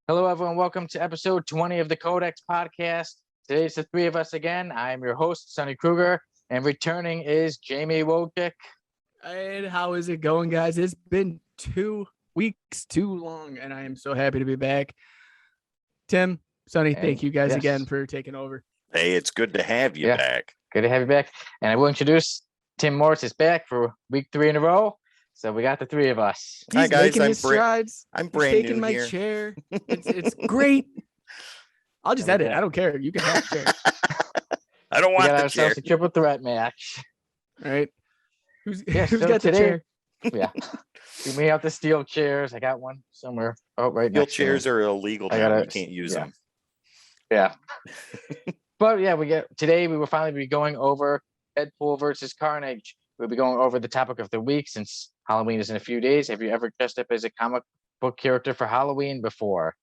Hello, everyone. Welcome to episode 20 of the Codex podcast. Today's the three of us again. I'm your host, Sonny Kruger, and returning is Jamie Wojcik. And how is it going, guys? It's been 2 weeks too long, and I am so happy to be back. Tim, Sonny, thank you guys again for taking over. Hey, it's good to have you back. Good to have you back. And I will introduce Tim Morris is back for week 3 in a row. So we got the three of us. He's Hi, guys. making his strides. I'm He's brand taking new my here. chair. It's great. I'll just edit. I don't care. You can have the chair. I don't We want got the ourselves chair. a triple threat match. All right. Who's Yeah, got so the today- chair? Yeah. We may have the steel chairs. I got one somewhere. Oh, right Steel next to me. chairs are illegal I now. gotta- You can't use yeah. them. Yeah. But yeah, today we will finally be going over Deadpool versus Carnage. We'll be going over the topic of the week since Halloween is in a few days. Have you ever dressed up as a comic book character for Halloween before?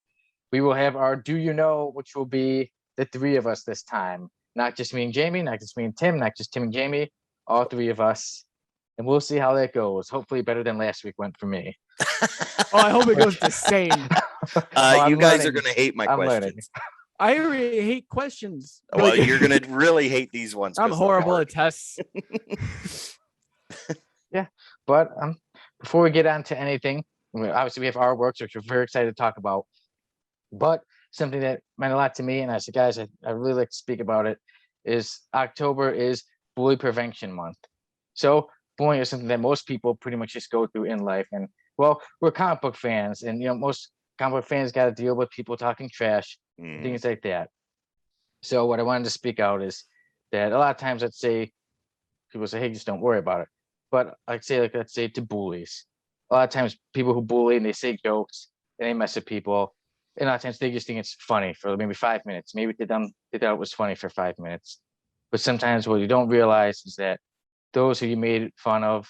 We will have our Do You Know, which will be the three of us this time. Not just me and Jamie, not just me and Tim, not just Tim and Jamie, all three of us. And we'll see how that goes. Hopefully better than last week went for me. Oh, I hope it goes the same. I'm You guys are learning. going to hate my I'm learning. questions. I already hate questions. Well, Like, you're going to really hate these ones. I'm 'cause they're horrible hard. at tests. But before we get on to anything, obviously we have our works, which we're very excited to talk about. But something that meant a lot to me, and I said, guys, I really like to speak about it, is October is Bully Prevention Month. So bullying is something that most people pretty much just go through in life. And well, we're comic book fans, and most comic book fans got to deal with people talking trash, Mm. things like that. So what I wanted to speak out is that a lot of times I'd say people say, hey, just don't worry about it. But I'd say, let's say to bullies. A lot of times people who bully and they say jokes and they mess with people. And a lot of times they just think it's funny for maybe 5 minutes. Maybe to them, they thought it was funny for 5 minutes. But sometimes what you don't realize is that those who you made fun of,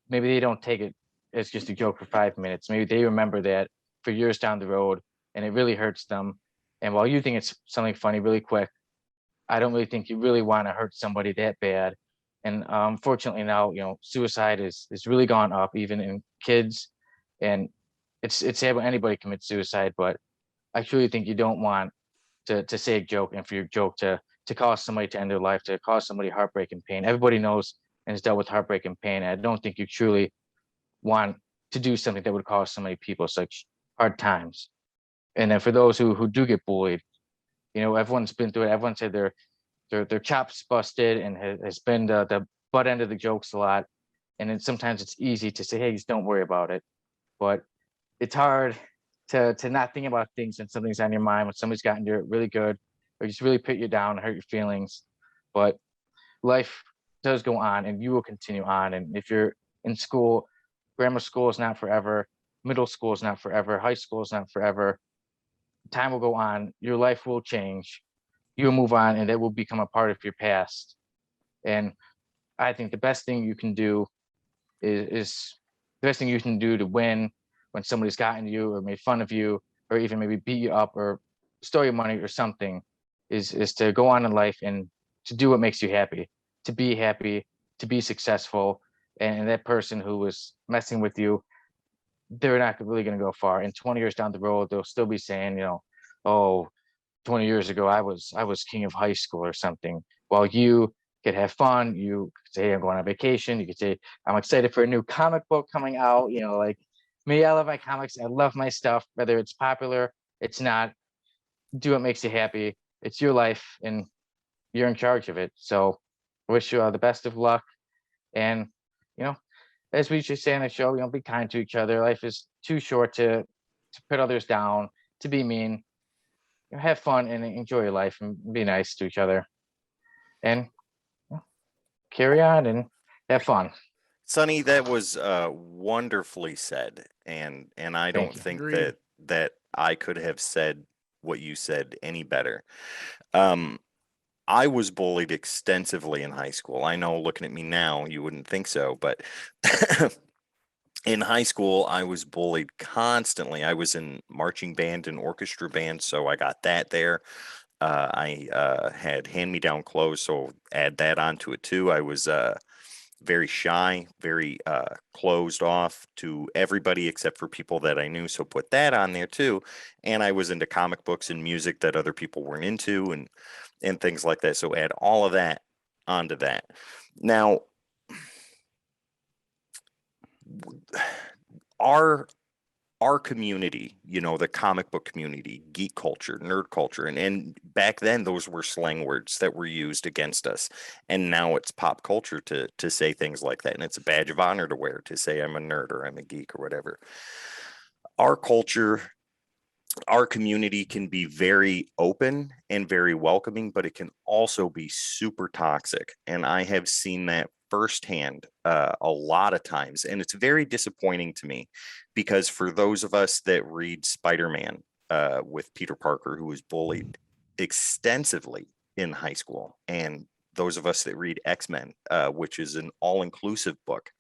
maybe they don't take it as just a joke for 5 minutes. Maybe they remember that for years down the road and it really hurts them. And while you think it's something funny really quick, I don't really think you really want to hurt somebody that bad. And unfortunately now, suicide is really gone up, even in kids. And it's sad when anybody commits suicide, but I truly think you don't want to say a joke and for your joke to cause somebody to end their life, to cause somebody heartbreak and pain. Everybody knows and has dealt with heartbreak and pain. And I don't think you truly want to do something that would cause so many people such hard times. And then for those who do get bullied, everyone's been through it. Everyone's had their chops busted and has been the butt end of the jokes a lot. And then sometimes it's easy to say, hey, just don't worry about it. But it's hard to not think about things when something's on your mind, when somebody's gotten you really good, or just really put you down and hurt your feelings. But life does go on and you will continue on. And if you're in school, grammar school is not forever, middle school is not forever, high school is not forever. Time will go on, your life will change, you'll move on, and that will become a part of your past. And I think the best thing you can do is the best thing you can do to win when somebody's gotten you or made fun of you or even maybe beat you up or stole your money or something is to go on in life and to do what makes you happy, to be successful. And that person who was messing with you, they're not really going to go far. And 20 years down the road, they'll still be saying, oh, 20 years ago, I was king of high school or something. While you could have fun, you could say, I'm going on vacation. You could say, I'm excited for a new comic book coming out. Like me, I love my comics. I love my stuff, whether it's popular, it's not. Do what makes you happy. It's your life and you're in charge of it. So I wish you all the best of luck. And, as we usually say on the show, be kind to each other. Life is too short to put others down, to be mean. Have fun and enjoy your life and be nice to each other. And carry on and have fun. Sonny, that was wonderfully said. And I don't you. think Agreed. that I could have said what you said any better. I was bullied extensively in high school. I know, looking at me now, you wouldn't think so, but in high school, I was bullied constantly. I was in marching band and orchestra band, so I got that there. I had hand-me-down clothes, so add that onto it too. I was very shy, very closed off to everybody except for people that I knew. So put that on there too. And I was into comic books and music that other people weren't into, and things like that. So add all of that onto that. Now, our community, the comic book community, geek culture, nerd culture, and back then those were slang words that were used against us. And now it's pop culture to say things like that. And it's a badge of honor to wear, to say I'm a nerd or I'm a geek or whatever. Our culture, our community can be very open and very welcoming, but it can also be super toxic. And I have seen that firsthand a lot of times. And it's very disappointing to me because for those of us that read Spider-Man with Peter Parker, who was bullied extensively in high school, and those of us that read X-Men, which is an all-inclusive book,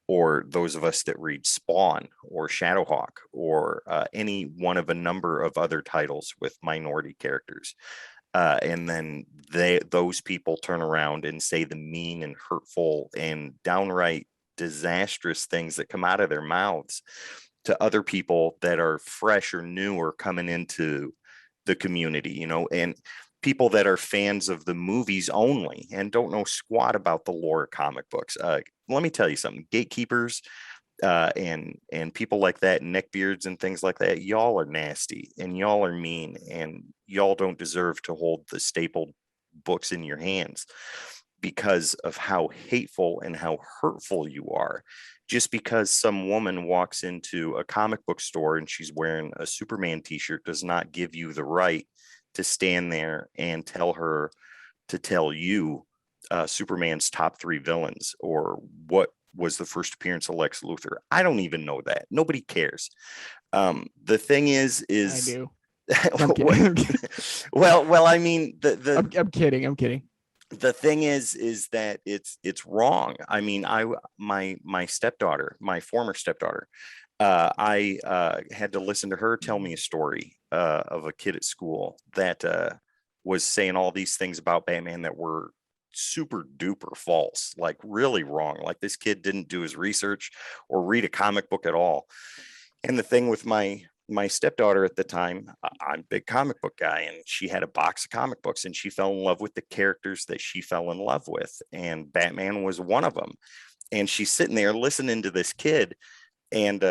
or those of us that read Spawn or Shadowhawk or any one of a number of other titles with minority characters. And then those people turn around and say the mean and hurtful and downright disastrous things that come out of their mouths to other people that are fresh or new or coming into the community, and people that are fans of the movies only and don't know squat about the lore of comic books. Let me tell you something, gatekeepers and people like that, neckbeards and things like that, y'all are nasty and y'all are mean and y'all don't deserve to hold the stapled books in your hands because of how hateful and how hurtful you are. Just because some woman walks into a comic book store and she's wearing a Superman t-shirt does not give you the right to stand there and tell you Superman's top 3 villains or what was the first appearance of Lex Luthor. I don't even know that. Nobody cares. The thing is I do. well, I mean, I'm kidding. The thing is that it's wrong. I mean, my stepdaughter, my former stepdaughter, I had to listen to her tell me a story of a kid at school that was saying all these things about Batman that were super duper false, like really wrong. Like this kid didn't do his research or read a comic book at all. And the thing with my stepdaughter at the time, I'm a big comic book guy, and she had a box of comic books and she fell in love with the characters that she fell in love with. And Batman was one of them. And she's sitting there listening to this kid. And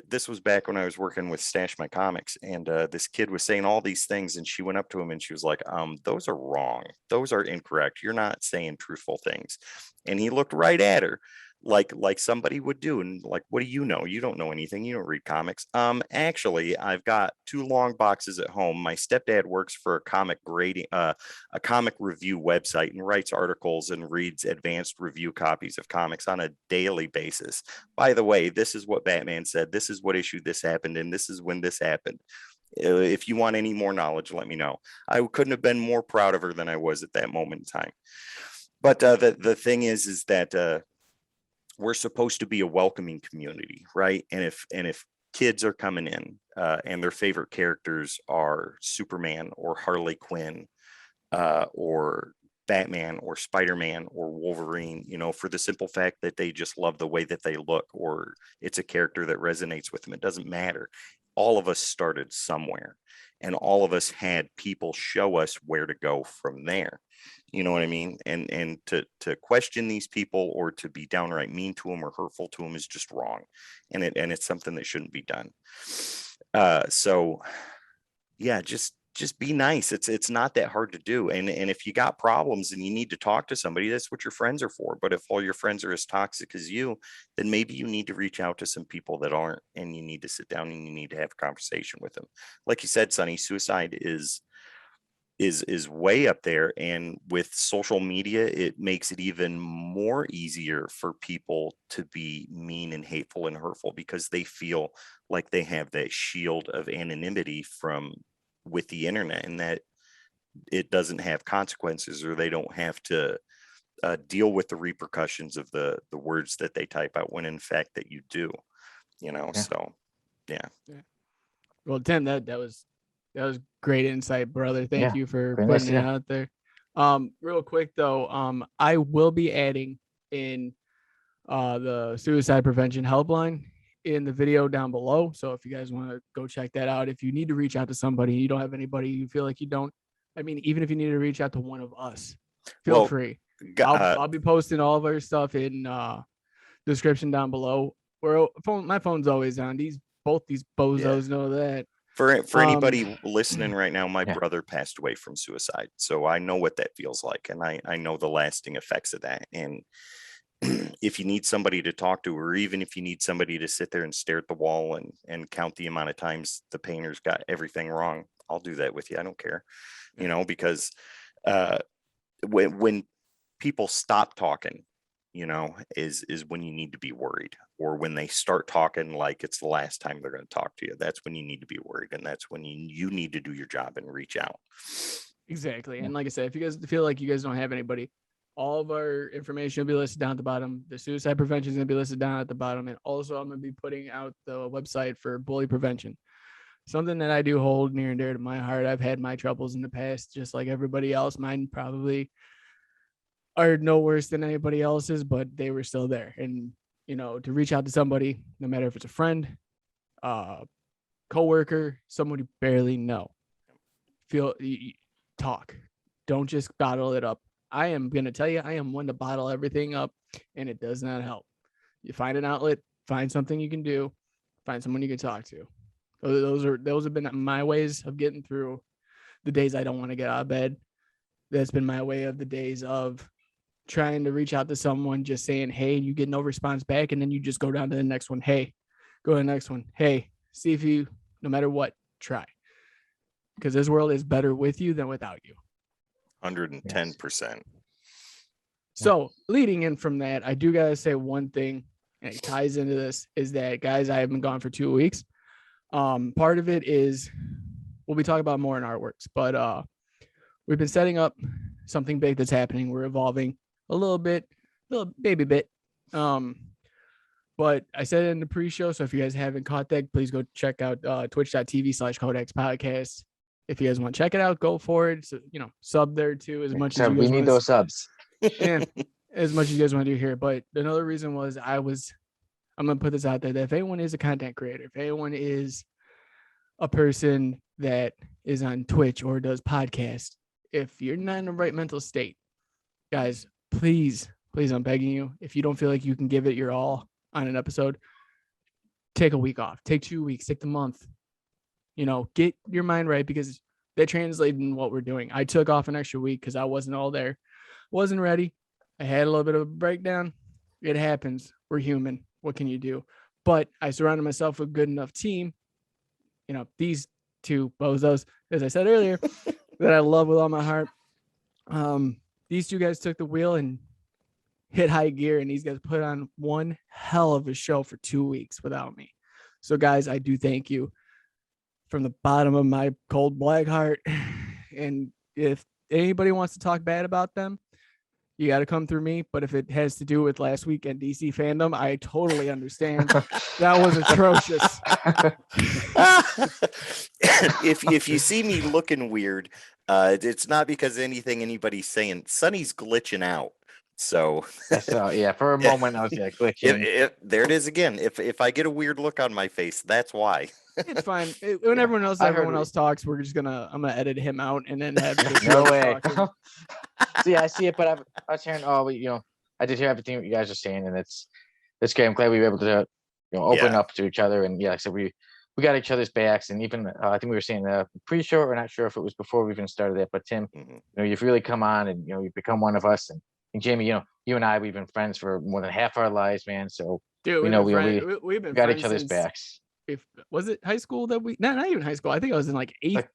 this was back when I was working with Stash My Comics. And this kid was saying all these things. And she went up to him and she was like, those are wrong. Those are incorrect. You're not saying truthful things. And he looked right at her like somebody would do, and like, what do you know? You don't know anything. You don't read comics. Actually, I've got 2 long boxes at home. My stepdad works for a comic review website and writes articles and reads advanced review copies of comics on a daily basis. By the way, this is what Batman said. This is what issue this happened, and this is when this happened. If you want any more knowledge, let me know. I couldn't have been more proud of her than I was at that moment in time. But the thing is that we're supposed to be a welcoming community, right? And if kids are coming in and their favorite characters are Superman or Harley Quinn or Batman or Spider-Man or Wolverine, for the simple fact that they just love the way that they look, or it's a character that resonates with them, it doesn't matter. All of us started somewhere, and all of us had people show us where to go from there. You know what I mean? And to question these people or to be downright mean to them or hurtful to them is just wrong. And it's something that shouldn't be done. So yeah, just be nice. It's not that hard to do. And if you got problems and you need to talk to somebody, that's what your friends are for. But if all your friends are as toxic as you, then maybe you need to reach out to some people that aren't, and you need to sit down and you need to have a conversation with them. Like you said, Sonny, suicide is way up there, and with social media it makes it even more easier for people to be mean and hateful and hurtful because they feel like they have that shield of anonymity with the internet, and that it doesn't have consequences, or they don't have to deal with the repercussions of the words that they type out, when in fact that you do, so yeah. Well, Tim, that was great insight, brother. Thank you for Very putting nice, it out there. Real quick though, I will be adding in the suicide prevention helpline in the video down below. So if you guys want to go check that out, if you need to reach out to somebody, you don't have anybody, you feel like you don't, I mean, even if you need to reach out to one of us, feel free. I'll be posting all of our stuff in description down below. My phone's always on. Both these bozos know that. For anybody listening right now, my brother passed away from suicide, so I know what that feels like, and I know the lasting effects of that. And if you need somebody to talk to, or even if you need somebody to sit there and stare at the wall and count the amount of times the painter's got everything wrong, I'll do that with you. I don't care, because when people stop talking, is when you need to be worried, or when they start talking like it's the last time they're going to talk to you. That's when you need to be worried, and that's when you need to do your job and reach out. Exactly. And like I said, if you guys feel like you guys don't have anybody, all of our information will be listed down at the bottom. The suicide prevention is going to be listed down at the bottom. And also I'm going to be putting out the website for bully prevention. Something that I do hold near and dear to my heart. I've had my troubles in the past, just like everybody else. Mine probably are no worse than anybody else's, but they were still there. And, to reach out to somebody, no matter if it's a friend, coworker, someone you barely know, talk. Don't just bottle it up. I am going to tell you, I am one to bottle everything up, and it does not help. You find an outlet, find something you can do, find someone you can talk to. Those have been my ways of getting through the days I don't want to get out of bed. That's been my way of the days of trying to reach out to someone, just saying, hey, you get no response back. And then you just go down to the next one. Hey, go to the next one. Hey, see if you, no matter what, try. Because this world is better with you than without you. 110%. So leading in from that, I do got to say one thing, and it ties into this, is that, guys, I have been gone for 2 weeks. Part of it is, we'll be talking about more in artworks, but we've been setting up something big that's happening. We're evolving a little baby bit. But I said it in the pre-show, so if you guys haven't caught that, please go check out twitch.tv/Codex Podcast. If you guys want to check it out, go for it. So, sub there too, as much as you guys we need those subs. And as much as you guys want to do here. But another reason was I'm going to put this out there, that if anyone is a content creator, if anyone is a person that is on Twitch or does podcasts, if you're not in the right mental state, guys, please, I'm begging you, if you don't feel like you can give it your all on an episode, take a week off, take 2 weeks, take the month, get your mind right, because that translated in what we're doing. I took off an extra week because I wasn't all there, wasn't ready. I had a little bit of a breakdown. It happens. We're human. What can you do? But I surrounded myself with a good enough team. These two bozos, as I said earlier, that I love with all my heart. These two guys took the wheel and hit high gear, and these guys put on one hell of a show for 2 weeks without me. So, guys, I do thank you from the bottom of my cold black heart. And if anybody wants to talk bad about them, you got to come through me. But if it has to do with last week at DC Fandom, I totally understand. That was atrocious. If you see me looking weird, it's not because anything anybody's saying. Sonny's glitching out. So for a moment I was glitching. There it is again. If I get a weird look on my face, that's why. It's fine. When everyone else talks, I'm gonna edit him out and then have no way. See, I see it, but I was hearing I did hear everything you guys are saying, and it's great. I'm glad we were able to open up to each other, and like I said, we got each other's backs, and even I think we were saying pre-show, or not sure if it was before we even started that, but Tim, you've really come on, and you've become one of us, and Jamie, you and I, we've been friends for more than half our lives, man. So dude, we've been got each other's backs. Was it high school that we? Not even high school. I think I was in like 7th,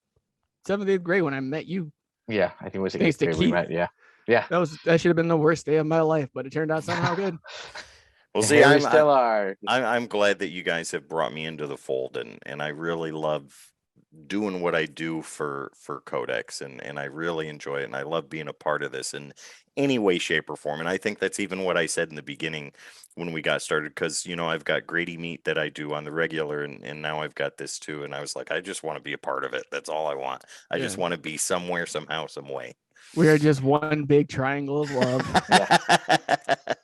8th grade when I met you. Yeah, I think it was 8th grade we met. Yeah. That should have been the worst day of my life, but it turned out somehow good. Well, see, I'm glad that you guys have brought me into the fold, and I really love doing what I do for Codex, and I really enjoy it, and I love being a part of this in any way, shape, or form. And I think that's even what I said in the beginning when we got started, because I've got Grady Meat that I do on the regular, and now I've got this too, and I was like, I just want to be a part of it. That's all I want. I just want to be somewhere, somehow, some way. We are just one big triangle of love.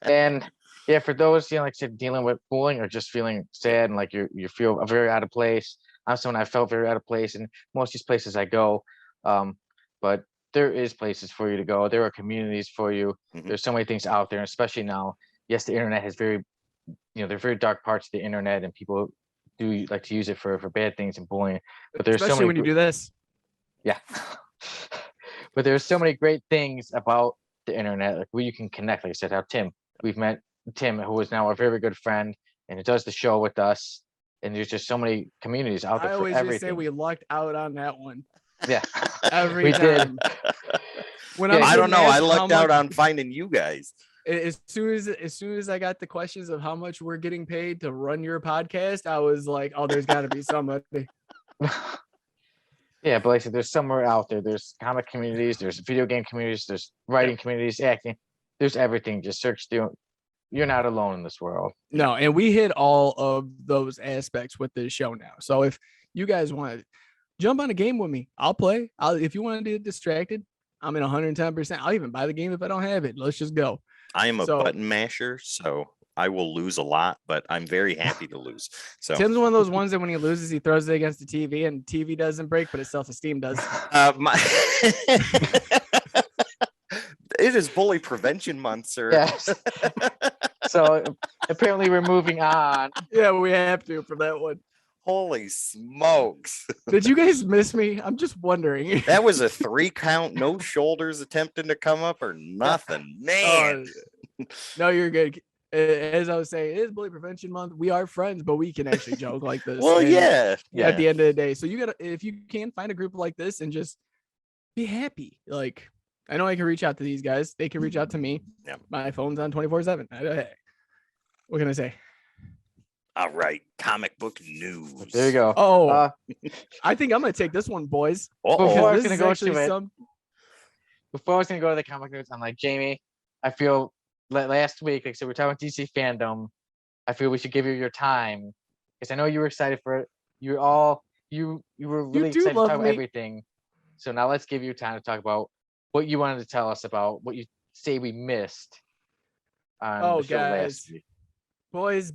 And yeah, for those, like I said, dealing with bullying or just feeling sad and like you feel very out of place. I'm someone I felt very out of place in most of these places I go. But there is places for you to go. There are communities for you. There's so many things out there, especially now. Yes, the internet has there are very dark parts of the internet, and people do like to use it for bad things and bullying. But there's especially so many when you do this. Yeah. But there's so many great things about the internet, like where you can connect. Like I said, how we've met Tim, who is now a very good friend, and he does the show with us. And there's just so many communities out there I for always everything. just say we lucked out on that one. Yeah, every we time. When I don't know. I asked lucked out on finding you guys. As soon as I got the questions of how much we're getting paid to run your podcast, I was like, oh, there's got to be somebody. Yeah, but like I said, there's somewhere out there. There's comic communities, there's video game communities, there's writing communities, acting. There's everything. Just search through. You're not alone in this world. No, and we hit all of those aspects with this show now. So if you guys want to jump on a game with me, I'll play. If you want to get distracted, I'm in 110%. I'll even buy the game if I don't have it. Let's just go. I am a button masher, so I will lose a lot, but I'm very happy to lose. So Tim's one of those ones that when he loses, he throws it against the TV, and the TV doesn't break, but his self-esteem does. It is bully prevention month, sir. Yes. So apparently we're moving on. Yeah, we have to for that one. Holy smokes. Did you guys miss me? I'm just wondering. That was a 3 count, no shoulders attempting to come up or nothing. Man. No, you're good. As I was saying, it is bully prevention month. We are friends, but we can actually joke like this. Well, yeah. At the end of the day. So if you can find a group like this and just be happy. Like, I know I can reach out to these guys. They can reach out to me. Yeah. My phone's on 24/7. What can I say? All right. Comic book news. There you go. Oh, I think I'm going to take this one, boys. Before I was going to go actually before I was going to go to the comic news, I'm like, Jamie, I feel last week, like I said, we're talking DC Fandom. I feel we should give you your time because I know you were excited for it. You were really excited to talk about everything. So now let's give you time to talk about what you wanted to tell us about what you say we missed on the show last week. Boys.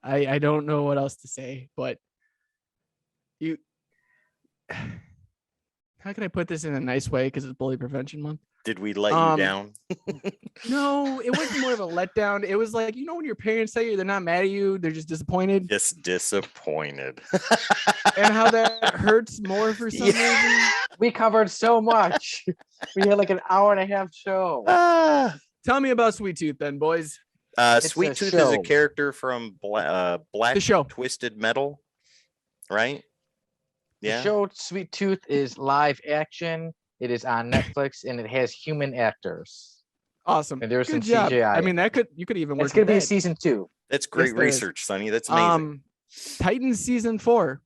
I don't know what else to say, but how can I put this in a nice way? Because it's bully prevention month. Did we let you down? No, it wasn't more of a letdown. It was like, when your parents tell you they're not mad at you, they're just disappointed. Just disappointed. And how that hurts more for some reason. We covered so much. We had like an hour and a half show. Tell me about Sweet Tooth then, boys. Sweet Tooth is a character from Black Twisted Metal, right? Yeah. The show Sweet Tooth is live action. It is on Netflix and it has human actors. Awesome. And there's some job. CGI. I mean, you could even work. It's gonna be a season 2. That's great research, Sonny. That's amazing. Titans season 4.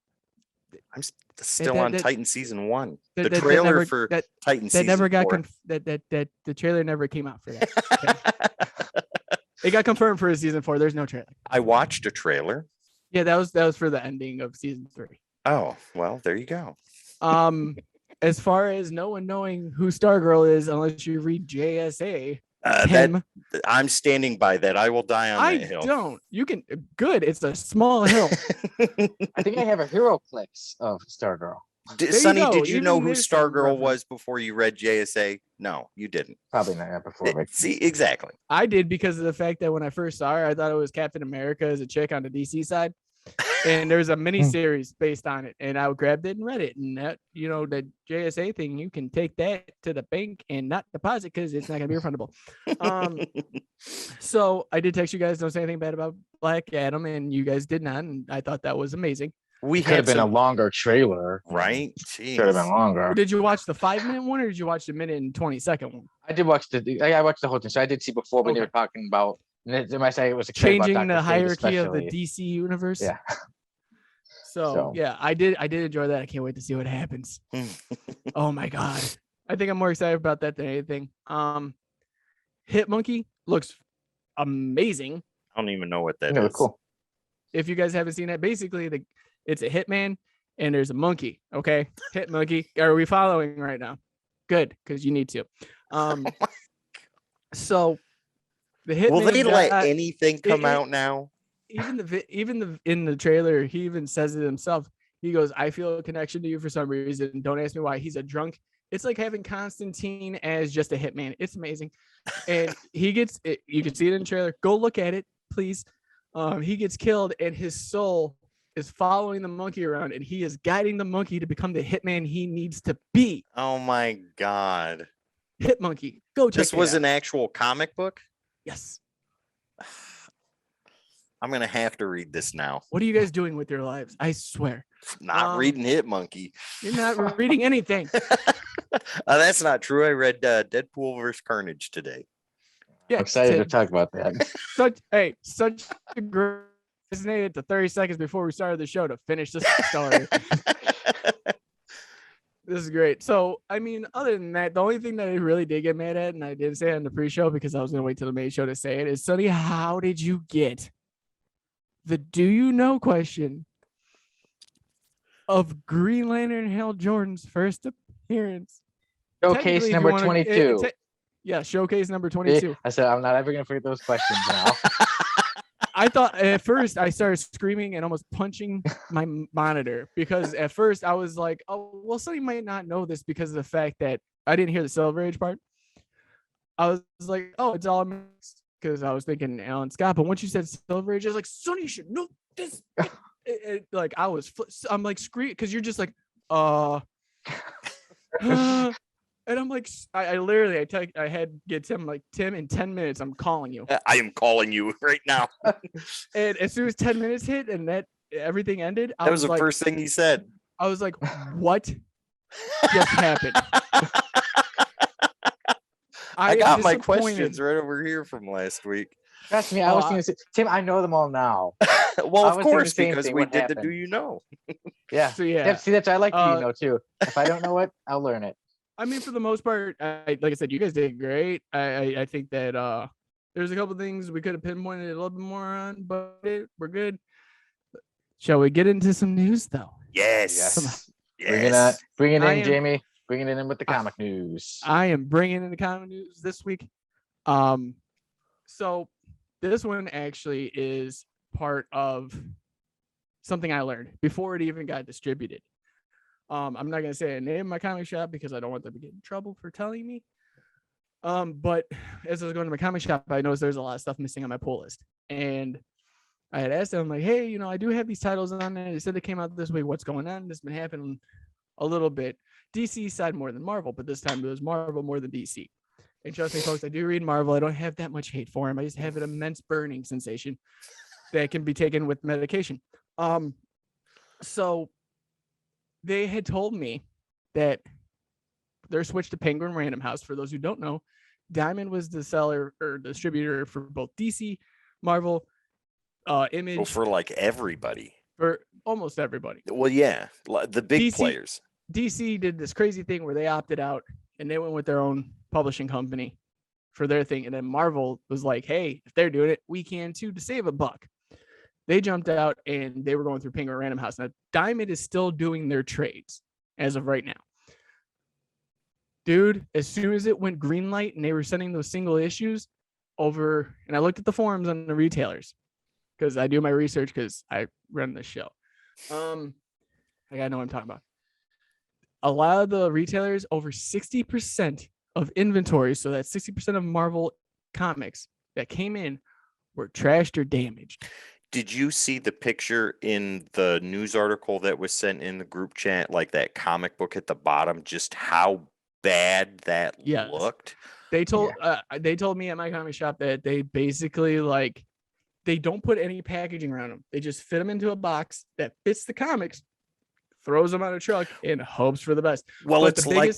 I'm still on Titan season 1. The trailer for Titan season 4. The trailer never came out for that. It got confirmed for season 4. There's no trailer. I watched a trailer. Yeah, that was for the ending of season 3. Oh, well, there you go. As far as no one knowing who Stargirl is, unless you read JSA, I'm standing by that. I will die on that hill. I don't. You can. Good. It's a small hill. I think I have a hero clicks of Stargirl. Sonny, did you know who Stargirl was before you read JSA? No, you didn't. Probably not before. See, exactly. I did because of the fact that when I first saw her, I thought it was Captain America as a chick on the DC side. And there's a mini series based on it, and I grabbed it and read it. And that, the JSA thing, you can take that to the bank and not deposit because it's not gonna be refundable. So I did text you guys, don't say anything bad about Black Adam, and you guys did not, and I thought that was amazing. We could have been a longer trailer, right? Should have been longer. Did you watch the 5-minute one, or did you watch the minute and 20-second one? I did watch I watched the whole thing, so I did see before when they were talking about It might say it was a kid about changing Dr. the Fate hierarchy of the especially. DC universe. Yeah. So yeah, I did enjoy that. I can't wait to see what happens. Oh my god. I think I'm more excited about that than anything. Hit Monkey looks amazing. I don't even know what that No, is. cool. If you guys haven't seen it, basically it's a hitman and there's a monkey. Okay. Hit Monkey. Are we following right now? Good, because you need to. So the hitman. Will they let anything come out now? Even in the trailer, he even says it himself. He goes, "I feel a connection to you for some reason. Don't ask me why." He's a drunk. It's like having Constantine as just a hitman. It's amazing. And he gets it. You can see it in the trailer. Go look at it, please. He gets killed, and his soul is following the monkey around, and he is guiding the monkey to become the hitman he needs to be. Oh my god! Hit Monkey. Go check. This was an actual comic book. Yes. I'm gonna have to read this now. What are you guys doing with your lives? I swear. Not reading Hit Monkey. You're not reading anything. That's not true. I read Deadpool versus Carnage today. Yeah, I'm excited to talk about that. Such a great. Resonated to 30 seconds before we started the show to finish this story. This is great. So, I mean, other than that, the only thing that I really did get mad at, and I didn't say it on the pre-show because I was going to wait till the main show to say it, is, Sonny, how did you get the do you know question of Green Lantern Hal Jordan's first appearance? Showcase number 22. Yeah, showcase number 22. I said, I'm not ever going to forget those questions now. I thought at first I started screaming and almost punching my monitor because at first I was like, oh, well, somebody might not know this because of the fact that I didn't hear the Silver Age part. I was like, oh, it's all mixed because I was thinking Alan Scott. But once you said Silver Age, I was like, Sonny should know this. Like I'm like screaming because you're just like, and I'm like, I literally, I had to get Tim, like, Tim, in 10 minutes, I'm calling you. I am calling you right now. And as soon as 10 minutes hit and that everything ended, that was the first thing he said. I was like, what just happened? I got my questions right over here from last week. Trust me, I was going to say, Tim, I know them all now. Well, of course, because we did happened. the Do You Know? Yeah. So, yeah. See, that's I like Do You Know, too. If I don't know it, I'll learn it. I mean, for the most part, like I said, you guys did great. I think that there's a couple things we could have pinpointed a little bit more on, but we're good. Shall we get into some news, though? Yes. Bring it in, Jamie. Bringing it in with the comic news. I am bringing in the comic news this week. So this one actually is part of something I learned before it even got distributed. I'm not going to say the name of my comic shop because I don't want them to get in trouble for telling me. But as I was going to my comic shop, I noticed there's a lot of stuff missing on my pull list. And I had asked them, like, hey, I do have these titles on there. They said they came out this week. What's going on? This has been happening a little bit. DC side more than Marvel, but this time it was Marvel more than DC. And trust me, folks, I do read Marvel. I don't have that much hate for him. I just have an immense burning sensation that can be taken with medication. So they had told me that they're switched to Penguin Random House. For those who don't know, Diamond was the seller or distributor for both DC, Marvel, Image. Well, for like everybody. For almost everybody. Well, yeah, the big players. DC did this crazy thing where they opted out and they went with their own publishing company for their thing. And then Marvel was like, hey, if they're doing it, we can too, to save a buck. They jumped out and they were going through Penguin Random House. Now, Diamond is still doing their trades as of right now. Dude, as soon as it went green light and they were sending those single issues over, and I looked at the forums on the retailers because I do my research because I run this show. I gotta know what I'm talking about. A lot of the retailers, over 60% of inventory, so that's 60% of Marvel comics that came in, were trashed or damaged. Did you see the picture in the news article that was sent in the group chat, like that comic book at the bottom, just how bad that looked? They told me at my comic shop that they basically, like, they don't put any packaging around them. They just fit them into a box that fits the comics, throws them on a truck, and hopes for the best. Well, but it's like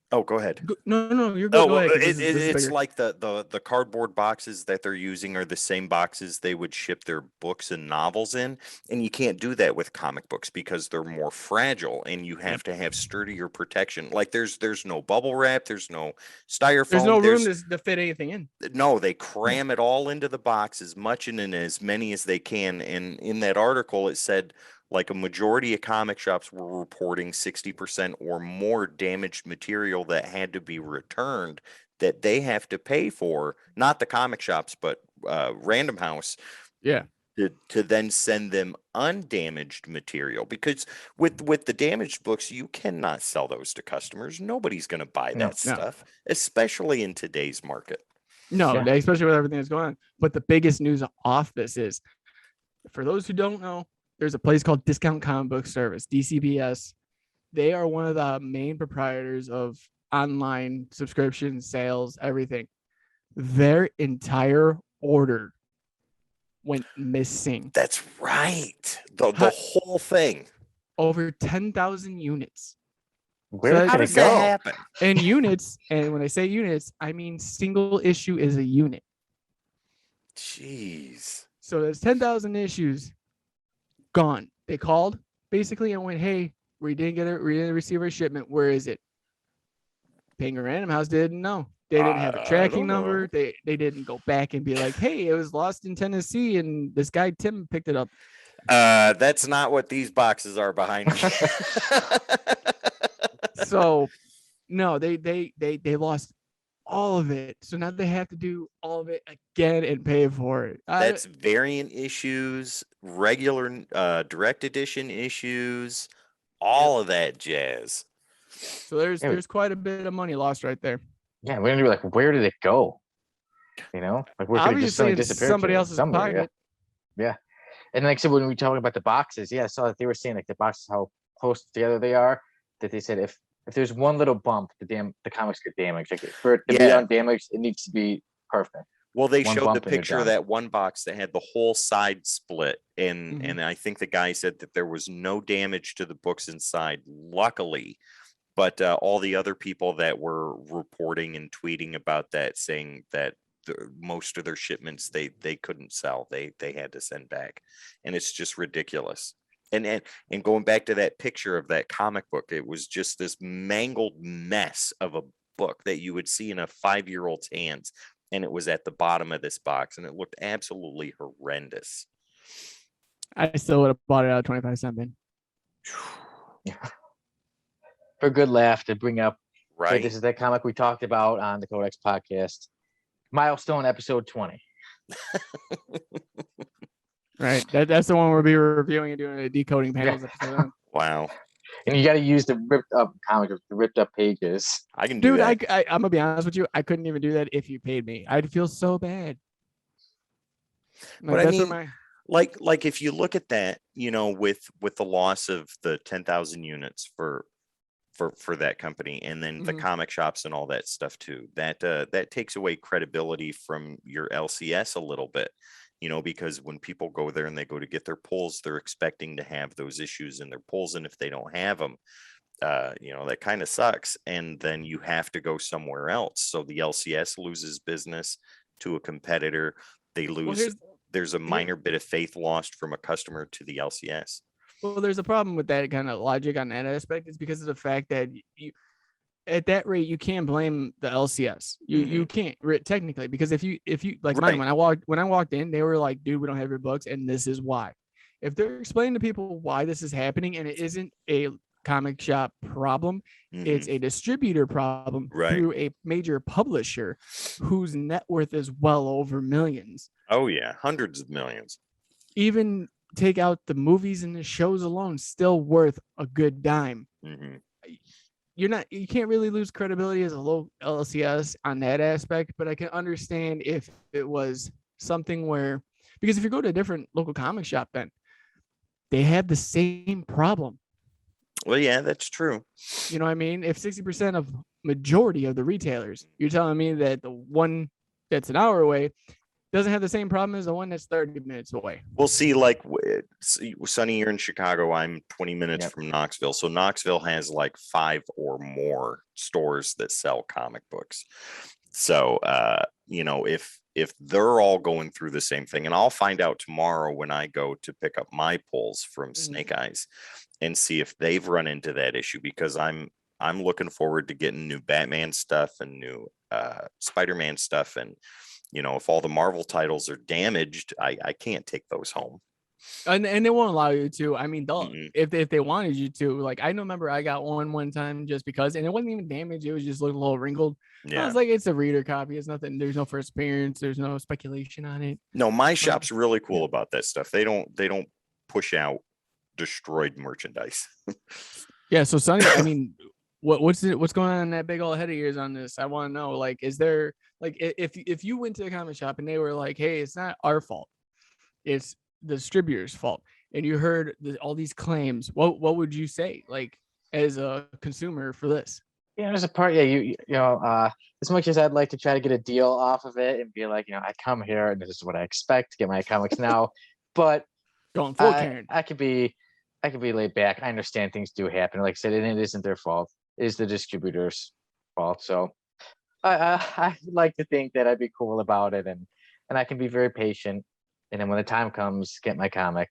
Oh, go ahead. No, you're good. Oh, Go well, ahead, 'cause this is it's bigger. like the cardboard boxes that they're using are the same boxes they would ship their books and novels in, and you can't do that with comic books because they're more fragile, and you have to have sturdier protection. Like there's no bubble wrap, there's no styrofoam, There's no room to fit anything in. no, they cram it all into the box as much and in as many as they can. And in that article, it said like a majority of comic shops were reporting 60% or more damaged material that had to be returned that they have to pay for, not the comic shops, but Random House Yeah. to then send them undamaged material, because with the damaged books you cannot sell those to customers. Nobody's going to buy No, that no. stuff, especially in today's market. No, Yeah. especially with everything that's going on. But the biggest news off this is, for those who don't know, there's a place called Discount Comic Book Service, DCBS. They are one of the main proprietors of online subscription sales, everything. Their entire order went missing. That's right. The whole thing. Over 10,000 units. Where So did How it does that go? happen? And units, and when I say units, I mean single issue is a unit. Jeez. So there's 10,000 issues gone. They called basically and went, hey, we didn't receive our shipment. Where is it? Penguin Random House didn't know. They didn't have a tracking number. They didn't go back and be like, hey, it was lost in Tennessee and this guy Tim picked it up. That's not what these boxes are behind me. So no, they lost all of it. So now they have to do all of it again and pay for it. That's variant issues, regular direct edition issues, all of that jazz. So there's quite a bit of money lost right there. Yeah, we're gonna be like, where did it go? You know, like where could it just Obviously, suddenly in disappear? somebody to? else's Somewhere, pocket. Yeah. And like I said, when we talking about the boxes, yeah, I saw that they were saying like the boxes, how close together they are. That they said if there's one little bump, the comics get damaged. Like for it to be undamaged, it needs to be perfect. Well, they One showed the bump and they're picture of done. that one box that had the whole side split, and I think the guy said that there was no damage to the books inside, luckily. But all the other people that were reporting and tweeting about that, saying that most of their shipments they couldn't sell, they had to send back, and it's just ridiculous. And going back to that picture of that comic book, it was just this mangled mess of a book that you would see in a 5-year-old's hands, and it was at the bottom of this box, and it looked absolutely horrendous. I still would have bought it out of 25-cent bin. For a good laugh to bring up. Right. Hey, this is that comic we talked about on the Codex podcast. Milestone episode 20. Right. That's the one we'll be reviewing and doing a decoding panels episode on. Wow. And you got to use the ripped up comic, the ripped up pages. I can do Dude, that. I'm gonna be honest with you. I couldn't even do that if you paid me. I'd feel so bad. Like, But I that's mean, what like if you look at that, you know, with the loss of the 10,000 units for that company, and then the comic shops and all that stuff too, that takes away credibility from your LCS a little bit, you know, because when people go there and they go to get their pulls, they're expecting to have those issues in their pulls, and if they don't have them, you know, that kind of sucks, and then you have to go somewhere else. So the LCS loses business to a competitor. They lose. There's a minor bit of faith lost from a customer to the LCS. Well, there's a problem with that kind of logic on that aspect. Is because of the fact that you, at that rate, you can't blame the LCS. You can't technically, because if you like mine, when I walked in, they were like, "Dude, we don't have your books, and this is why." If they're explaining to people why this is happening, and it isn't a comic shop problem, it's a distributor problem through a major publisher whose net worth is well over millions. Oh yeah, hundreds of millions. Even take out the movies and the shows alone, still worth a good dime. You can't really lose credibility as a low LCS on that aspect, but I can understand if it was something where, because if you go to a different local comic shop, then they have the same problem. Well, yeah, that's true. You know what I mean? If 60% of majority of the retailers, you're telling me that the one that's an hour away doesn't have the same problem as the one that's 30 minutes away. We'll see. Like, Sonny, you're in Chicago. I'm 20 minutes Yep. from Knoxville. So Knoxville has like 5 or more stores that sell comic books. So, if they're all going through the same thing, and I'll find out tomorrow when I go to pick up my pulls from Snake Eyes and see if they've run into that issue, because I'm looking forward to getting new Batman stuff and new Spider-Man stuff. And, if all the Marvel titles are damaged, I can't take those home. And they won't allow you to. I mean, they'll, Mm-mm. if they wanted you to. Like, I remember I got one time just because, and it wasn't even damaged. It was just looked a little wrinkled. I Yeah. was like, it's a reader copy. It's nothing. There's no first appearance. There's no speculation on it. No, my shop's really cool about that stuff. They don't push out destroyed merchandise. Yeah. So Sonny, I mean, what's going on in that big old head of yours on this? I want to know. Like, is there, like, if you went to a comic shop and they were like, hey, it's not our fault, it's the distributor's fault, and you heard all these claims, what would you say, like, as a consumer for this? Yeah, there's a part. Yeah, you know, as much as I'd like to try to get a deal off of it and be like, I come here and this is what I expect to get my comics now, but Going full Karen. I could be laid back. I understand things do happen. Like I said, it isn't their fault. It is the distributor's fault. So I like to think that I'd be cool about it, and I can be very patient. And then when the time comes, get my comic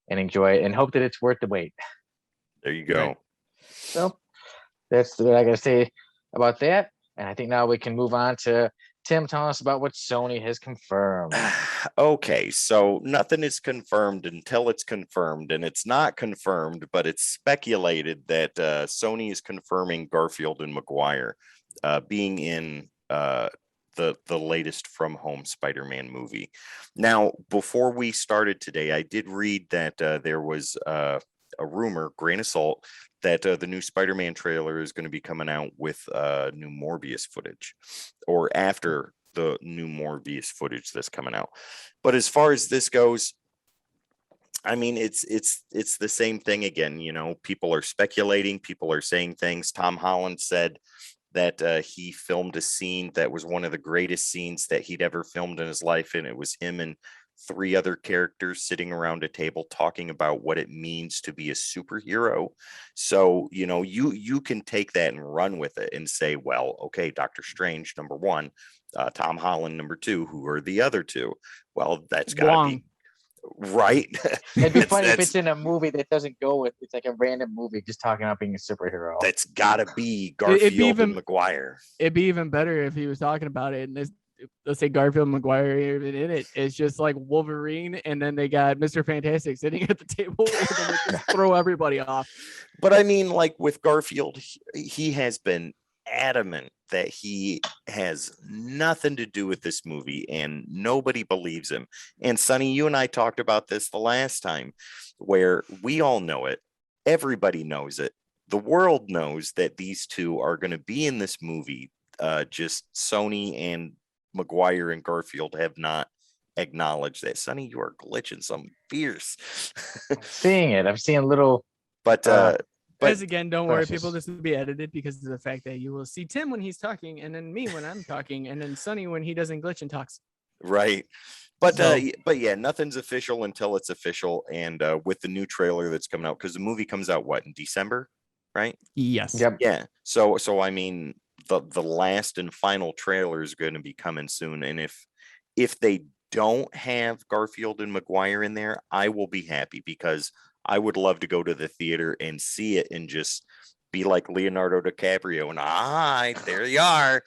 and enjoy it and hope that it's worth the wait. There you go. Right. So that's what I got to say about that. And I think now we can move on to Tim telling us about what Sony has confirmed. Okay, so nothing is confirmed until it's confirmed, and it's not confirmed, but it's speculated that Sony is confirming Garfield and Maguire being in the latest From Home Spider-Man movie. Now, before we started today, I did read that there was a rumor, grain of salt, that the new Spider-Man trailer is going to be coming out with new Morbius footage, or after the new Morbius footage that's coming out. But as far as this goes, I mean, it's the same thing again. People are speculating, people are saying things. Tom Holland said that he filmed a scene that was one of the greatest scenes that he'd ever filmed in his life, and it was him and 3 other characters sitting around a table talking about what it means to be a superhero. So, you can take that and run with it and say, well, okay, Doctor Strange, number 1, Tom Holland, number 2, who are the other 2? Well, that's got to be right. It'd be funny if it's in a movie that doesn't go with, it's like a random movie just talking about being a superhero. That's got to be Garfield and Maguire. It'd be even better if he was talking about it, and let's say Garfield Maguire even in it. It's just like Wolverine, and then they got Mr. Fantastic sitting at the table and then they just throw everybody off. But I mean, like with Garfield, he has been adamant that he has nothing to do with this movie, and nobody believes him. And Sonny, you and I talked about this the last time, where we all know it. Everybody knows it. The world knows that these two are going to be in this movie. Just Sony and Maguire and Garfield have not acknowledged that. Sonny, you are glitching some fierce. I'm seeing it. I'm seeing little. But as again, don't worry, precious. people. This will be edited because of the fact that you will see Tim when he's talking, and then me when I'm talking, and then Sonny when he doesn't glitch and talks. Right. But So- but yeah, nothing's official until it's official. And with the new trailer that's coming out, because the movie comes out in December, right? Yes. Yep. Yeah. So I mean, the last and final trailer is going to be coming soon. And if they don't have Garfield and Maguire in there, I will be happy, because I would love to go to the theater and see it and just be like Leonardo DiCaprio and there you are.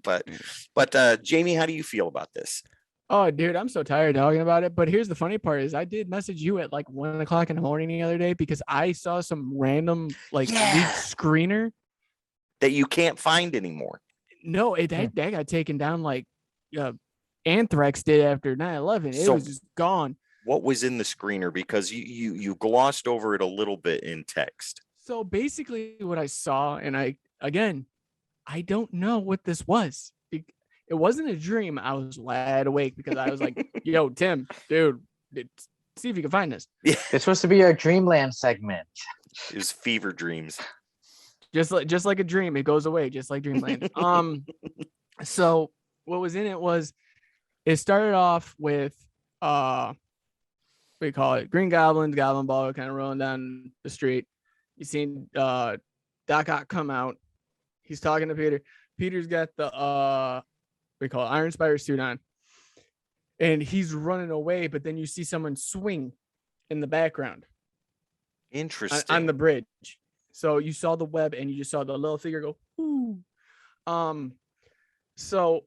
but Jamie, how do you feel about this? Oh, dude, I'm so tired talking about it. But here's the funny part: is I did message you at like 1 o'clock in the morning the other day because I saw some random leaked screener that you can't find anymore. No, that got taken down like Anthrax did after 9/11. It was just gone. What was in the screener? Because you glossed over it a little bit in text. So basically what I saw, and I don't know what this was. It wasn't a dream. I was wide awake because I was like, yo, Tim, dude, see if you can find this. Yeah. It's supposed to be our Dreamland segment. It was fever dreams. Just like a dream, it goes away, just like Dreamland. So what was in it was it started off with what do you call it? Green Goblin, Goblin Ball kind of rolling down the street. You seen Doc Ock come out. He's talking to Peter. Peter's got the what do you call it? Iron Spider suit on. And he's running away, but then you see someone swing in the background. Interesting. On the bridge. So you saw the web and you just saw the little figure go, ooh. So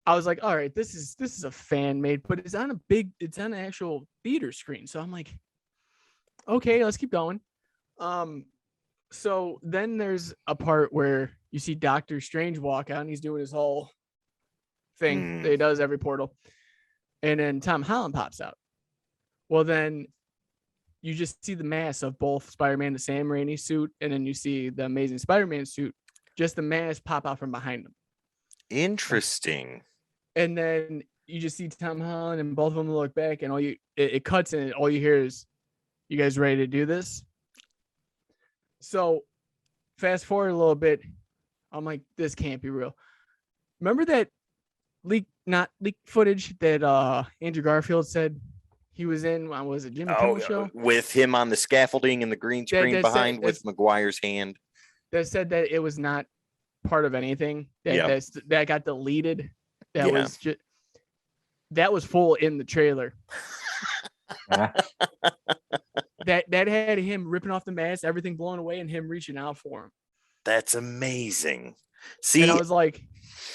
I was like, all right, this is a fan made, but it's on an actual theater screen. So I'm like, okay, let's keep going. So then there's a part where you see Doctor Strange walk out and he's doing his whole thing that he does every Portal. And then Tom Holland pops out. Well, then you just see the mask of both Spider-Man, the Sam Raimi suit, and then you see the Amazing Spider-Man suit, just the mask pop out from behind them. Interesting. And then you just see Tom Holland and both of them look back and it cuts and all you hear is, you guys ready to do this? So fast forward a little bit. I'm like, this can't be real. Remember that leak footage that Andrew Garfield said he was in? Was it Jimmy Kimmel show? With him on the scaffolding and the green screen behind with Maguire's hand. That said that it was not part of anything. That got deleted. That was full in the trailer. that had him ripping off the mask, everything blown away, and him reaching out for him. That's amazing. See, and I was like,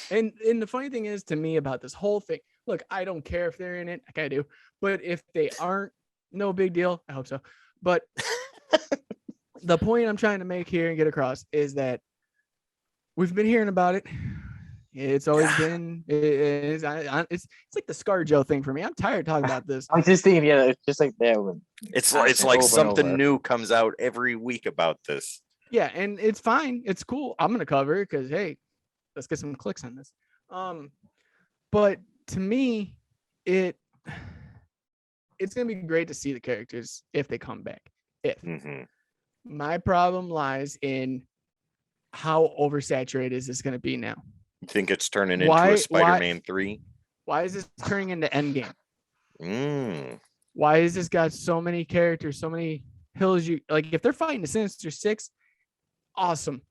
and the funny thing is to me about this whole thing, look, I don't care if they're in it, like I do, but if they aren't, no big deal. I hope so. But the point I'm trying to make here and get across is that we've been hearing about it. It's always been it's like the ScarJo thing for me. I'm tired of talking about this. I was just thinking, it's just like that. It's like something new comes out every week about this. Yeah, and it's fine. It's cool. I'm gonna cover it because hey, let's get some clicks on this. But to me, it's gonna be great to see the characters if they come back. My problem lies in how oversaturated is this gonna be now? You think it's turning into a Spider-Man 3? Why is this turning into Endgame? Why is this got so many characters, so many hills? If they're fighting the Sinister Six, awesome.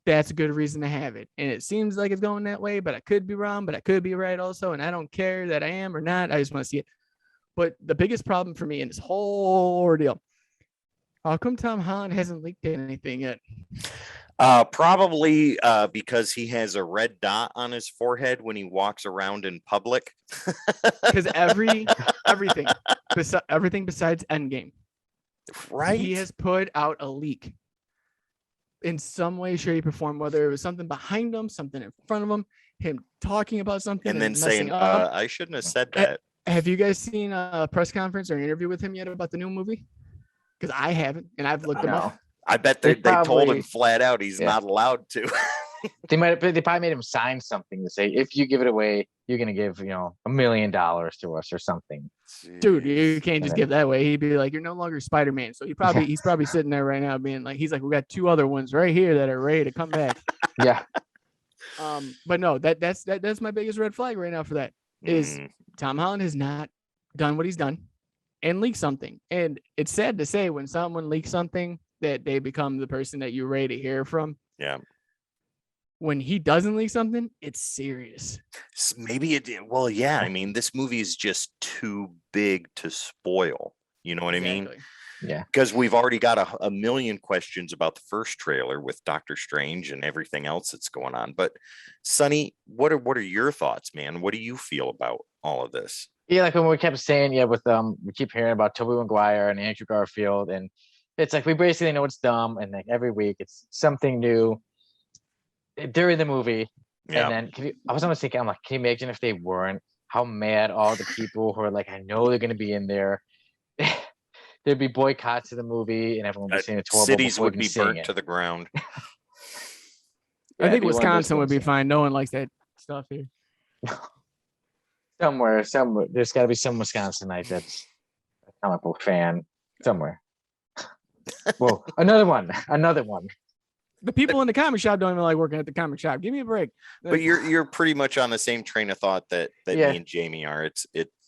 That's a good reason to have it. And it seems like it's going that way, but I could be wrong, but I could be right also. And I don't care that I am or not. I just want to see it. But the biggest problem for me in this whole ordeal, how come Tom Holland hasn't leaked anything yet? Probably because he has a red dot on his forehead when he walks around in public. Because everything besides Endgame, right? He has put out a leak in some way, shape, or form. Whether it was something behind him, something in front of him talking about something, and then saying, "I shouldn't have said that." Have you guys seen a press conference or an interview with him yet about the new movie? Because I haven't, and I've looked him up. I bet they told him flat out he's not allowed to. They probably made him sign something to say, if you give it away, you're gonna give $1 million to us or something. Jeez. Dude, you can't just give that away. He'd be like, you're no longer Spider-Man. So he's probably sitting there right now being like, he's like, we got 2 other ones right here that are ready to come back. Yeah. But no, that's my biggest red flag right now for that is Tom Holland has not done what he's done and leaked something. And it's sad to say when someone leaks something that they become the person that you're ready to hear from. Yeah. When he doesn't leak something, it's serious. Maybe well, yeah. I mean, this movie is just too big to spoil. You know what I mean? Yeah. Because we've already got a million questions about the first trailer with Doctor Strange and everything else that's going on. But Sonny, what are your thoughts, man? What do you feel about all of this? Yeah, like when we kept saying, with we keep hearing about Tobey Maguire and Andrew Garfield, and it's like we basically know it's dumb, and like every week it's something new during the movie. Yeah. And then I was almost thinking, I'm like, can you imagine if they weren't? How mad all the people who are like, I know they're gonna be in there. There'd be boycotts of the movie, and everyone would be saying it's horrible. Cities would be burnt to the ground. I think Wisconsin would be fine. No one likes that stuff here. Somewhere, there's got to be some Wisconsinite that's a comic book fan somewhere. Well, another one. The people in the comic shop don't even like working at the comic shop. Give me a break. But you're pretty much on the same train of thought that Yeah. me and Jamie are.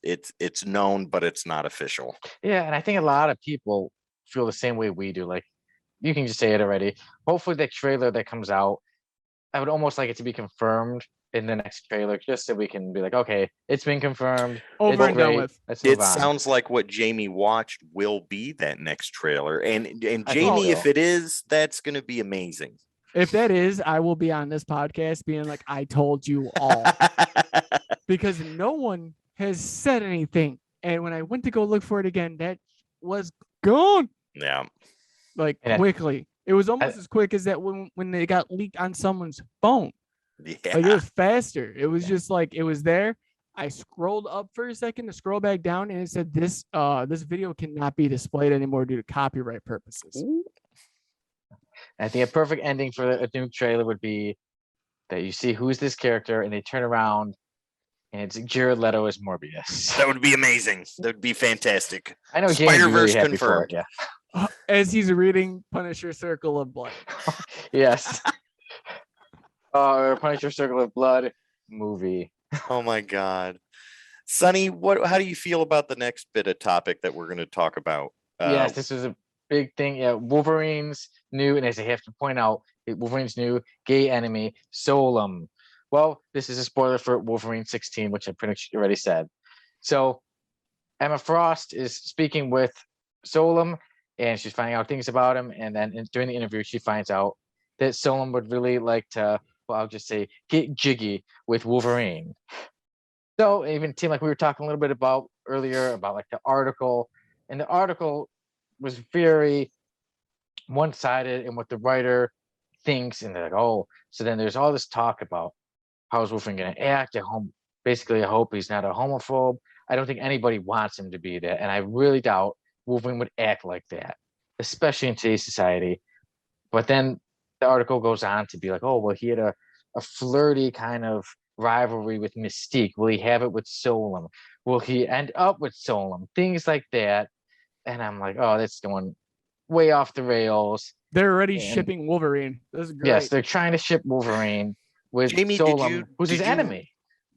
It's known, but it's not official. Yeah, and I think a lot of people feel the same way we do. Like, you can just say it already. Hopefully, the trailer that comes out, I would almost like it to be confirmed in the next trailer, just so we can be like, okay, it's been confirmed. Over it's and done great, with. Let's move It on. sounds like what Jamie watched will be that next trailer, and I think Jamie, so. if it is, that's going to be amazing. If that is, I will be on this podcast being like, I told you all. Because no one has said anything. And when I went to go look for it again, that was gone. Yeah. Like Yeah. quickly. It was almost as quick as that when they got leaked on someone's phone. Yeah. Like it was faster. It was just like it was there. I scrolled up for a second to scroll back down, and it said this video cannot be displayed anymore due to copyright purposes. I think a perfect ending for a new trailer would be that you see who's this character, and they turn around, and it's Jared Leto as Morbius. That would be amazing. That would be fantastic. I know James is really Spider-Verse happy for it. confirmed. Yeah. As he's reading Punisher Circle of Blood. Yes. Punisher Circle of Blood movie. Oh my God. Sonny, how do you feel about the next bit of topic that we're going to talk about? Yes, this is a big thing. Yeah, Wolverine's new, and as I have to point out, Wolverine's new gay enemy, Solem. Well, this is a spoiler for Wolverine 16, which I pretty much already said. So Emma Frost is speaking with Solem, and she's finding out things about him. And then during the interview, she finds out that Solem would really like to, well, I'll just say, get jiggy with Wolverine. So it even seemed like we were talking a little bit about earlier about like the article, and the article was very one-sided in what the writer thinks, and they're like, oh, so then there's all this talk about how is Wolverine going to act at home. Basically, I hope he's not a homophobe. I don't think anybody wants him to be that, and I really doubt Wolverine would act like that, especially in today's society. But then the article goes on to be like, oh, well, he had a flirty kind of rivalry with Mystique. Will he have it with Solem? Will he end up with Solem? Things like that. And I'm like, oh, that's going way off the rails. They're already shipping Wolverine. This is great. Yes, they're trying to ship Wolverine with Jamie, Solem, who's his enemy.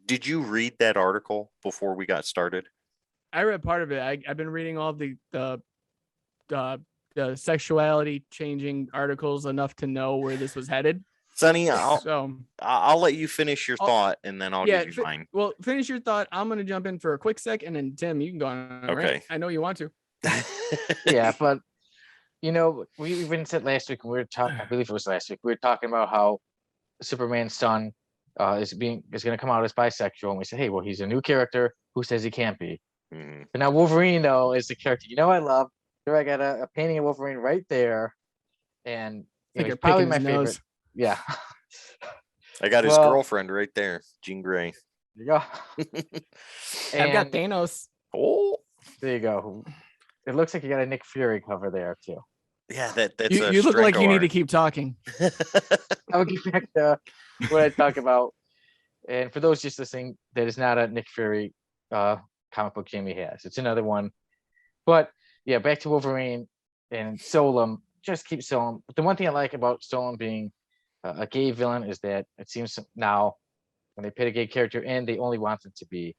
Did you read that article before we got started? I read part of it. I've been reading all the sexuality changing articles enough to know where this was headed. Sonny, I'll let you finish your thought, and then I'll give you mine. Well, finish your thought. I'm going to jump in for a quick sec, and then Tim, you can go on. Okay. Right? I know you want to. Yeah, but you know, we even said last week when we were talking, I believe it was last week, we were talking about how Superman's son is going to come out as bisexual, and we said, hey, well, he's a new character. Who says he can't be? Mm-hmm. But now Wolverine, though, is the character I love. There, I got a painting of Wolverine right there, and he's probably my favorite. Nose. Yeah. I got his girlfriend right there, Jean Grey. There you go. I've got Thanos. Oh, there you go. It looks like you got a Nick Fury cover there too. Yeah, that's you look like you need to keep talking. I'll get back to what I talk about. And for those just listening, that is not a Nick Fury comic book Jamie has. It's another one. But yeah, back to Wolverine and Solem. Just keep Solem. But the one thing I like about Solem being a gay villain is that it seems now when they put a gay character in, they only want them to be,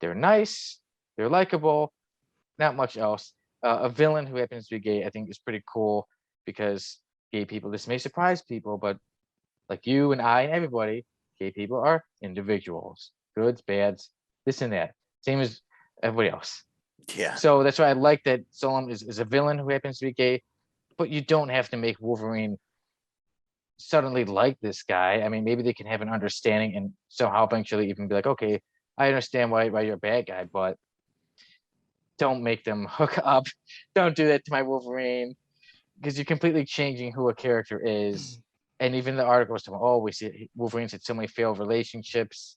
they're nice, they're likable, not much else. A villain who happens to be gay, I think, is pretty cool because gay people, this may surprise people, but like you and I and everybody, gay people are individuals, goods, bads, this and that, same as everybody else. Yeah. So that's why I like that Solem is a villain who happens to be gay, but you don't have to make Wolverine suddenly like this guy. I mean, maybe they can have an understanding and somehow eventually even be like, okay, I understand why you're a bad guy, but don't make them hook up. Don't do that to my Wolverine, because you're completely changing who a character is. And even the article was talking, oh, we see Wolverine's had so many failed relationships.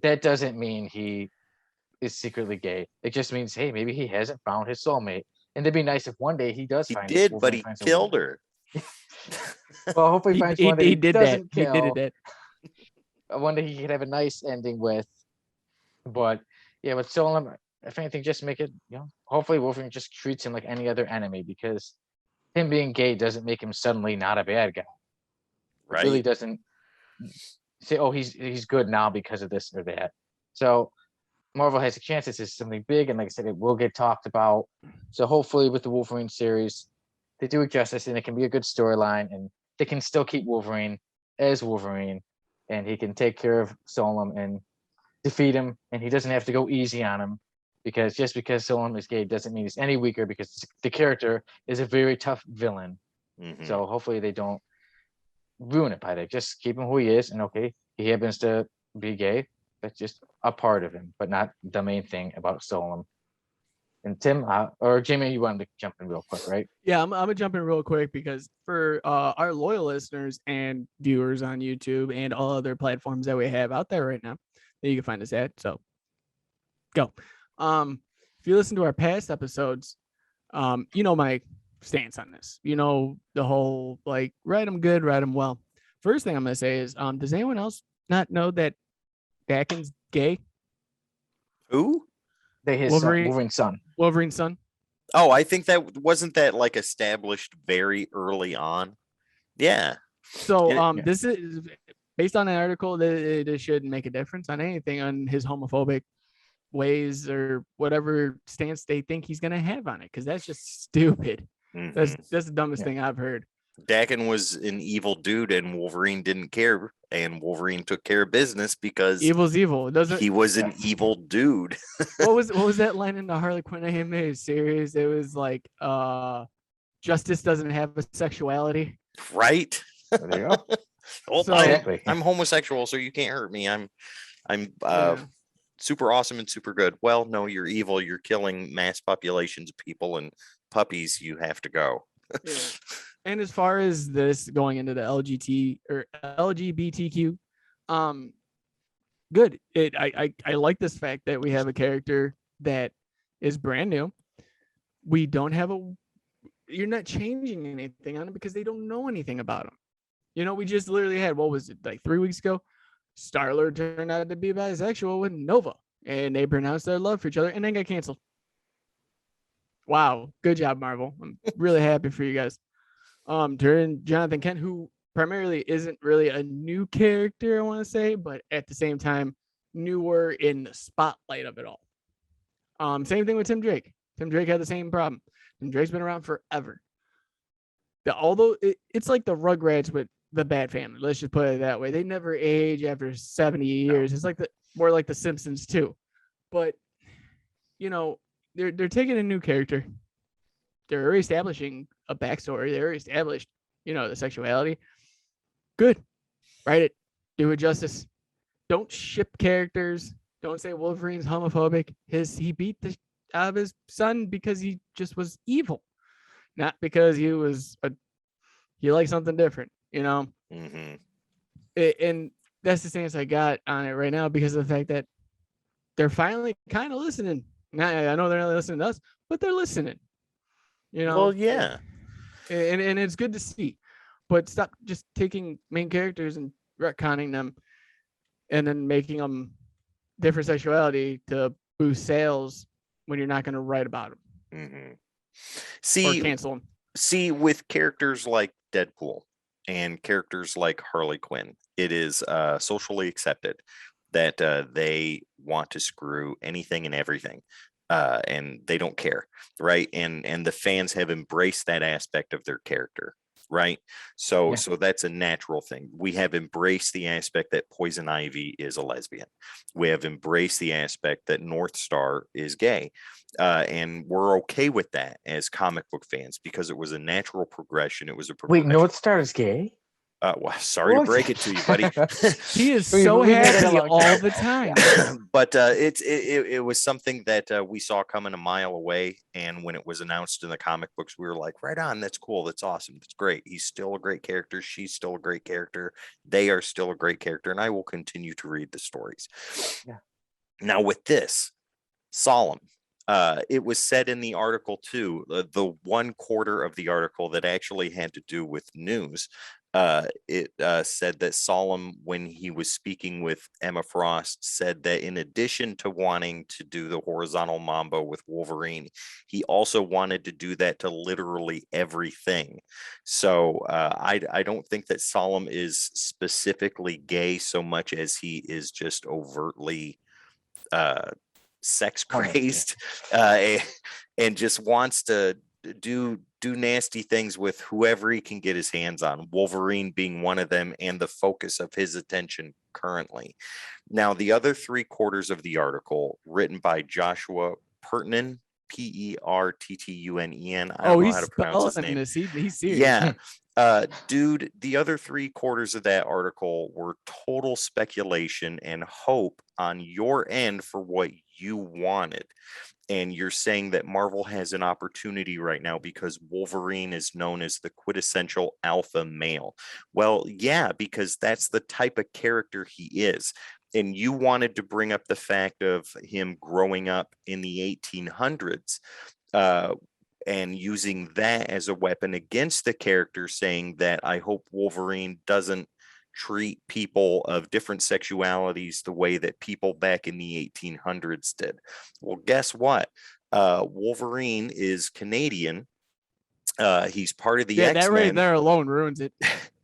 That doesn't mean he is secretly gay. It just means, hey, maybe he hasn't found his soulmate. And it'd be nice if one day he does He find did, Wolverine but he finds a killed woman. her. Well, hopefully he finds one that he did that. doesn't He kill. did it. One day he could have a nice ending with. But yeah, with Solem, if anything, just make it, hopefully Wolverine just treats him like any other enemy, because him being gay doesn't make him suddenly not a bad guy. Right. really doesn't say, oh, he's good now because of this or that. So Marvel has a chance. This is something big, and like I said, it will get talked about. So hopefully, with the Wolverine series, they do it justice, and it can be a good storyline, and they can still keep Wolverine as Wolverine, and he can take care of Solem and defeat him, and he doesn't have to go easy on him, because just because Solem is gay doesn't mean he's any weaker, because the character is a very tough villain. Mhm. So hopefully they don't ruin it by that. Just keep him who he is, and okay, he happens to be gay. That's just a part of him, but not the main thing about Solem. And Tim, or Jamie, you wanted to jump in real quick, right? Yeah, I'm gonna jump in real quick because for our loyal listeners and viewers on YouTube and all other platforms that we have out there right now that you can find us at. So go. If you listen to our past episodes, you know my stance on this. You know the whole like write them good, write them well. First thing I'm gonna say is, does anyone else not know that Dakin's gay? Who? His Wolverine's son. Wolverine's son. Oh, I think that wasn't that like established very early on. Yeah. So Yeah. this is based on an article that it shouldn't make a difference on anything on his homophobic ways or whatever stance they think he's gonna have on it, because that's just stupid. Mhm. That's the dumbest thing I've heard. Dakin was an evil dude, and Wolverine didn't care, and Wolverine took care of business because Evil's evil. Doesn't he was an evil dude. what was that line in the Harley Quinn animated series? It was like justice doesn't have a sexuality. Right? There you go. Oh, So- Exactly. I'm homosexual, so you can't hurt me. I'm Yeah. super awesome and super good. Well, no, you're evil. You're killing mass populations of people and puppies. You have to go. Yeah. And as far as this going into the LGBTQ, good. I like this fact that we have a character that is brand new. We don't have you're not changing anything on it because they don't know anything about him. You know, we just literally had, what was it, like 3 weeks ago? Star-Lord turned out to be bisexual with Nova, and they pronounced their love for each other and then got canceled. Wow, good job, Marvel. I'm really happy for you guys. During Jonathan Kent, who primarily isn't really a new character, I want to say, but at the same time, newer in the spotlight of it all. Same thing with Tim Drake. Tim Drake had the same problem. Tim Drake's been around forever. Although it's like the Rugrats with the Bat Family. Let's just put it that way. They never age after 70 years. It's like more like the Simpsons too. But you know, they're taking a new character. They're already establishing a backstory. They already established, the sexuality. Good. Write it. Do it justice. Don't ship characters. Don't say Wolverine's homophobic. He beat the out of his son because he just was evil, not because he liked something different. Mm-hmm. And that's the stance I got on it right now because of the fact that they're finally kind of listening. Now, I know they're not listening to us, but they're listening. Well, yeah. And it's good to see, but stop just taking main characters and retconning them and then making them different sexuality to boost sales when you're not going to write about them. Mm-hmm. Or cancel them. See, with characters like Deadpool and characters like Harley Quinn, it is socially accepted that they want to screw anything and everything. And they don't care, right? And the fans have embraced that aspect of their character, right? So that's a natural thing. We have embraced the aspect that Poison Ivy is a lesbian. We have embraced the aspect that North Star is gay. And we're okay with that as comic book fans because it was a natural progression. It was a progression. Wait, North Star is gay? Well, sorry to break it to you, buddy. He is so happy all the time. But it was something that we saw coming a mile away. And when it was announced in the comic books, we were like, right on, that's cool. That's awesome. That's great. He's still a great character. She's still a great character. They are still a great character. And I will continue to read the stories. Yeah. Now with this, Solemn. It was said in the article too, the 1/4 of the article that actually had to do with news, It said that Solemn, when he was speaking with Emma Frost, said that in addition to wanting to do the horizontal mambo with Wolverine, he also wanted to do that to literally everything. So I don't think that Solemn is specifically gay so much as he is just overtly sex crazed, and just wants to do nasty things with whoever he can get his hands on, Wolverine being one of them and the focus of his attention currently. Now, the other 3/4 of the article, written by Joshua Perttunen, Perttunen. I don't know he's how to pronounce his spelling name. this. He's serious. Yeah. Dude, the other 3/4 of that article were total speculation and hope on your end for what you wanted. And you're saying that Marvel has an opportunity right now because Wolverine is known as the quintessential alpha male. Well, yeah, because that's the type of character he is. And you wanted to bring up the fact of him growing up in the 1800s, and using that as a weapon against the character, saying that I hope Wolverine doesn't treat people of different sexualities the way that people back in the 1800s did. Well, guess what? Wolverine is Canadian. He's part of the Yeah, that right X-Men. there alone ruins it.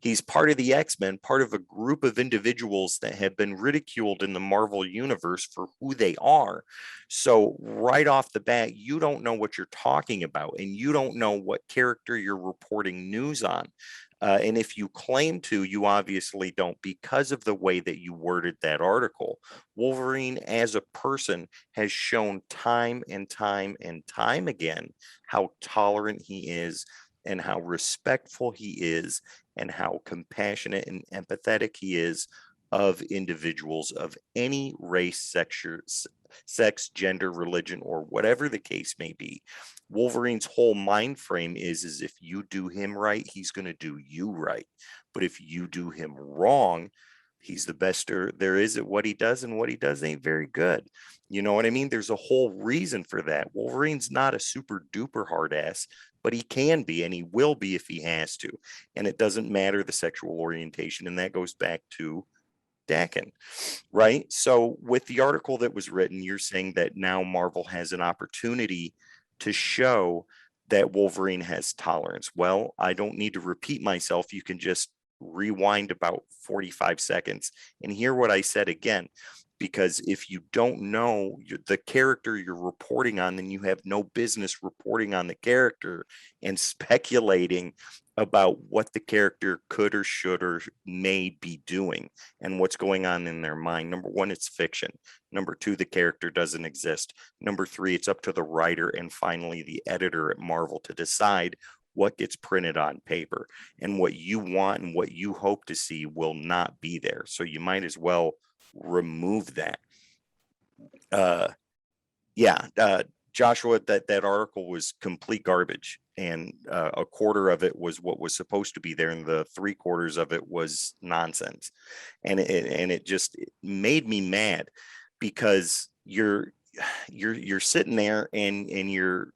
He's part of the X-Men, part of a group of individuals that have been ridiculed in the Marvel universe for who they are. So right off the bat, you don't know what you're talking about, and you don't know what character you're reporting news on. And if you claim to, you obviously don't, because of the way that you worded that article. Wolverine as a person has shown time and time and time again how tolerant he is and how respectful he is and how compassionate and empathetic he is of individuals of any race, sex, gender, religion, or whatever the case may be. Wolverine's whole mind frame is if you do him right, he's going to do you right. But if you do him wrong, he's the best there is at what he does, and what he does ain't very good. You know what I mean? There's a whole reason for that. Wolverine's not a super duper hard ass, but he can be, and he will be if he has to. And it doesn't matter the sexual orientation. And that goes back to Dakin, right? So with the article that was written, you're saying that now Marvel has an opportunity to show that Wolverine has tolerance. Well, I don't need to repeat myself. You can just rewind about 45 seconds and hear what I said again. Because if you don't know the character you're reporting on, then you have no business reporting on the character and speculating about what the character could or should or may be doing and what's going on in their mind. Number one, it's fiction. Number two, the character doesn't exist. Number three, it's up to the writer and finally the editor at Marvel to decide what gets printed on paper. And what you want and what you hope to see will not be there. So you might as well remove that. Joshua, that article was complete garbage, and 1/4 of it was what was supposed to be there, and the 3/4 of it was nonsense. And it just made me mad because you're sitting there and you're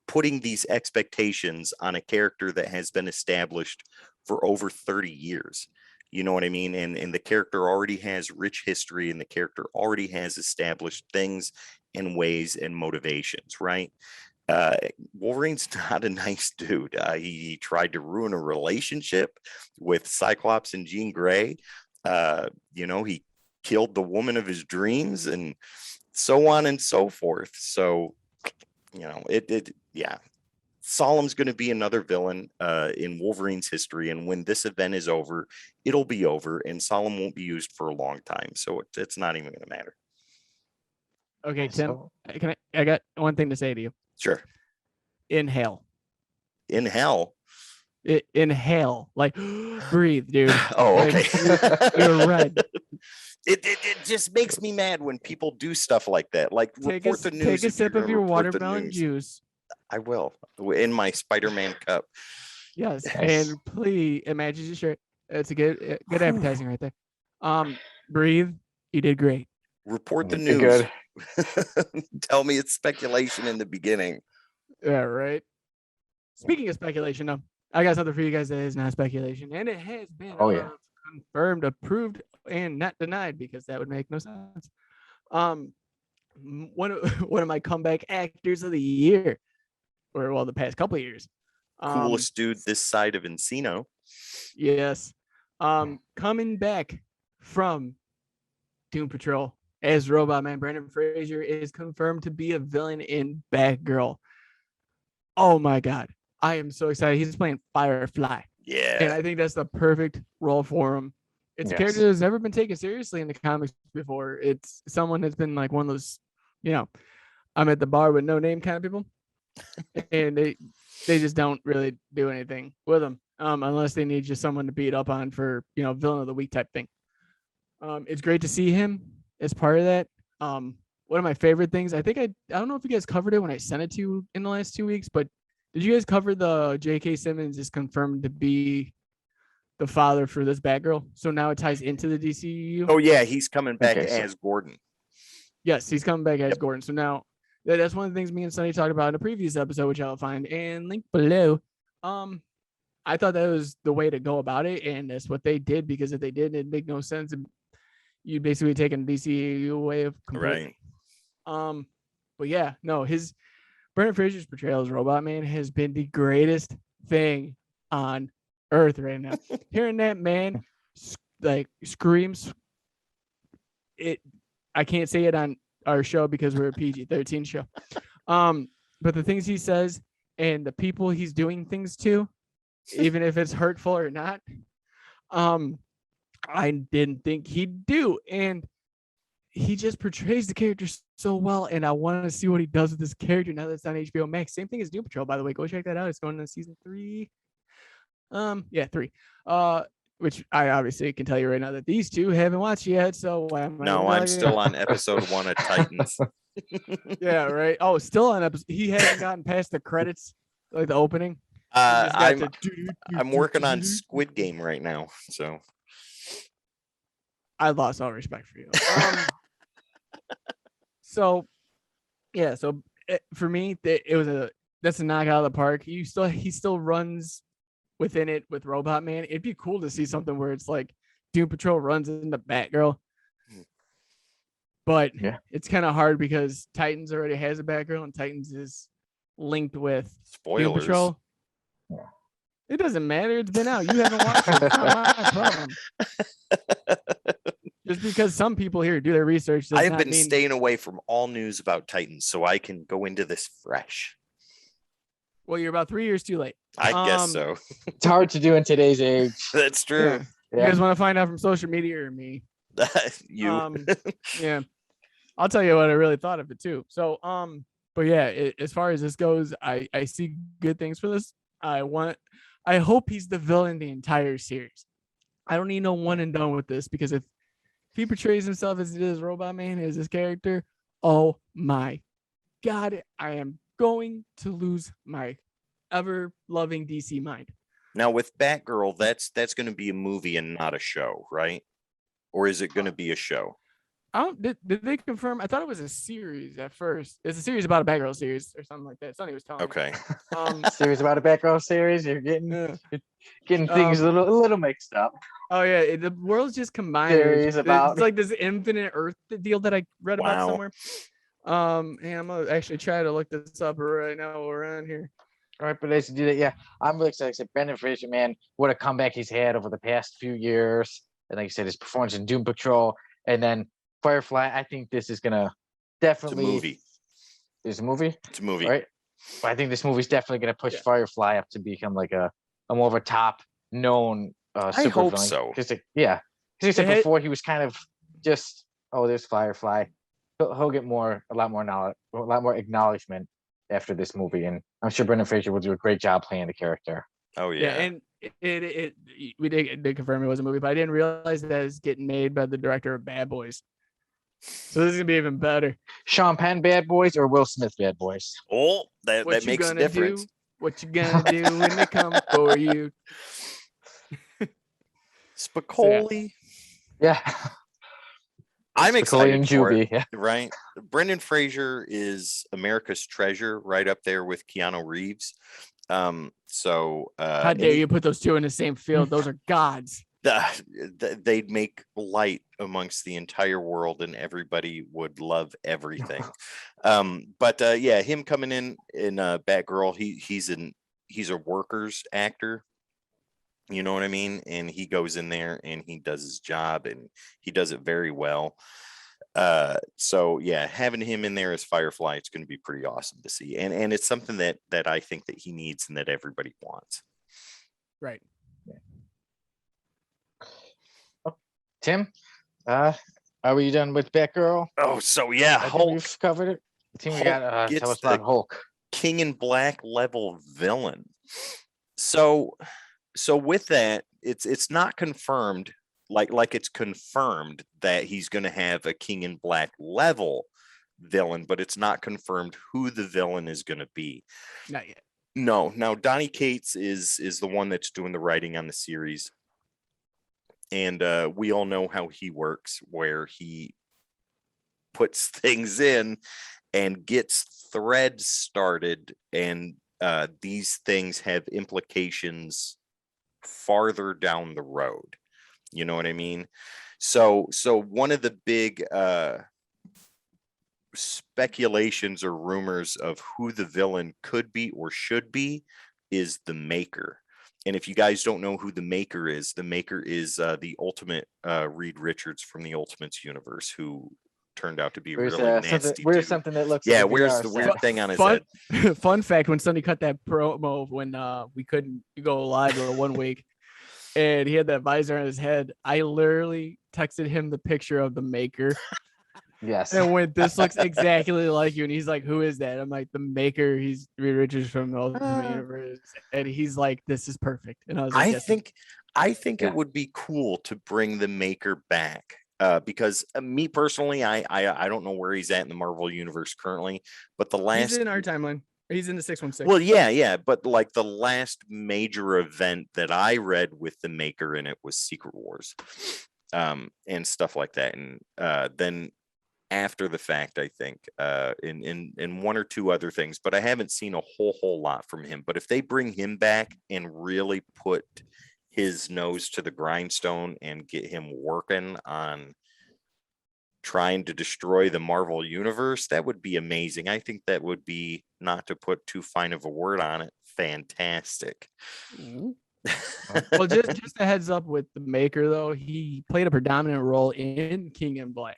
putting these expectations on a character that has been established for over 30 years. You know what I mean? And the character already has rich history, and the character already has established things and ways and motivations, right? Wolverine's not a nice dude. He tried to ruin a relationship with Cyclops and Jean Grey. He killed the woman of his dreams and so on and so forth. So, Solemn's going to be another villain in Wolverine's history, and when this event is over, it'll be over, and Solemn won't be used for a long time, so it's not even going to matter. Okay, Tim, I got one thing to say to you. Sure. Inhale. Inhale? Inhale. Like, breathe, dude. Oh, okay. You're red. It just makes me mad when people do stuff like that. Like, report the news. Take a sip of your watermelon juice. I will, in my Spider-Man cup. Yes, and please imagine your shirt. It's a good advertising right there. Breathe. You did great. Report the news. Good. Tell me it's speculation in the beginning. Yeah, right. Speaking of speculation, I got something for you guys that is not speculation, and it has been Oh, yeah. confirmed, approved, and not denied because that would make no sense. One of one of my comeback actors of the year, or well, the past couple of years. Coolest dude this side of Encino. Yes. Coming back from Doom Patrol as Robot Man, Brendan Fraser is confirmed to be a villain in Batgirl. Oh my god, I am so excited. He's playing Firefly. Yeah. And I think that's the perfect role for him. It's a character that's never been taken seriously in the comics before. It's someone that's been like one of those, I'm at the bar with no name kind of people. And they just don't really do anything with them. Unless they need just someone to beat up on for, villain of the week type thing. It's great to see him as part of that. One of my favorite things, I think I don't know if you guys covered it when I sent it to you in the last 2 weeks, but did you guys cover the J.K. Simmons is confirmed to be the father for this Batgirl? So now it ties into the DCU. Oh yeah, he's coming back as Gordon. Yes, he's coming back as Gordon. So now that's one of the things me and Sonny talked about in a previous episode, which I'll find and link below. I thought that was the way to go about it, and that's what they did, because if they didn't, it'd make no sense. You'd basically taken DCU way of completely. Right. But yeah, no, Brendan Fraser's portrayal as Robot Man has been the greatest thing on earth right now. Hearing that man like screams, I can't say it on our show because we're a PG-13 show. But the things he says and the people he's doing things to, even if it's hurtful or not, I didn't think he'd do. And he just portrays the character so well, and I want to see what he does with this character now that's on HBO Max. Same thing as Doom Patrol, by the way. Go check that out. It's going into season 3. 3. Which I obviously can tell you right now that these two haven't watched yet. So I'm still on episode 1 of Titans. Yeah, right. Oh, still on episode. He hasn't gotten past the credits, like the opening. I'm working on Squid Game right now, so I lost all respect for you. So for me, that's a knock out of the park. He still runs within it with Robot Man. It'd be cool to see something where it's like Doom Patrol runs into Batgirl, but it's kind of hard because Titans already has a Batgirl, and Titans is linked with Doom Patrol. Yeah. It doesn't matter. It's been out. You haven't watched it. It's not my problem. Just because some people here do their research. I have been staying away from all news about Titans so I can go into this fresh. Well, you're about 3 years too late. I guess so. It's hard to do in today's age. That's true. Yeah. You guys want to find out from social media or me? You. Yeah. I'll tell you what I really thought of it too. So, but yeah, as far as this goes, I see good things for this. I hope he's the villain the entire series. I don't need no one and done with this, because if he portrays himself as it is Robot Man, as his character, oh my God, I am going to lose my ever loving DC mind. Now with Batgirl, that's going to be a movie and not a show, right? Or is it going to be a show? Did they confirm? I thought it was a series at first. It's a series about a Batgirl series or something like that. Sonny was telling me. Series about a Batgirl series. You're getting things a little mixed up. Oh yeah, the world's just combined. It's like this Infinite Earth deal that I read about somewhere. And I'm gonna actually try to look this up right now while we're on here. All right, but let's do that. Yeah, I'm really excited. Like I said, Brendan Fraser, man, what a comeback he's had over the past few years. And like I said, his performance in Doom Patrol, and then Firefly. I think this is gonna definitely. It's a movie. It's a movie. It's a movie, right? But I think this movie's definitely gonna push Firefly up to become like a more of a top known. I hope so. Because he said before he was kind of just, there's Firefly. He'll get a lot more knowledge, a lot more acknowledgement after this movie, and I'm sure Brendan Fraser will do a great job playing the character. Oh yeah, and we did confirm it was a movie, but I didn't realize that it's getting made by the director of Bad Boys. So this is gonna be even better. Sean Penn Bad Boys or Will Smith Bad Boys? Oh, that makes a difference. What you gonna do when they come for you? Spicoli. Yeah. I'm excited for it, yeah. Right? Brendan Fraser is America's treasure, right up there with Keanu Reeves. So How and dare you put those two in the same field? Those are gods. they'd make light amongst the entire world and everybody would love everything. But yeah, him coming in Batgirl, he's a workers actor, you know what I mean, and he goes in there and he does his job and he does it very well. So yeah, having him in there as Firefly, it's going to be pretty awesome to see, and it's something that I think that he needs and that everybody wants. Right. Tim, are we done with Batgirl? Oh, so yeah, I think Hulk. we've covered it. Tim, we Hulk got gets tell us about the- Hulk. King in Black level villain. So with that, it's not confirmed, like it's confirmed that he's going to have a King in Black level villain, but it's not confirmed who the villain is going to be. Not yet. No. Now Donny Cates is the one that's doing the writing on the series. And we all know how he works, where he puts things in and gets threads started, and these things have implications farther down the road. You know what I mean? So one of the big speculations or rumors of who the villain could be or should be is the Maker. And if you guys don't know who the Maker is the Ultimate Reed Richards from the Ultimates universe, who turned out to be Where's really nasty. where's dude. something that looks Yeah, like a where's VR the set? weird thing on his Fun, head? fun fact: when Sonny cut that promo when we couldn't go live for 1 week, and he had that visor on his head, I literally texted him the picture of the Maker. Yes. And when this looks exactly like you, and he's like, "Who is that?" I'm like, "The Maker. He's Reed Richards from the Ultimate Universe," and he's like, "This is perfect." And I was like, I yes, think Yeah. it would be cool to bring the Maker back. Because me personally, I don't know where he's at in the Marvel universe currently, but the last he's in our timeline. He's in the 616. well, yeah, but like the last major event that I read with the Maker in it was Secret Wars, and stuff like that, and then after the fact, I think in one or two other things, but I haven't seen a whole lot from him. But if they bring him back and really put his nose to the grindstone and get him working on trying to destroy the Marvel universe, that would be amazing. I think that would be, not to put too fine of a word on it, fantastic. Well, just a heads up with the Maker, though, he played a predominant role in King in Black.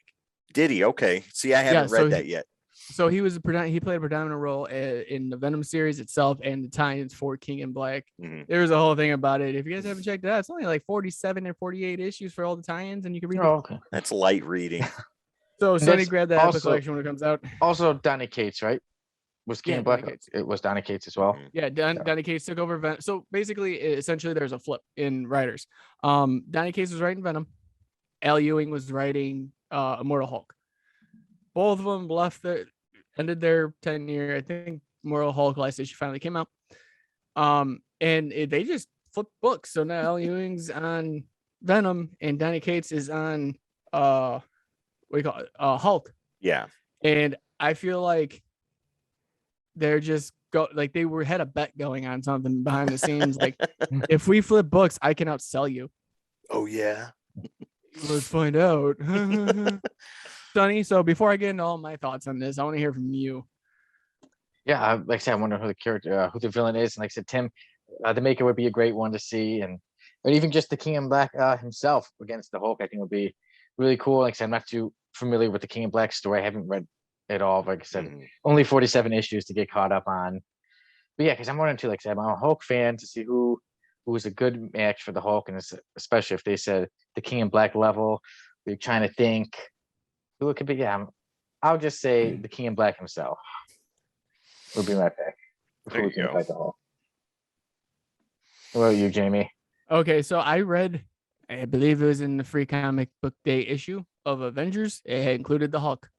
Did he? Okay. See, I haven't read that yet. So he played a predominant role in the Venom series itself and the tie-ins for King in Black. Mhm. There's a whole thing about it. If you guys haven't checked it out, it's only like 47 or 48 issues for all the tie-ins, and you can read Oh, it. okay. That's light reading. So And Sony that's grabbed that out of the also- collection when it comes out. Also, Donny Cates, right? Was King Yeah, in Black? Donny Cates. It was Donny Cates as well. Mhm. Yeah, Donny Cates took over Venom. So basically, essentially, there's a flip in writers. Donny Cates was writing Venom. Al Ewing was writing Immortal Hulk. Both of them ended their tenure. I think Immortal Hulk last issue finally came out. They just flipped books. So now Al Ewing's on Venom and Donny Cates is on what do you call it? Hulk. Yeah. And I feel like they're just had a bet going on something behind the scenes. Like, if we flip books, I can outsell you. Oh yeah. Let's find out. Sonny, so before I get into all my thoughts on this, I want to hear from you. Yeah, like I said, I wonder who the character, who the villain is. And like I said, Tim, the Maker would be a great one to see, and even just the King in Black himself against the Hulk, I think would be really cool. Like I said, I'm not too familiar with the King in Black story. I haven't read it all. Like I said, Mhm. only 47 issues to get caught up on. But yeah, because I'm wondering too, like I said, I'm a Hulk fan, to see who is a good match for the Hulk, and especially if they said the King in Black level. We're trying to think who it could be. Yeah, I'll just say the King in Black himself would be my pick. There you go. Fight the Hulk. What about you, Jamie? Okay, so I read, I believe it was in the free comic book day issue of Avengers. It had included the Hulk.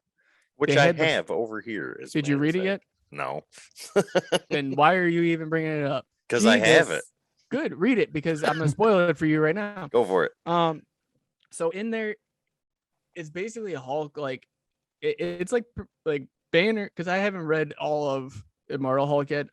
Which They I had the- have over here. as a Did you matter of read it fact. yet? No. Then why are you even bringing it up? Because I have it. Good, read it, because I'm gonna spoil it for you right now. Go for it. So in there, it's basically a Hulk. Like it's like Banner, because I haven't read all of Immortal Hulk yet.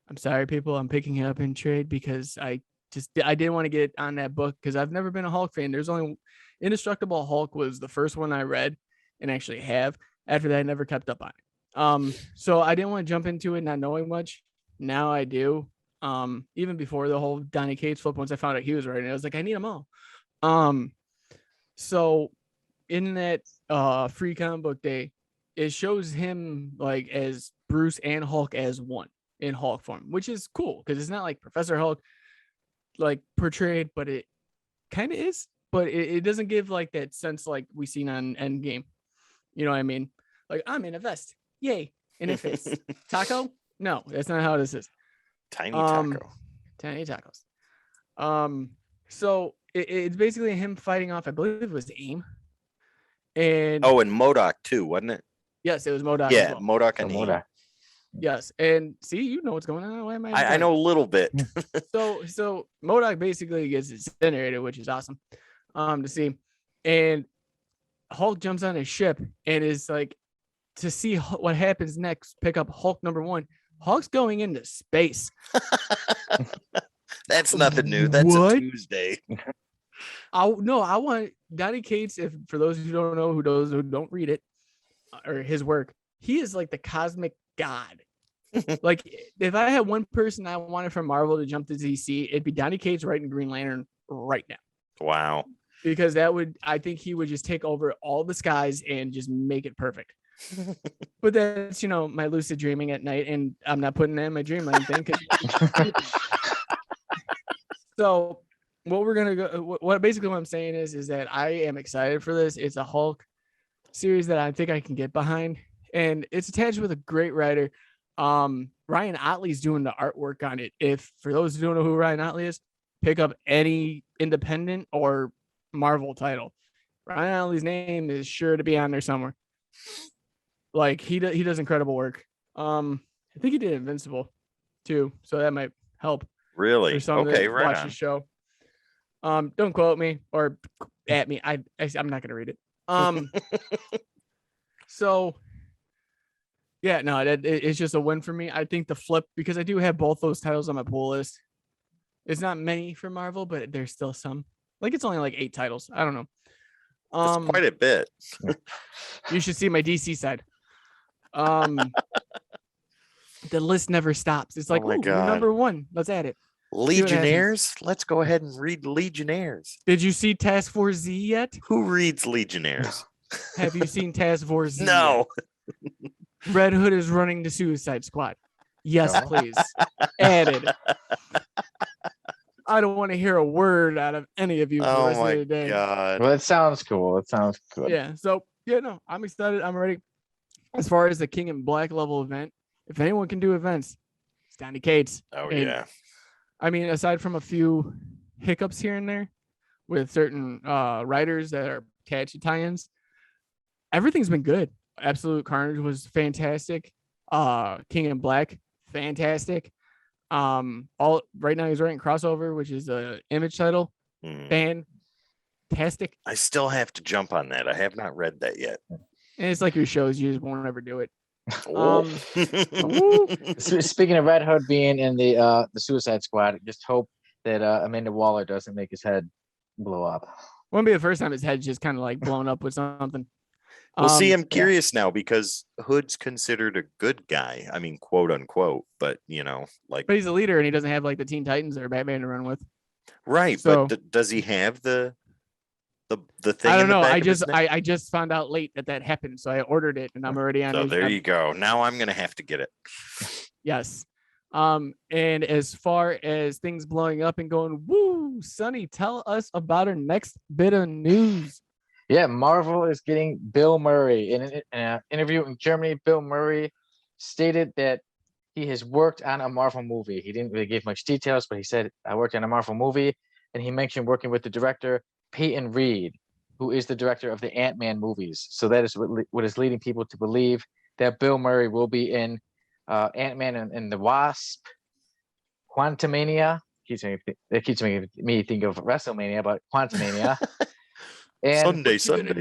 I'm sorry, people. I'm picking it up in trade because I didn't want to get on that book because I've never been a Hulk fan. There's only Indestructible Hulk was the first one I read and actually have. After that, I never kept up on it. So I didn't want to jump into it not knowing much. Now I do. Even before the whole Donny Cates flip, once I found out he was writing, I was like, I need them all. So in that free comic book day, it shows him like as Bruce and Hulk as one in Hulk form, which is cool because it's not like Professor Hulk like portrayed, but it kind of is, but it doesn't give like that sense like we seen on Endgame. You know what I mean? Like, I'm in a vest, yay, and it fits. Taco? No, that's not how this is. Tiny taco. Tiny tacos. So it's basically him fighting off, I believe it was AIM. And and MODOK too, wasn't it? yes, it was MODOK. Yeah, MODOK and AIM. MODOK. Yes, and see, you know what's going on. Why am I know a little bit. So MODOK basically gets incinerated, which is awesome to see. And Hulk jumps on his ship and is like, to see what happens next, pick up Hulk #1. Hulk's going into space. That's nothing new. That's What? a Tuesday. I want Donny Cates. If for those who don't know, who don't read it or his work, he is like the cosmic god. Like if I had one person I wanted from Marvel to jump to DC, it'd be Donny Cates writing Green Lantern right now. Wow. Because I think he would just take over all the skies and just make it perfect. But that's, my lucid dreaming at night, and I'm not putting that in my dreamland thing. So what we're going to go, what I'm saying is that I am excited for this. It's a Hulk series that I think I can get behind, and it's attached with a great writer. Ryan Otley's doing the artwork on it. If for those who don't know who Ryan Otley is, pick up any independent or Marvel title. Ryan Otley's name is sure to be on there somewhere. Like he does incredible work. I think he did Invincible too, so that might help. Really? Okay, right. Watch on. the show. Don't quote me or at me. I'm not gonna read it. So yeah, no, it's just a win for me. I think the flip, because I do have both those titles on my pull list. It's not many for Marvel, but there's still some. Like it's only like 8 titles. I don't know. That's quite a bit. You should see my DC side. The list never stops. It's like, oh God. #1. Let's add it. Legionnaires? Let's go ahead and read Legionnaires. Did you see Task Force Z yet? Who reads Legionnaires? Have you seen Task Force Z? No. Yet? Red Hood is running the Suicide Squad. Yes, please. Added. I don't want to hear a word out of any of you for the rest of the day. God. Well, it sounds cool. It sounds good. Yeah. So no, I'm excited. I'm ready. As far as the King in Black level event, if anyone can do events, it's Donny Cates. Oh, and, yeah. I mean, aside from a few hiccups here and there with certain writers that are attached to tie-ins, everything's been good. Absolute Carnage was fantastic. King in Black, fantastic. All right now he's writing Crossover, which is a Image title. Fantastic. I still have to jump on that. I have not read that yet. And it's like your shows, you just won't ever do it. Speaking of Red Hood being in the Suicide Squad, just hope that Amanda Waller doesn't make his head blow up. Won't be the first time his head's just kind of like blown up with something. Well, see, I'm curious now because Hood's considered a good guy. I mean, quote unquote, but But he's a leader and he doesn't have like the Teen Titans or Batman to run with. Right, so, but does he have the thing? I don't know. I just found out late that happened, so I ordered it and I'm already on. So there you go. Now I'm gonna have to get it. Yes. And as far as things blowing up and going, woo, Sonny, tell us about our next bit of news. Yeah, Marvel is getting Bill Murray. In an interview in Germany, Bill Murray stated that he has worked on a Marvel movie. He didn't really give much details, but he said, I worked on a Marvel movie. And he mentioned working with the director, Peyton Reed, who is the director of the Ant-Man movies. So that is what is leading people to believe that Bill Murray will be in Ant-Man and the Wasp, Quantumania. It keeps making me think of WrestleMania, but Quantumania. And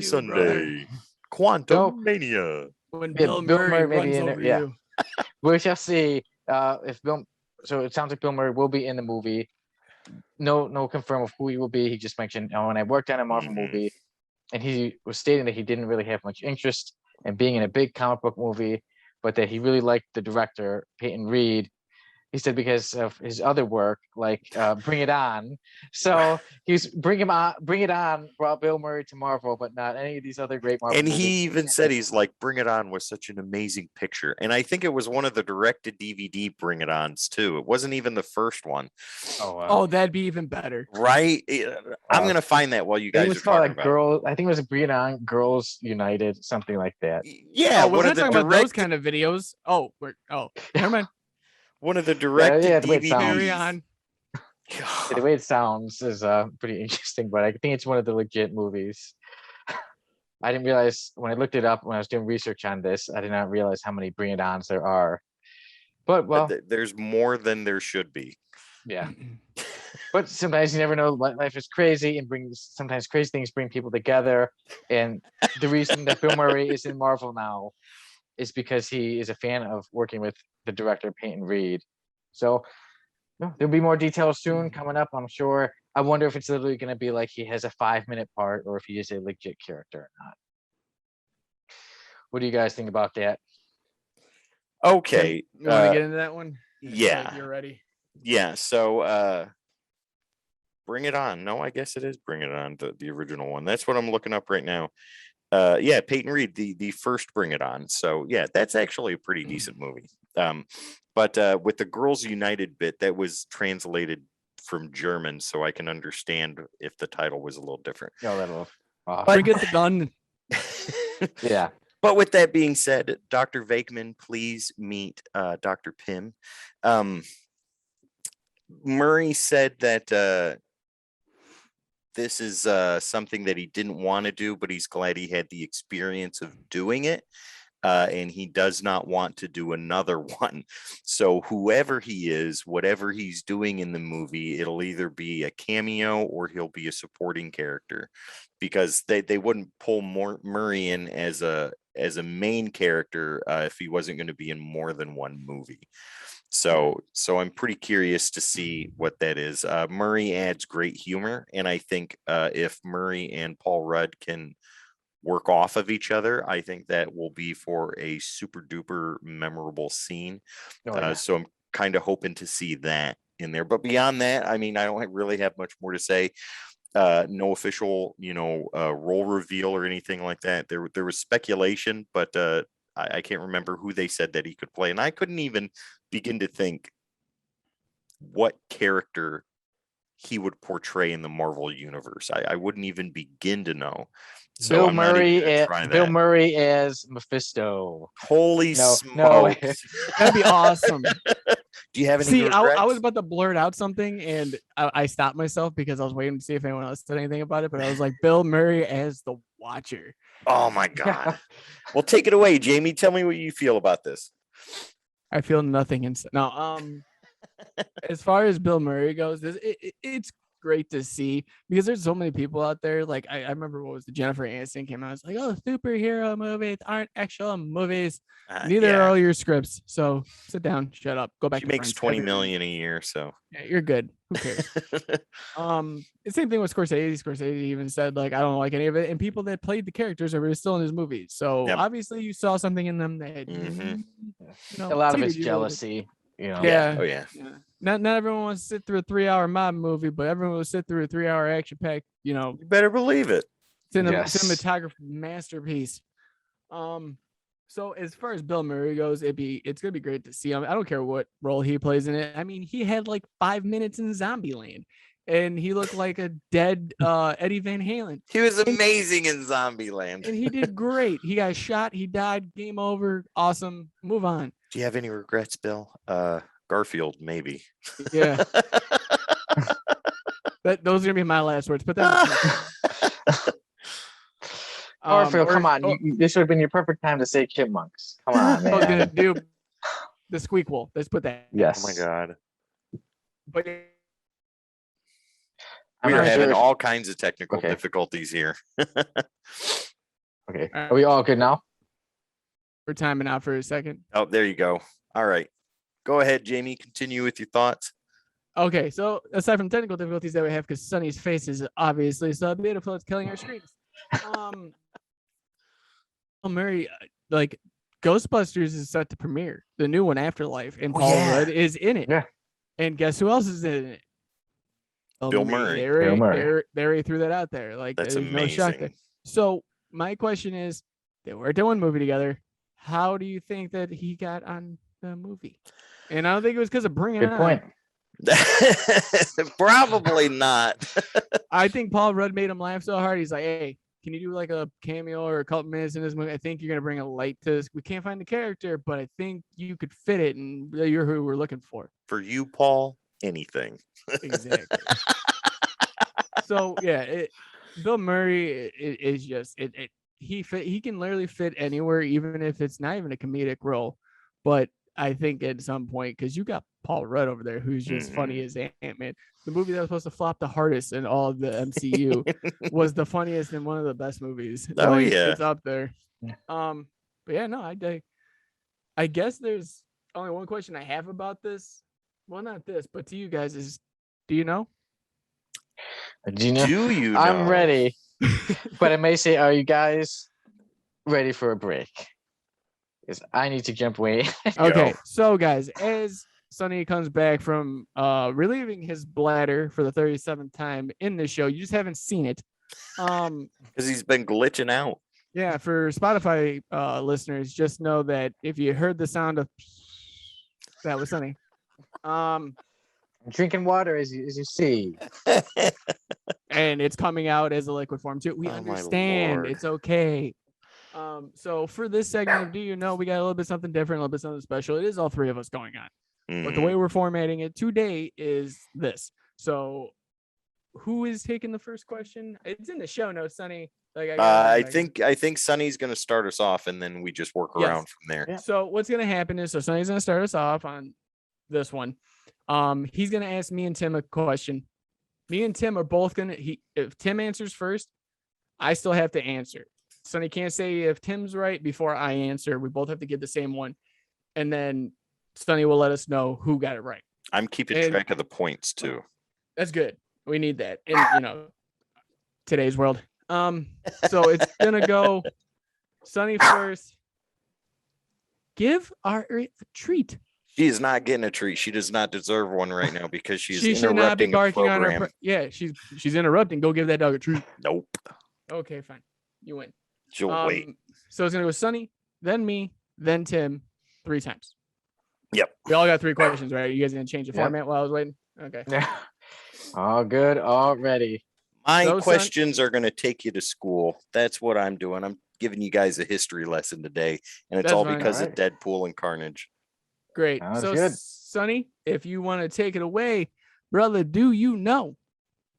Sunday. Quantum Mania. When Bill Murray runs over you. We shall see if Bill. so it sounds like Bill Murray will be in the movie. No confirm of who he will be. He just mentioned, when I worked on a Marvel movie, and he was stating that he didn't really have much interest in being in a big comic book movie, but that he really liked the director, Peyton Reed. He said because of his other work, like Bring It On. So he's Bring It On brought Bill Murray to Marvel, but not any of these other great Marvel And movies. he even said, he's like, Bring It On was such an amazing picture. And I think it was one of the direct-to-DVD Bring It Ons, too. It wasn't even the first one. Oh, wow. Oh, that'd be even better. Right? I'm going to find that while you I think guys it are was called talking like about Girls. I think it was Bring It On, Girls United, something like that. it. Yeah, Oh, we're one not of the talking about those direct, kind of videos. Oh, never mind. one of the the way it sounds. Carry direct-to-DVD. on. Yeah, the way it sounds is pretty interesting, but I think it's one of the legit movies. I didn't realize when I looked it up when I was doing research on this, I did not realize how many Bring It Ons there are. But well, There's more than there should be. yeah. But sometimes you never know. Life is crazy and sometimes crazy things bring people together. And the reason that Bill Murray is in Marvel now is because he is a fan of working with the director Peyton Reed. So there'll be more details soon coming up, I'm sure. I wonder if it's literally going to be like he has a 5-minute part or if he is a legit character or not. What do you guys think about that? Okay. You want to get into that one? Yeah. Like you're ready. Yeah. So Bring It On. No, I guess it is Bring It On, the original one. That's what I'm looking up right now. Yeah, Peyton Reed, the first Bring It On. So yeah, that's actually a pretty decent movie. But with the Girls United bit, that was translated from German, so I can understand if the title was a little different. No, that'll. Bring it the gun. Yeah. But with that being said, Dr. Vakeman, please meet Dr. Pym. Murray said that this is something that he didn't want to do, but he's glad he had the experience of doing it. And he does not want to do another one. So whoever he is, whatever he's doing in the movie, it'll either be a cameo or he'll be a supporting character, because they wouldn't pull Murray in as a main character if he wasn't going to be in more than one movie. So I'm pretty curious to see what that is. Murray adds great humor, and I think if Murray and Paul Rudd can work off of each other, I think that will be for a super duper memorable scene. So I'm kind of hoping to see that in there. But beyond that, I mean, I don't really have much more to say. No official, role reveal or anything like that. There was speculation, but I can't remember who they said that he could play, and I couldn't even begin to think what character he would portray in the Marvel universe. I wouldn't even begin to know. So Bill I'm Murray not even gonna try Bill that. Murray as Mephisto. Holy No, smokes! That'd be awesome. Do you have any See, regrets? I was about to blurt out something, and I stopped myself because I was waiting to see if anyone else said anything about it. But I was like, Bill Murray as the Watcher. Oh my god! Well, take it away, Jamie. Tell me what you feel about this. I feel nothing inside. No, as far as Bill Murray goes, it's great to see, because there's so many people out there. Like I remember, what was the Jennifer Aniston came out, it's like, oh, superhero movies aren't actual movies. Neither are all your scripts. So sit down, shut up, go back. She to makes Friends. 20 million a year, so Yeah, you're good. Who cares? The same thing with Scorsese. Scorsese even said, like, I don't like any of it, and people that played the characters are still in his movies. So Yep. obviously you saw something in them that A lot of it's teetered you a little bit. jealousy. Yeah. Oh yeah. Not everyone wants to sit through a 3-hour mob movie, but everyone will sit through a 3-hour action pack, You better believe it. Yes. cinematography masterpiece. So as far as Bill Murray goes, it's gonna be great to see him. I don't care what role he plays in it. I mean, he had like 5 minutes in Zombieland, and he looked like a dead Eddie Van Halen. He was amazing in Zombieland. And he did great. He got shot, he died, game over, awesome. Move on. Do you have any regrets, Bill? Garfield, maybe. Yeah. Those are gonna be my last words. But that Garfield, come on. This would have been your perfect time to say chipmunks. Come on, I was gonna man. do the squeak wolf. Let's put that. Yes. Oh my god. But I'm We are not having sure if- all kinds of technical Okay. difficulties here. Okay. Are we all good now? we're timing out for a second. Oh, there you go. All right. Go ahead, Jamie. Continue with your thoughts. Okay, so aside from technical difficulties that we have, because Sunny's face is obviously so beautiful, it's killing our screens. Murray, like Ghostbusters is set to premiere, the new one, Afterlife, and Paul Rudd is in it. Yeah. And guess who else is in it? Bill Murray. They already threw that out there. Like, That's there's no shock there. amazing. So my question is, they worked on one movie together. How do you think that he got on the movie? And I don't think it was because of bringing it Good point. Probably not. I think Paul Rudd made him laugh so hard. He's like, hey, can you do like a cameo or a couple minutes in this movie? I think you're going to bring a light to this. We can't find the character, but I think you could fit it, and you're who we're looking for. For you, Paul, anything. Exactly. So, yeah, Bill Murray is just, he can literally fit anywhere, even if it's not even a comedic role. But I think at some point, because you got Paul Rudd over there, who's just funny as Ant-Man. The movie that was supposed to flop the hardest in all of the MCU was the funniest and one of the best movies. Oh, like, yeah. it's up there. But yeah, no, I guess there's only one question I have about this. Well, not this, but to you guys is, do you know? Do you know? I'm ready, but I may say, are you guys ready for a break? Because I need to jump away. Okay, so guys, as Sonny comes back from relieving his bladder for the 37th time in the show, you just haven't seen it. Because he's been glitching out. Yeah, for Spotify listeners, just know that if you heard the sound of that was Sonny. I'm drinking water as you see. And it's coming out as a liquid form too. We understand. It's okay. So for this segment of Do You Know, we got a little bit something different, a little bit something special. It is all three of us going on. But the way we're formatting it today is this. So who is taking the first question? It's in the show notes, Sonny. Like I think Sonny's gonna start us off, and then we just work around from there. Yeah. So what's gonna happen is, Sonny's gonna start us off on this one. He's gonna ask me and Tim a question. Me and Tim are both gonna. If Tim answers first, I still have to answer. Sonny can't say if Tim's right before I answer. We both have to give the same one, and then Sonny will let us know who got it right. I'm keeping track of the points too. That's good. We need that in today's world. So it's gonna go Sonny first. Give Ari a treat. She is not getting a treat. She does not deserve one right now because she's she should not be barking on her. Yeah, she's interrupting. Go give that dog a treat. Nope. Okay, fine. You win. She'll wait. So it's gonna go Sonny, then me, then Tim, 3 times. Yep. We all got 3 questions, right? You guys gonna change the format while I was waiting? Okay. Yeah. All good. All ready. My questions are gonna take you to school. That's what I'm doing. I'm giving you guys a history lesson today, and it's all because of Deadpool and Carnage. Great. So good. Sonny, if you want to take it away, brother, do you know?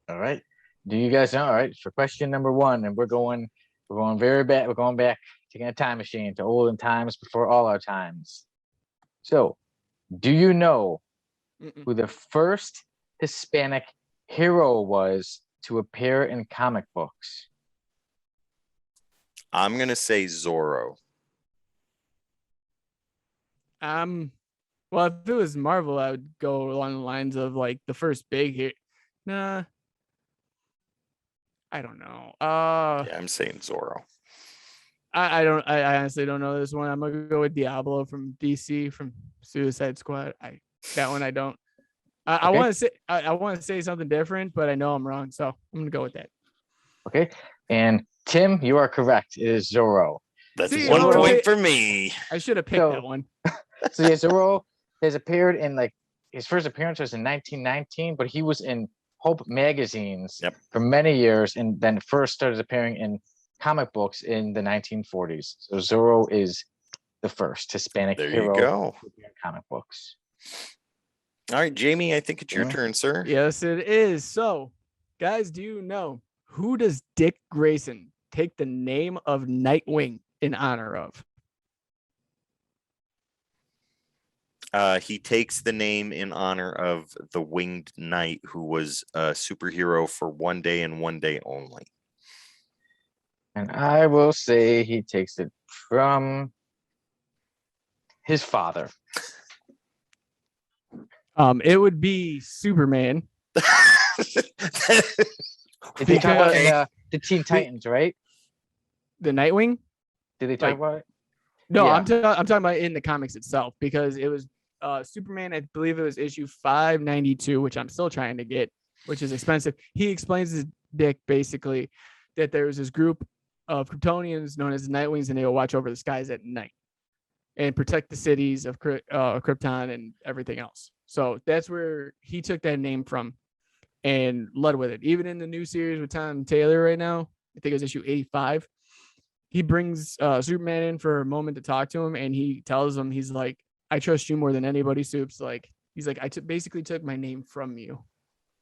All right. Do you guys know? All right. For question number 1, and we're going very back. We're going back, taking a time machine to olden times before all our times. So, do you know who the first Hispanic hero was to appear in comic books? I'm gonna say Zorro. Well, if it was Marvel, I would go along the lines of like the first big hit. Nah, I don't know. Yeah, I'm saying Zorro. I honestly don't know this one. I'm gonna go with Diablo from DC from Suicide Squad. That one I don't. I want to say something different, but I know I'm wrong, so I'm gonna go with that. Okay, and Tim, you are correct. It is Zorro. That's 1 point for me. I should have picked that one. So yeah, Zorro has appeared in his first appearance was in 1919, but he was in Hope magazines for many years, and then first started appearing in comic books in the 1940s. So Zorro is the first Hispanic hero in comic books. All right, Jamie, I think it's your turn, sir. Yes, it is. So, guys, do you know who does Dick Grayson take the name of Nightwing in honor of? He takes the name in honor of the Winged Knight, who was a superhero for 1 day and 1 day only. And I will say he takes it from his father. It would be Superman. Did they talk about Okay. the Teen Titans, right? The Nightwing. Did they talk Like- about it? No, Yeah. I'm talking about in the comics itself, because it was Superman. I believe it was issue 592, which I'm still trying to get, which is expensive. He explains his dick basically that there was this group of Kryptonians known as the Nightwings, and they will watch over the skies at night and protect the cities of Krypton and everything else. So that's where he took that name from and led with it. Even in the new series with Tom Taylor right now, I think it's issue 85. He brings Superman in for a moment to talk to him, and he tells him, he's like, I trust you more than anybody, Supes. Like, he's like, basically took my name from you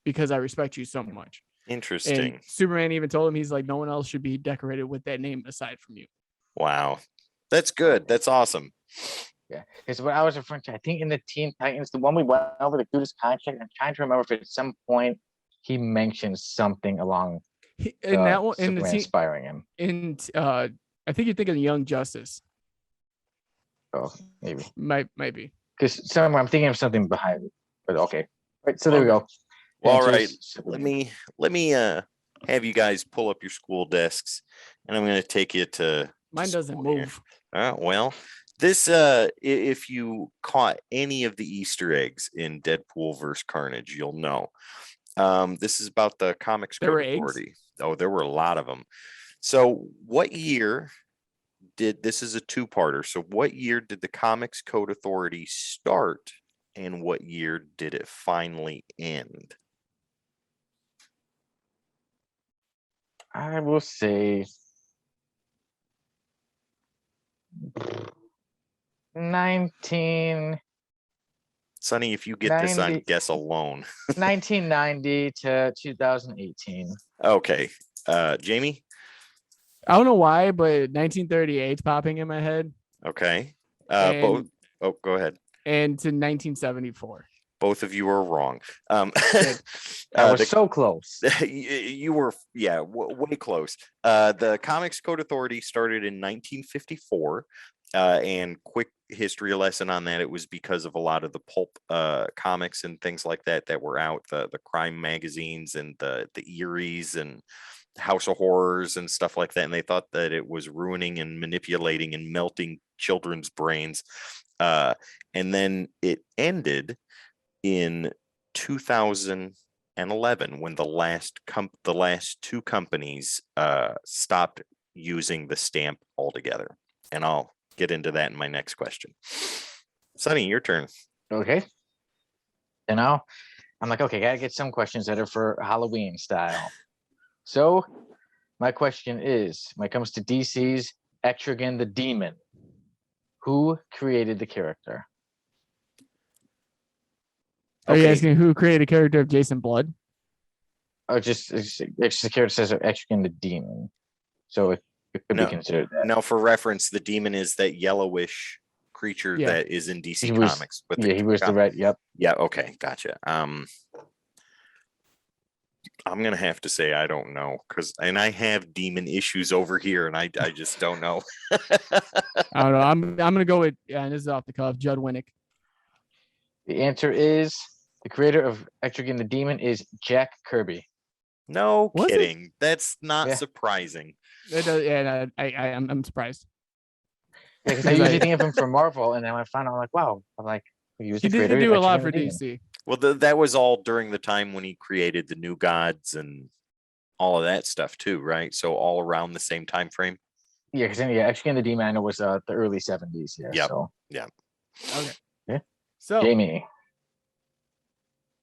because I respect you so much. Interesting. And Superman even told him, he's like, no one else should be decorated with that name aside from you. Wow. That's good. That's awesome. Yeah, because what I was referring to, I think in the Teen Titans, the one we went over, the cutest contract, I'm trying to remember if at some point he mentioned something along In that one, in the Superman team, inspiring him. I think you're thinking of Young Justice. Oh, maybe. Might be. Because somewhere I'm thinking of something behind it. But okay. Right, so there we go. Well, all Answers, right. Superman. Let me have you guys pull up your school desks, and I'm going to take you to Mine doesn't school here. move. Well, this if you caught any of the Easter eggs in Deadpool versus Carnage, you'll know. This is about the Comics There Code were eggs? Authority. Oh, there were a lot of them. So, what year did this is a two-parter? So, what year did the Comics Code Authority start, and what year did it finally end? I will say 1990 Sonny, if you get this on 90 guess alone. to 2018. Okay. Jamie? I don't know why, but 1938 popping in my head, Okay. And- Both. Oh, go ahead. and to 1974. Both of you are wrong. I was so close. You were, yeah, way close. The Comics Code Authority started in 1954. And quick history lesson on that, it was because of a lot of the pulp comics and things like that were out, the crime magazines and the Eries and House of Horrors and stuff like that. And they thought that it was ruining and manipulating and melting children's brains. And then it ended in 2011 when the last two companies stopped using the stamp altogether. And I'll get into that in my next question. Sonny, your turn. Okay. And now I'm like, okay, gotta get some questions that are for Halloween style. So my question is, when it comes to DC's Etrigan the Demon, who created the character? Are you Okay. asking who created the character of Jason Blood? Or just the character says Etrigan the Demon. So it could No. be considered that. Now, for reference, the demon is that yellowish creature Yeah. that is in DC He was- Comics. Yeah, he was the red. Yep. Yeah, okay, gotcha. I'm gonna have to say I don't know, and I have demon issues over here, and I just don't know. I don't know. I'm gonna go with, and this is off the cuff, Judd Winnick. The answer is the creator of Etrigan the Demon is Jack Kirby. No Was it? kidding. That's not Yeah. surprising. It does, yeah, I'm surprised. Yeah, because I He's usually like- think of him for Marvel, and then I found out, I'm like, wow, I'm like, he was He the did creator do a of lot Etrigan for the Demon. DC. Well, that was all during the time when he created the New Gods and all of that stuff too, right? So all around the same time frame. Yeah, because Etrigan the Demon I know was the early 70s. Yeah. Yep. So Okay. Yeah. So, Jamie.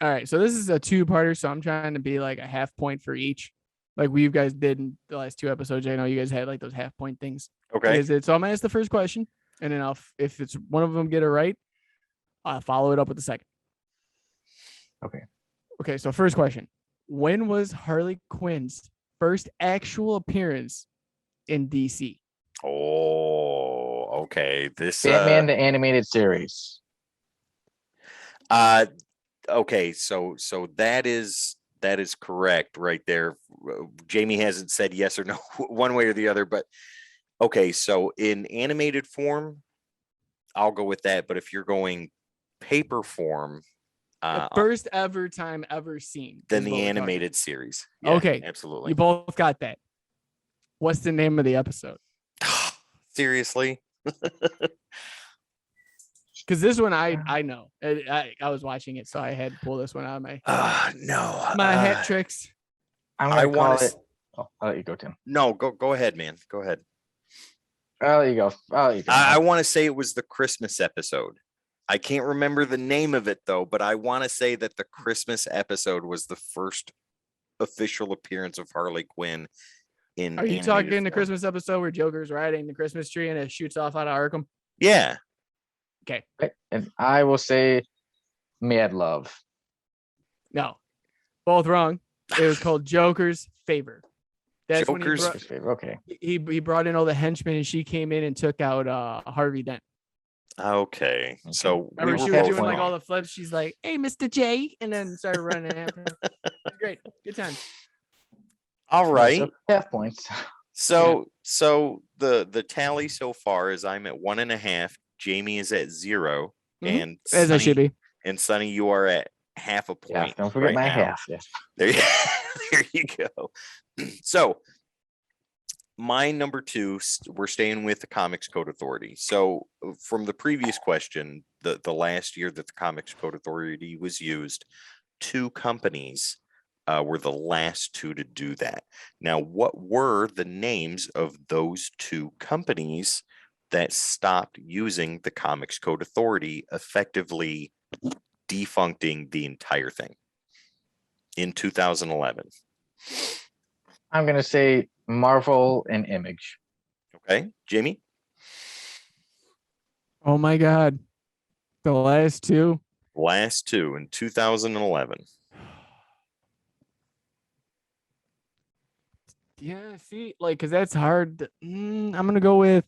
all right. So this is a two-parter. So I'm trying to be like a half point for each, like we you guys did in the last two episodes. I know you guys had like those half point things. Okay. So I'm gonna ask the first question, and then if it's one of them get it right, I'll follow it up with the second. Okay. Okay. So first question: when was Harley Quinn's first actual appearance in DC? Oh, okay. This Batman the Animated Series. Okay, so that is correct right there. Jamie hasn't said yes or no one way or the other, but okay, so in animated form, I'll go with that. But if you're going paper form, The first ever time ever seen. Than is the what we're talking animated series. Okay. Absolutely. You both got that. What's the name of the episode? Seriously? Because this one I know. I was watching it, so I had to pull this one out of my hat tricks. I'm I gonna call wanna it. Oh, I'll let you go, Tim. No, go ahead, man. Go ahead. I'll let you go. I want to say it was the Christmas episode. I can't remember the name of it though, but I want to say that the Christmas episode was the first official appearance of Harley Quinn in. Are you talking animated the form. Christmas episode where Joker's riding the Christmas tree and it shoots off out of Arkham? Yeah. Okay. And I will say Mad Love. No, both wrong. It was called Joker's Favor. That's Joker's when Okay. he brought in all the henchmen and she came in and took out Harvey Dent. Okay. So Remember, we she were was both doing like wrong. all the flips. She's like, "Hey, Mr. J," and then started running after him. It was great. Good time. All right. So half points. So the tally so far is I'm at 1.5. Jamie is at 0, and As I should Sonny, be. and Sonny, you are at half a Yeah, point. don't forget right my now. half. Yeah. There you go. So my number 2, we're staying with the Comics Code Authority. So from the previous question, the last year that the Comics Code Authority was used, 2 companies were the last 2 to do that. Now, what were the names of those 2 companies that stopped using the Comics Code Authority, effectively defuncting the entire thing in 2011? I'm gonna say Marvel and Image. Okay, Jamie? Oh my God. The last 2. Last 2 in 2011. Yeah, see, like, because that's hard. I'm going to go with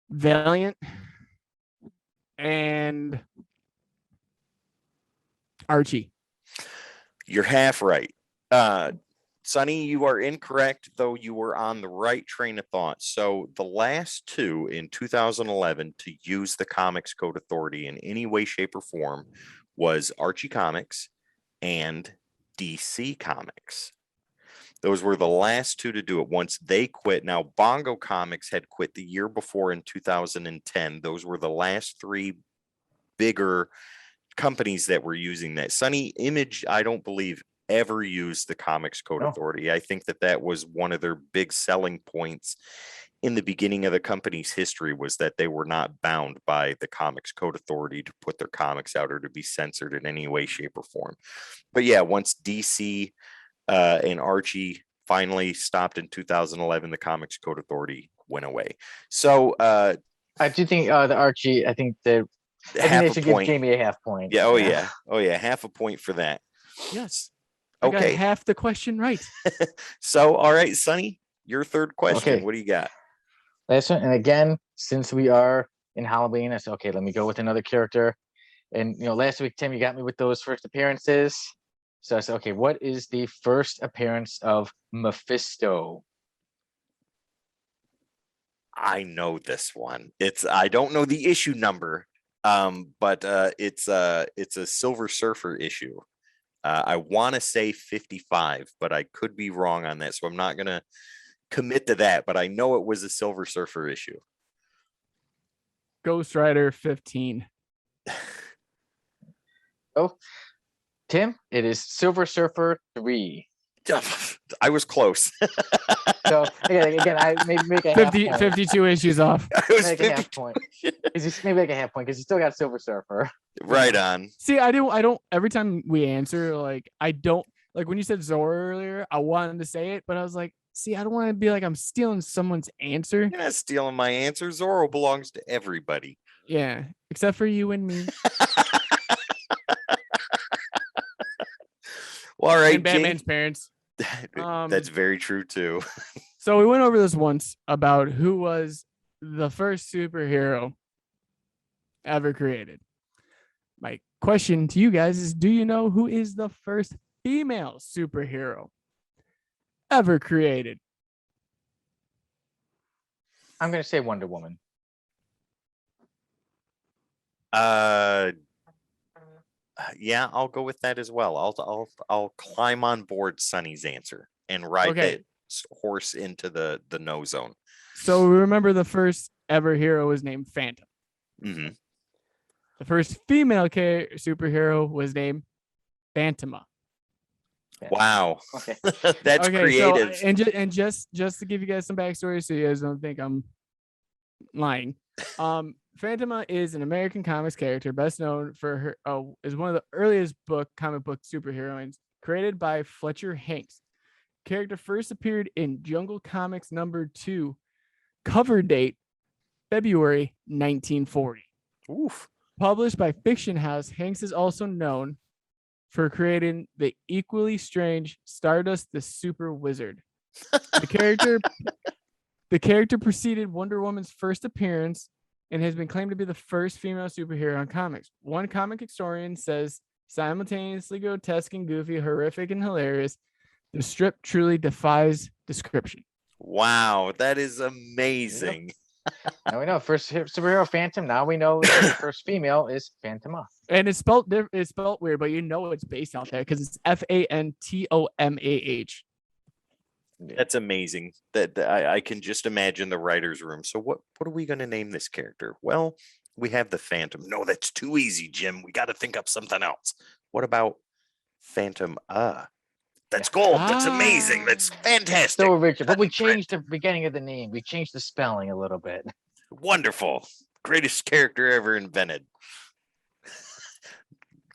Valiant and Archie. You're half right. Sonny, you are incorrect, though you were on the right train of thought. So the last 2 in 2011 to use the Comics Code Authority in any way, shape, or form was Archie Comics and DC Comics. Those were the last 2 to do it. Once they quit, now Bongo Comics had quit the year before in 2010. Those were the last 3 bigger companies that were using that. Sonny, Image, I don't believe ever used the Comics Code Authority. I think that was one of their big selling points in the beginning of the company's history, was that they were not bound by the Comics Code Authority to put their comics out or to be censored in any way, shape, or form. But yeah, once DC and Archie finally stopped in 2011, the Comics Code Authority went away. So I do think the Archie. I think they should give Jamie a half point. Yeah. Oh yeah. Half a point for that. Yes. Okay. I got half the question right. So, all right, Sonny, your third question. Okay. What do you got? Last one, and again, since we are in Halloween, I said, okay, let me go with another character. And last week, Tim, you got me with those first appearances. So I said, okay, what is the first appearance of Mephisto? I know this one. I don't know the issue number, but it's a Silver Surfer issue. I want to say 55, but I could be wrong on that, so I'm not gonna commit to that. But I know it was a Silver Surfer issue. Ghost Rider 15. Oh, Tim, it is Silver Surfer 3. I was close. So again, I maybe make a half point. 52 issues off. I was Make a half point. Maybe like a half point because you still got Silver Surfer. Right on. See, I don't. Every time we answer, like, I don't, like, when you said Zora earlier, I wanted to say it, but I was like, see, I don't want to be like I'm stealing someone's answer. You're not stealing my answer. Zorro belongs to everybody. Yeah, except for you and me. Well, all right, and Batman's parents. That's very true too. So we went over this once about who was the first superhero ever created. My question to you guys is, do you know who is the first female superhero ever created? I'm going to say Wonder Woman. Yeah, I'll go with that as well. I'll climb on board Sonny's answer and ride Okay. that horse into the no zone. So remember, the first ever hero was named Phantom. Hmm. The first female superhero was named Phantoma. Wow. Okay. That's creative. So and just to give you guys some backstory, so you guys don't think I'm lying. Phantoma is an American comics character best known for her is one of the earliest comic book superheroines created by Fletcher Hanks. Character first appeared in Jungle Comics #2, cover date February 1940. Oof. Published by Fiction House, Hanks is also known for creating the equally strange Stardust the Super Wizard. The character preceded Wonder Woman's first appearance and has been claimed to be the first female superhero in comics. One comic historian says, simultaneously grotesque and goofy, horrific and hilarious, the strip truly defies description. Wow, that is amazing. Now we know first superhero Phantom. Now we know the first female is Phantoma. And it's spelled weird, but you know it's based out there because it's Fantomah. That's amazing. That I can just imagine the writer's room. So what are we going to name this character? Well, we have the Phantom. No, that's too easy, Jim. We got to think up something else. What about Phantom? That's gold. That's amazing. That's fantastic. So Richard, but we changed the beginning of the name. We changed the spelling a little bit. Wonderful. Greatest character ever invented.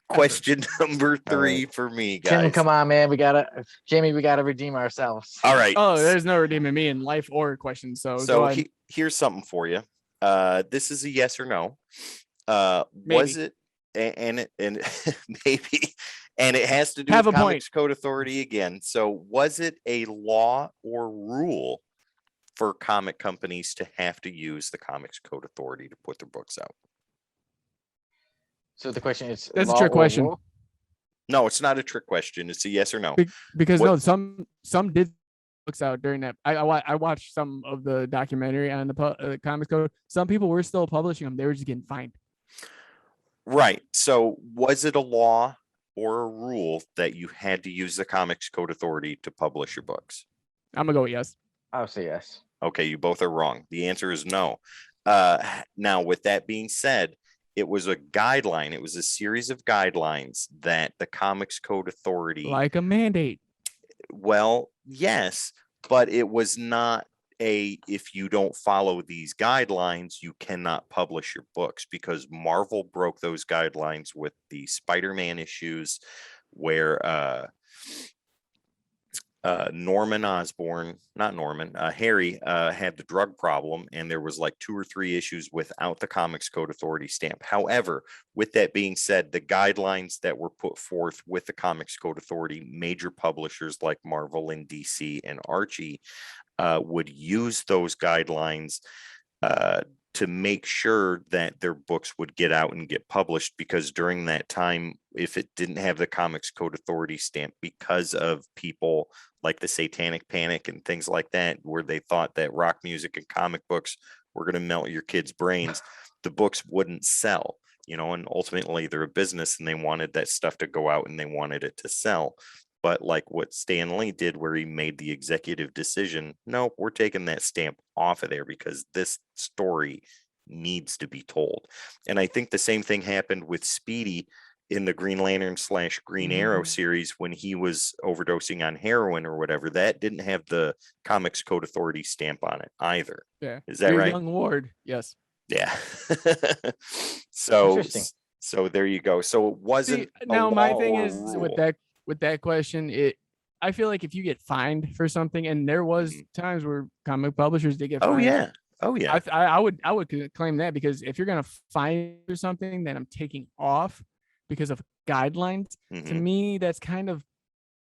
Question number 3 for me, guys. Tim, come on, man. Jamie, we gotta redeem ourselves. All right. Oh, there's no redeeming me in life or questions. So here's something for you. This is a yes or no. Maybe. Was it and maybe, and it has to do Have with a Comics point. Code Authority again. So was it a law or rule for comic companies to have to use the Comics Code Authority to put their books out? So the question is, That's a law trick or question. rule? No, it's not a trick question. It's a yes or no. Because What- no, some did books out during that. I watched some of the documentary on the Comics Code. Some people were still publishing them. They were just getting fined. Right. So was it a law or a rule that you had to use the Comics Code Authority to publish your books? I'm gonna go with yes. I would say yes. Okay, you both are wrong. The answer is no. Now, with that being said, it was a guideline. It was a series of guidelines that the Comics Code Authority, Like a mandate. well, yes, but it was not if you don't follow these guidelines, you cannot publish your books, because Marvel broke those guidelines with the Spider-Man issues where Harry had the drug problem, and there was like 2 or 3 issues without the Comics Code Authority stamp. However, with that being said, the guidelines that were put forth with the Comics Code Authority, major publishers like Marvel and DC and Archie would use those guidelines to make sure that their books would get out and get published, because during that time, if it didn't have the Comics Code Authority stamp, because of people like the Satanic Panic and things like that, where they thought that rock music and comic books were going to melt your kids' brains, the books wouldn't sell, and ultimately they're a business and they wanted that stuff to go out and they wanted it to sell. But like what Stan Lee did, where he made the executive decision, no, we're taking that stamp off of there because this story needs to be told. And I think the same thing happened with Speedy in the Green Lantern / Green Arrow series when he was overdosing on heroin or whatever. That didn't have the Comics Code Authority stamp on it either. Yeah. Is that Your right? Young Ward. Yes. Yeah. So Interesting. so there you go. So it wasn't See, now my law thing or is rule. with that question, I feel like if you get fined for something, and there was times where comic publishers did get fined. Oh yeah. I would claim that, because if you're gonna fine for something that I'm taking off because of guidelines, to Mhm. me that's kind of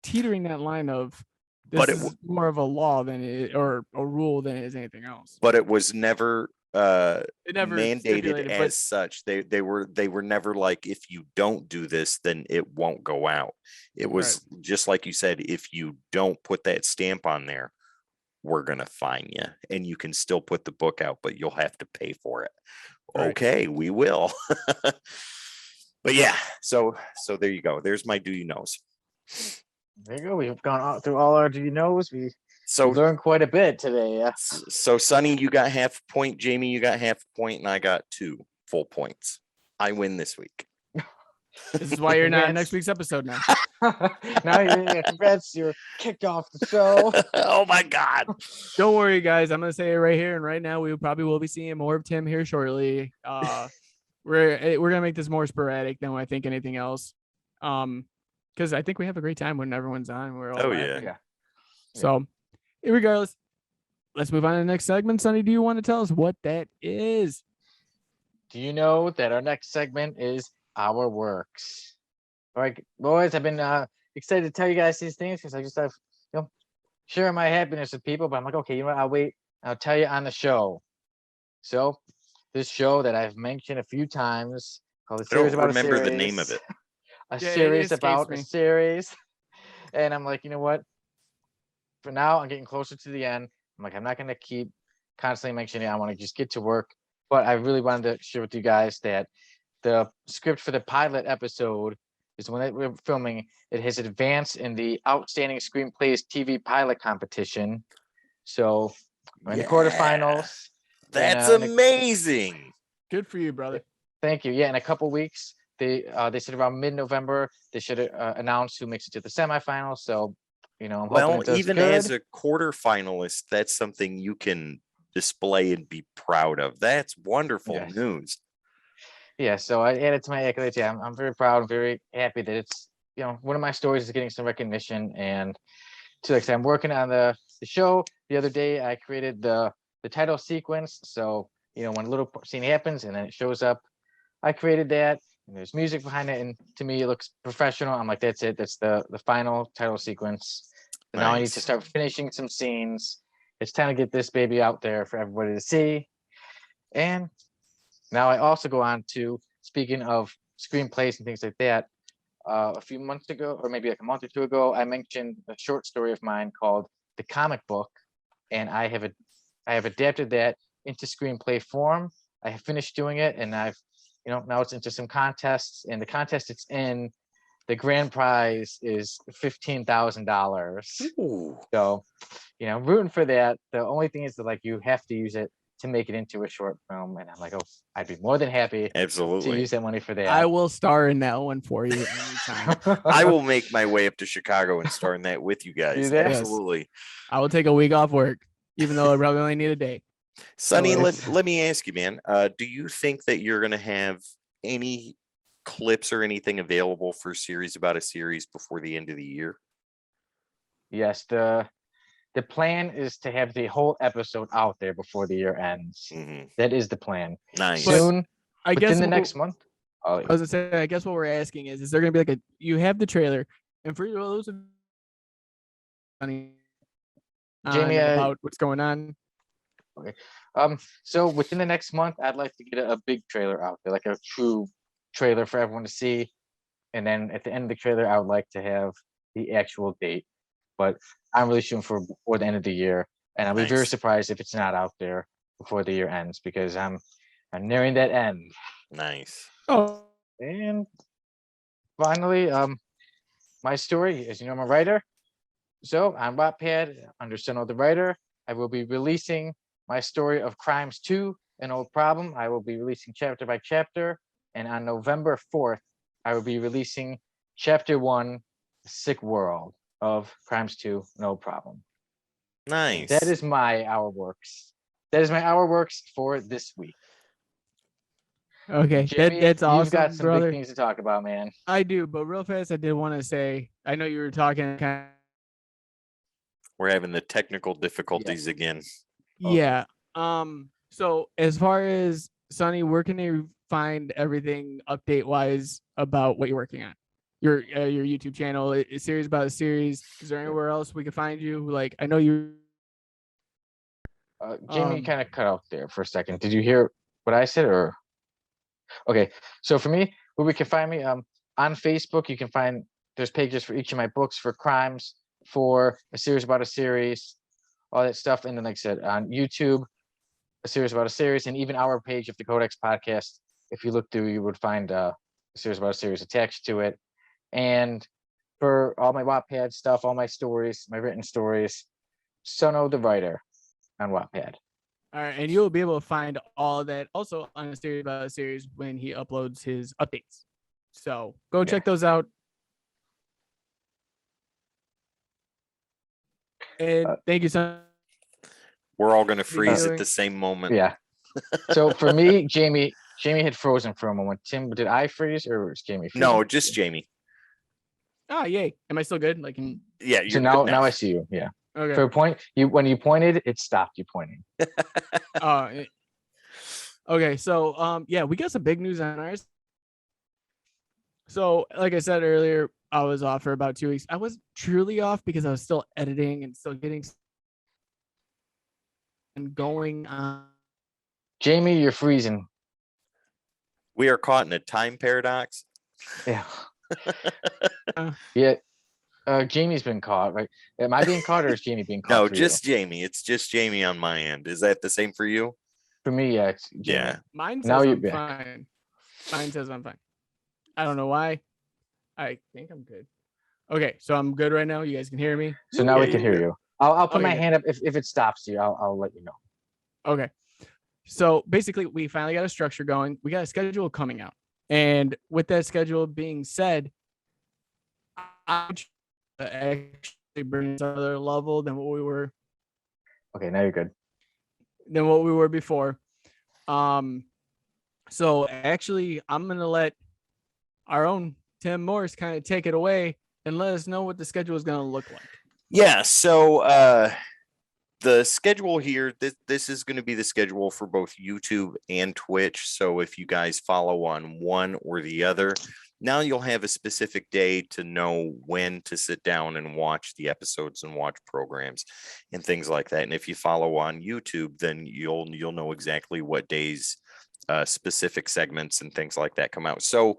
teetering that line of this But is more of a law than it, or a rule than it is anything else. But it was never It never mandated stipulated, as but such. They were never like, if you don't do this, then it won't go out. It was just like you said, if you don't put that stamp on there, we're gonna fine you, and you can still put the book out, but you'll have to pay for it. Right. Okay, we will. But yeah, so there you go. There's my do you knows. There you go. We've through all our do you knows. We So learned quite a bit today. Yeah. So Sonny, you got half a point. Jamie, you got half a point, and I got 2 full points. I win this week. This is why you're not on next week's episode now. Now congrats, you're kicked off the show. Oh my God. Don't worry, guys. I'm gonna say it right here and right now. We probably will be seeing more of Tim here shortly. We're gonna make this more sporadic than I think anything else. Because I think we have a great time when everyone's on. We're all laughing. Yeah. So, regardless, let's move on to the next segment. Sonny, do you want to tell us what that is? Do you know that our next segment is Our Works? All right, boys, I've been excited to tell you guys these things because I just have, share my happiness with people. But I'm like, okay, you know what? I'll wait. I'll tell you on the show. So, this show that I've mentioned a few times called a series about a series. I don't remember the name of it. Series about a series. And I'm like, you know what? For now, I'm getting closer to the end. I'm like, I'm not going to keep constantly mentioning it. I want to just get to work. But I really wanted to share with you guys that the script for the pilot episode is when we're filming. It has advanced in the Outstanding Screenplays TV pilot competition. So we're in the quarterfinals. That's amazing. Good for you, brother. Thank you. Yeah, in a couple weeks, they said around mid-November they should announce who makes it to the semifinals. So, I'm hoping it does even good. as a quarterfinalist, that's something you can display and be proud of. That's wonderful news. Yeah, so I added to my accolades. Yeah, I'm very proud. I'm very happy that it's one of my stories is getting some recognition. And to like I said, I'm working on the show. The other day I created the title sequence. So when a little scene happens and then it shows up, I created that. And there's music behind it, and to me it looks professional. I'm like, that's it. That's the final title sequence. So now I need to start finishing some scenes. It's time to get this baby out there for everybody to see. And now I also go on to, speaking of screenplays and things like that, a few months ago, or maybe like a month or two ago, I mentioned a short story of mine called The Comic Book, and I have adapted that into screenplay form. I have finished doing it, and I've now it's into some contests, and the contest it's in, the grand prize is $15,000. So, rooting for that. The only thing is that you have to use it to make it into a short film, and I'm like, oh, I'd be more than happy to use that money for that. I will star in that one for you anytime. I will make my way up to Chicago and star in that with you guys. Absolutely. I will take a week off work, even though I probably only need a day. Sonny, let me ask you, man. Do you think that you're going to have any clips or anything available for series about a series before the end of the year? Yes, the plan is to have the whole episode out there before the year ends. Mm-hmm. That is the plan. Nice. Soon, I guess within the next month. I was gonna say, I guess what we're asking is there gonna be you have the trailer, and for those of Jamie about what's going on. Okay. So within the next month, I'd like to get a big trailer out there, like a true trailer for everyone to see. And then at the end of the trailer, I would like to have the actual date. But I'm really shooting for before the end of the year. And I'll be very surprised if it's not out there before the year ends, because I'm nearing that end. Nice. Oh. And finally, my story is, I'm a writer. So on Wattpad, under Son the Writer, I will be releasing my story of Crimes 2, An Old Problem. I will be releasing chapter by chapter. And on November 4th, I will be releasing chapter 1, Sick World of Crimes 2, An Old Problem. Nice. That is my Our Works. That is my Our Works for this week. Okay, Jimmy, that's awesome. You've got some brother. big things to talk about, man. I do, but real fast, I did want to say, I know you were talking kind of. We're having the technical difficulties again. Yeah. So as far as Sonny, where can they find everything update wise about what you're working on? Your YouTube channel, a series about a series. Is there anywhere else we can find you? I know you. Jamie kind of cut out there for a second. Did you hear what I said, or? Okay, so for me, where we can find me, on Facebook, you can find there's pages for each of my books, for Crimes, for a series about a series, all that stuff. And then, like I said, on YouTube, a series about a series, and even our page of the Codex podcast. If you look through, you would find series about a series attached to it. And for all my Wattpad stuff, all my stories, my written stories, Sono the writer on Wattpad. All right, and you'll be able to find all of that also on a series by series when he uploads his updates. So go check those out. And thank you so much. We're all gonna freeze doing- at the same moment. Yeah. So for me, Jamie had frozen for a moment. Tim, did I freeze or was Jamie freezing? No, just Jamie. Oh, yay. Am I still good? Like, Yeah, So you're now good I see you. Yeah. okay. For a point, when you pointed, it stopped you pointing. Okay, so yeah, we got some big news on ours. So, like I said earlier, I was off for about 2 weeks. I was truly off because I was still editing and still getting and going on. Jamie, you're freezing. We are caught in a time paradox. Yeah. Yeah. Jamie's been caught, right? Am I being caught or is Jamie being caught? No, for just you? Jamie. It's just Jamie on my end. Is that the same for you? For me, yeah. It's Jamie. Yeah. Mine says Now I'm you- fine. Mine says I'm fine. I don't know why. I think I'm good. Okay, so I'm good right now. You guys can hear me. So now Yeah, we can you're hear you. I'll put my Okay. hand up if it stops you. I'll let you know. Okay. So basically, we finally got a structure going. We got a schedule coming out. And with that schedule being said, I actually bring us another level than what we were Okay, now you're good. before. So actually, I'm gonna let our own Tim Morris kind of take it away and let us know what the schedule is gonna look like. Yeah. So the schedule here, this is going to be the schedule for both YouTube and Twitch. So if you guys follow on one or the other, now you'll have a specific day to know when to sit down and watch the episodes and watch programs and things like that. And if you follow on YouTube, then you'll know exactly what days specific segments and things like that come out. So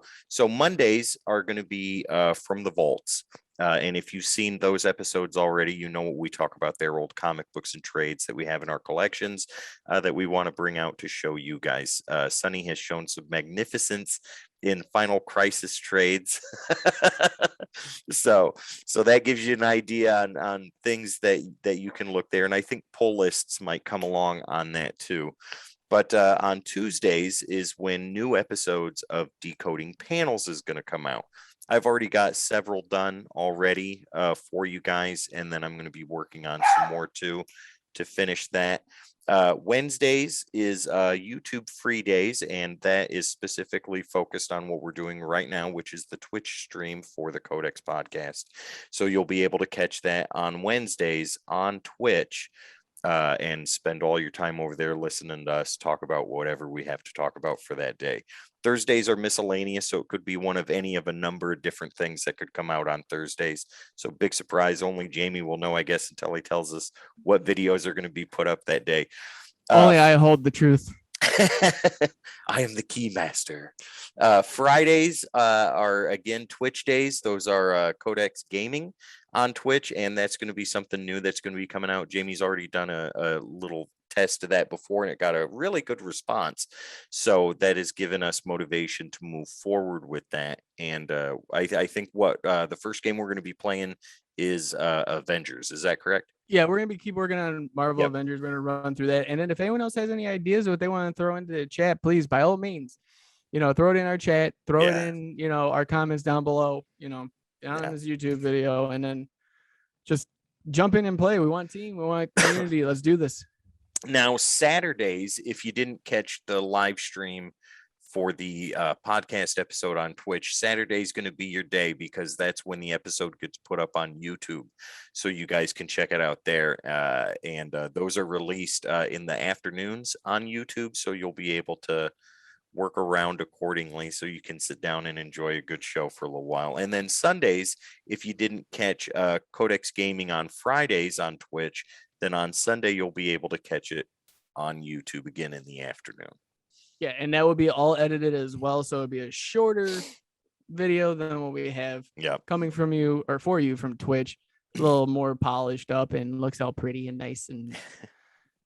Mondays are going to be from the vaults. And if you've seen those episodes already, you know what we talk about there, old comic books and trades that we have in our collections that we want to bring out to show you guys. Sonny has shown some magnificence in Final Crisis trades. so that gives you an idea on things that you can look there. And I think pull lists might come along on that too. But on Tuesdays is when new episodes of Decoding Panels is going to come out. I've already got several done already for you guys, and then I'm going to be working on some more too to finish that. Wednesdays is YouTube free days, and that is specifically focused on what we're doing right now, which is the Twitch stream for the Codex podcast. So you'll be able to catch that on Wednesdays on Twitch. And spend all your time over there listening to us talk about whatever we have to talk about for that day. Thursdays are miscellaneous, so it could be one of any of a number of different things that could come out on Thursdays. So big surprise, only Jamie will know, I guess, until he tells us what videos are going to be put up that day. Only I hold the truth. I am the key master. Fridays are again Twitch days. Those are Codex Gaming on Twitch, and that's going to be something new that's going to be coming out. Jamie's already done a little test of that before, and it got a really good response. So that has given us motivation to move forward with that. And I think what the first game we're going to be playing is Avengers. Is that correct? Yeah, we're gonna keep working on Marvel Yep. Avengers. We're gonna run through that, and then if anyone else has any ideas of what they want to throw into the chat, please, by all means, throw it in our chat, throw it Yeah. in, our comments down below, down Yeah. in this YouTube video, and then just jump in and play. We want team, we want community. Let's do this. Now, Saturdays, if you didn't catch the live stream for the podcast episode on Twitch, Saturday is going to be your day because that's when the episode gets put up on YouTube. So you guys can check it out there. And those are released in the afternoons on YouTube. So you'll be able to work around accordingly so you can sit down and enjoy a good show for a little while. And then Sundays, if you didn't catch Codex Gaming on Fridays on Twitch, then on Sunday you'll be able to catch it on YouTube again in the afternoon. Yeah, and that would be all edited as well, so it'd be a shorter video than what we have coming from you or for you from Twitch. A little more polished up and looks all pretty and nice and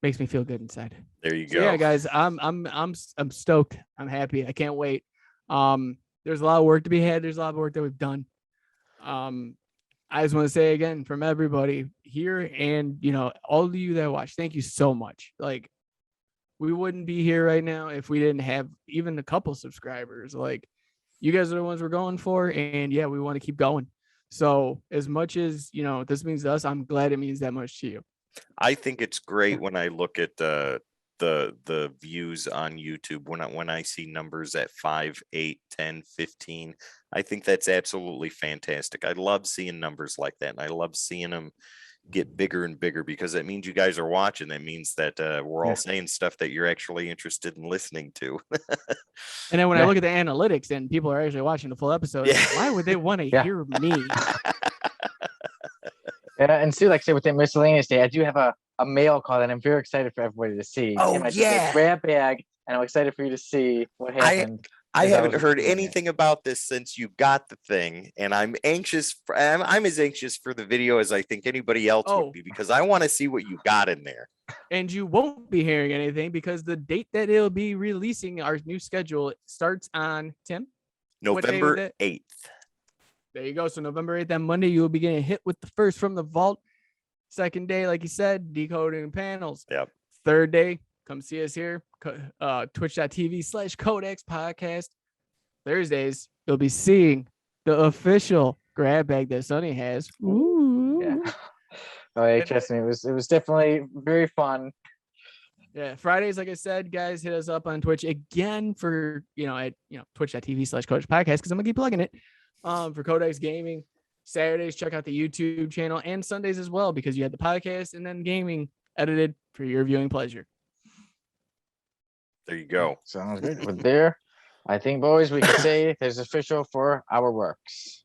makes me feel good inside. There you So go. yeah, guys, I'm stoked. I'm happy. I can't wait. there's a lot of work to be had. There's a lot of work that we've done. I just want to say again, from everybody here and, all of you that watch, thank you so much. Like, we wouldn't be here right now if we didn't have even a couple subscribers. Like, you guys are the ones we're going for. And yeah, we want to keep going. So as much as, this means to us, I'm glad it means that much to you. I think it's great when I look at the views on YouTube, when I see numbers at 5, 8, 10, 15. I think that's absolutely fantastic. I love seeing numbers like that, and I love seeing them get bigger and bigger, because that means you guys are watching. That means that we're all saying stuff that you're actually interested in listening to. And then when I look at the analytics and people are actually watching the full episode, why would they want to hear me? And see, like I say, with that miscellaneous day, I do have a mail call that I'm very excited for everybody to see. Oh, I just get a grab bag, and I'm excited for you to see what happened. I haven't heard anything about this since you got the thing, and I'm anxious. I'm as anxious for the video as I think anybody else would be, because I want to see what you got in there. And you won't be hearing anything because the date that it'll be releasing our new schedule starts on, Tim? November 8th. There you go. So November 8th, that Monday, you will be getting hit with the first from the vault. Second day, like you said, decoding panels. Yep. Third day, come see us here. Twitch.tv/Codex podcast. Thursdays, you'll be seeing the official grab bag that Sony has. Ooh. Yeah. Oh, yeah, trust me, it was definitely very fun. Yeah, Fridays, like I said, guys, hit us up on Twitch again for at Twitch.tv/Codex podcast, because I'm gonna keep plugging it. For Codex Gaming. Saturdays, check out the YouTube channel, and Sundays as well, because you had the podcast and then gaming edited for your viewing pleasure. There you go. Sounds good. But there, I think, boys, we can say there's official for our works.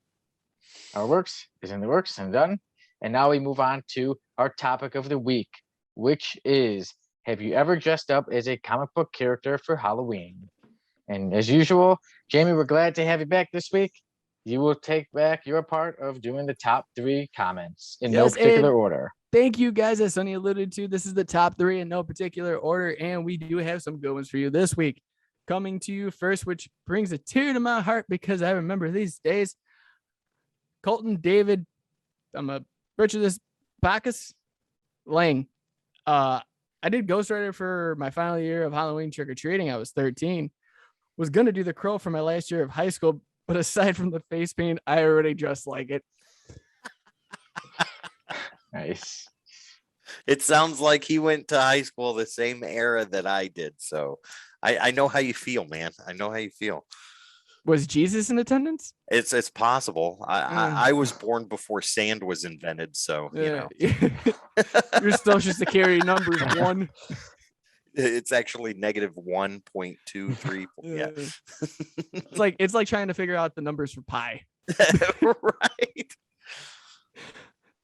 Our works is in the works and done. And now we move on to our topic of the week, which is, have you ever dressed up as a comic book character for Halloween? And as usual, Jamie, we're glad to have you back this week. You will take back your part of doing the top 3 comments in no particular order. Thank you, guys. As Sonny alluded to, this is the top 3 in no particular order, and we do have some good ones for you this week. Coming to you first, which brings a tear to my heart because I remember these days. Colton David, I'm a butcher this, Bacchus Lang. I did Ghostwriter for my final year of Halloween trick-or-treating. I was 13. Was going to do the crow for my last year of high school, but aside from the face paint, I already dressed like it. Nice. It sounds like he went to high school the same era that I did. So I know how you feel, man. I know how you feel. Was Jesus in attendance? It's possible. I was born before sand was invented. So, You're still just to carry numbers 1. It's actually -1.23. Yeah. It's like trying to figure out the numbers for pi. Right.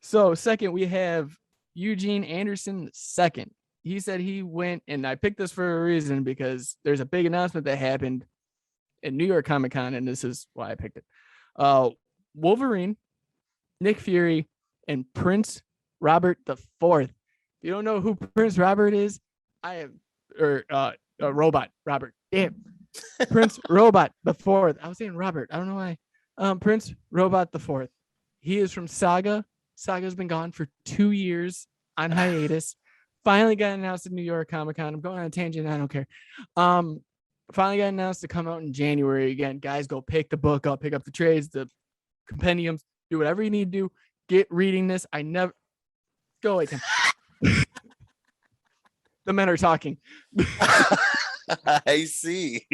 So second, we have Eugene Anderson II. He said he went, and I picked this for a reason because there's a big announcement that happened at New York Comic Con, and this is why I picked it. Wolverine, Nick Fury, and Prince Robert IV. If you don't know who Prince Robert is, Robot Robert. Damn. Prince Robot the Fourth. I was saying Robert. I don't know why. Prince Robot the Fourth. He is from Saga. Saga's been gone for 2 years on hiatus. Finally got announced at New York Comic Con. I'm going on a tangent. I don't care. Finally got announced to come out in January. Again, guys, go pick the book up, pick up the trades, the compendiums, do whatever you need to do. Get reading this. Go away, Tim. The men are talking. I see.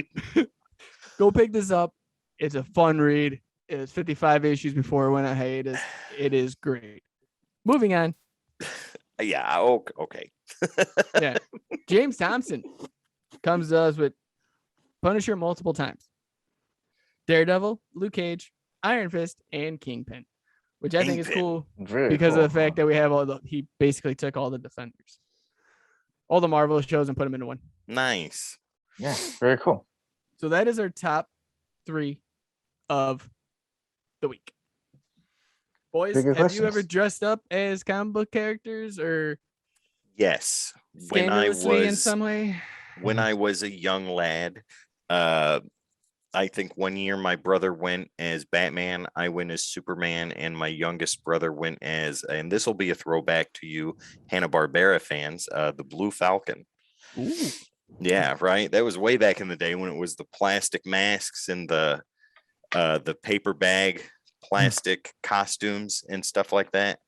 Go pick this up. It's a fun read. It's 55 issues before it went on hiatus. It is great. Moving on. Yeah. Okay. Yeah. James Thompson comes to us with Punisher multiple times. Daredevil, Luke Cage, Iron Fist, and Kingpin, which I think is cool because of the fact that we have he basically took all the Defenders, all the Marvel shows, and put them into one. Nice. Yeah, very cool. So that is our top 3 of the week. Boys, have you ever dressed up as comic book characters or yes, scandalously in some way? When I was a young lad, I think one year my brother went as Batman, I went as Superman, and my youngest brother went as, and this will be a throwback to you Hanna-Barbera fans, the Blue Falcon. Ooh. Yeah, right. That was way back in the day when it was the plastic masks and the paper bag plastic costumes and stuff like that.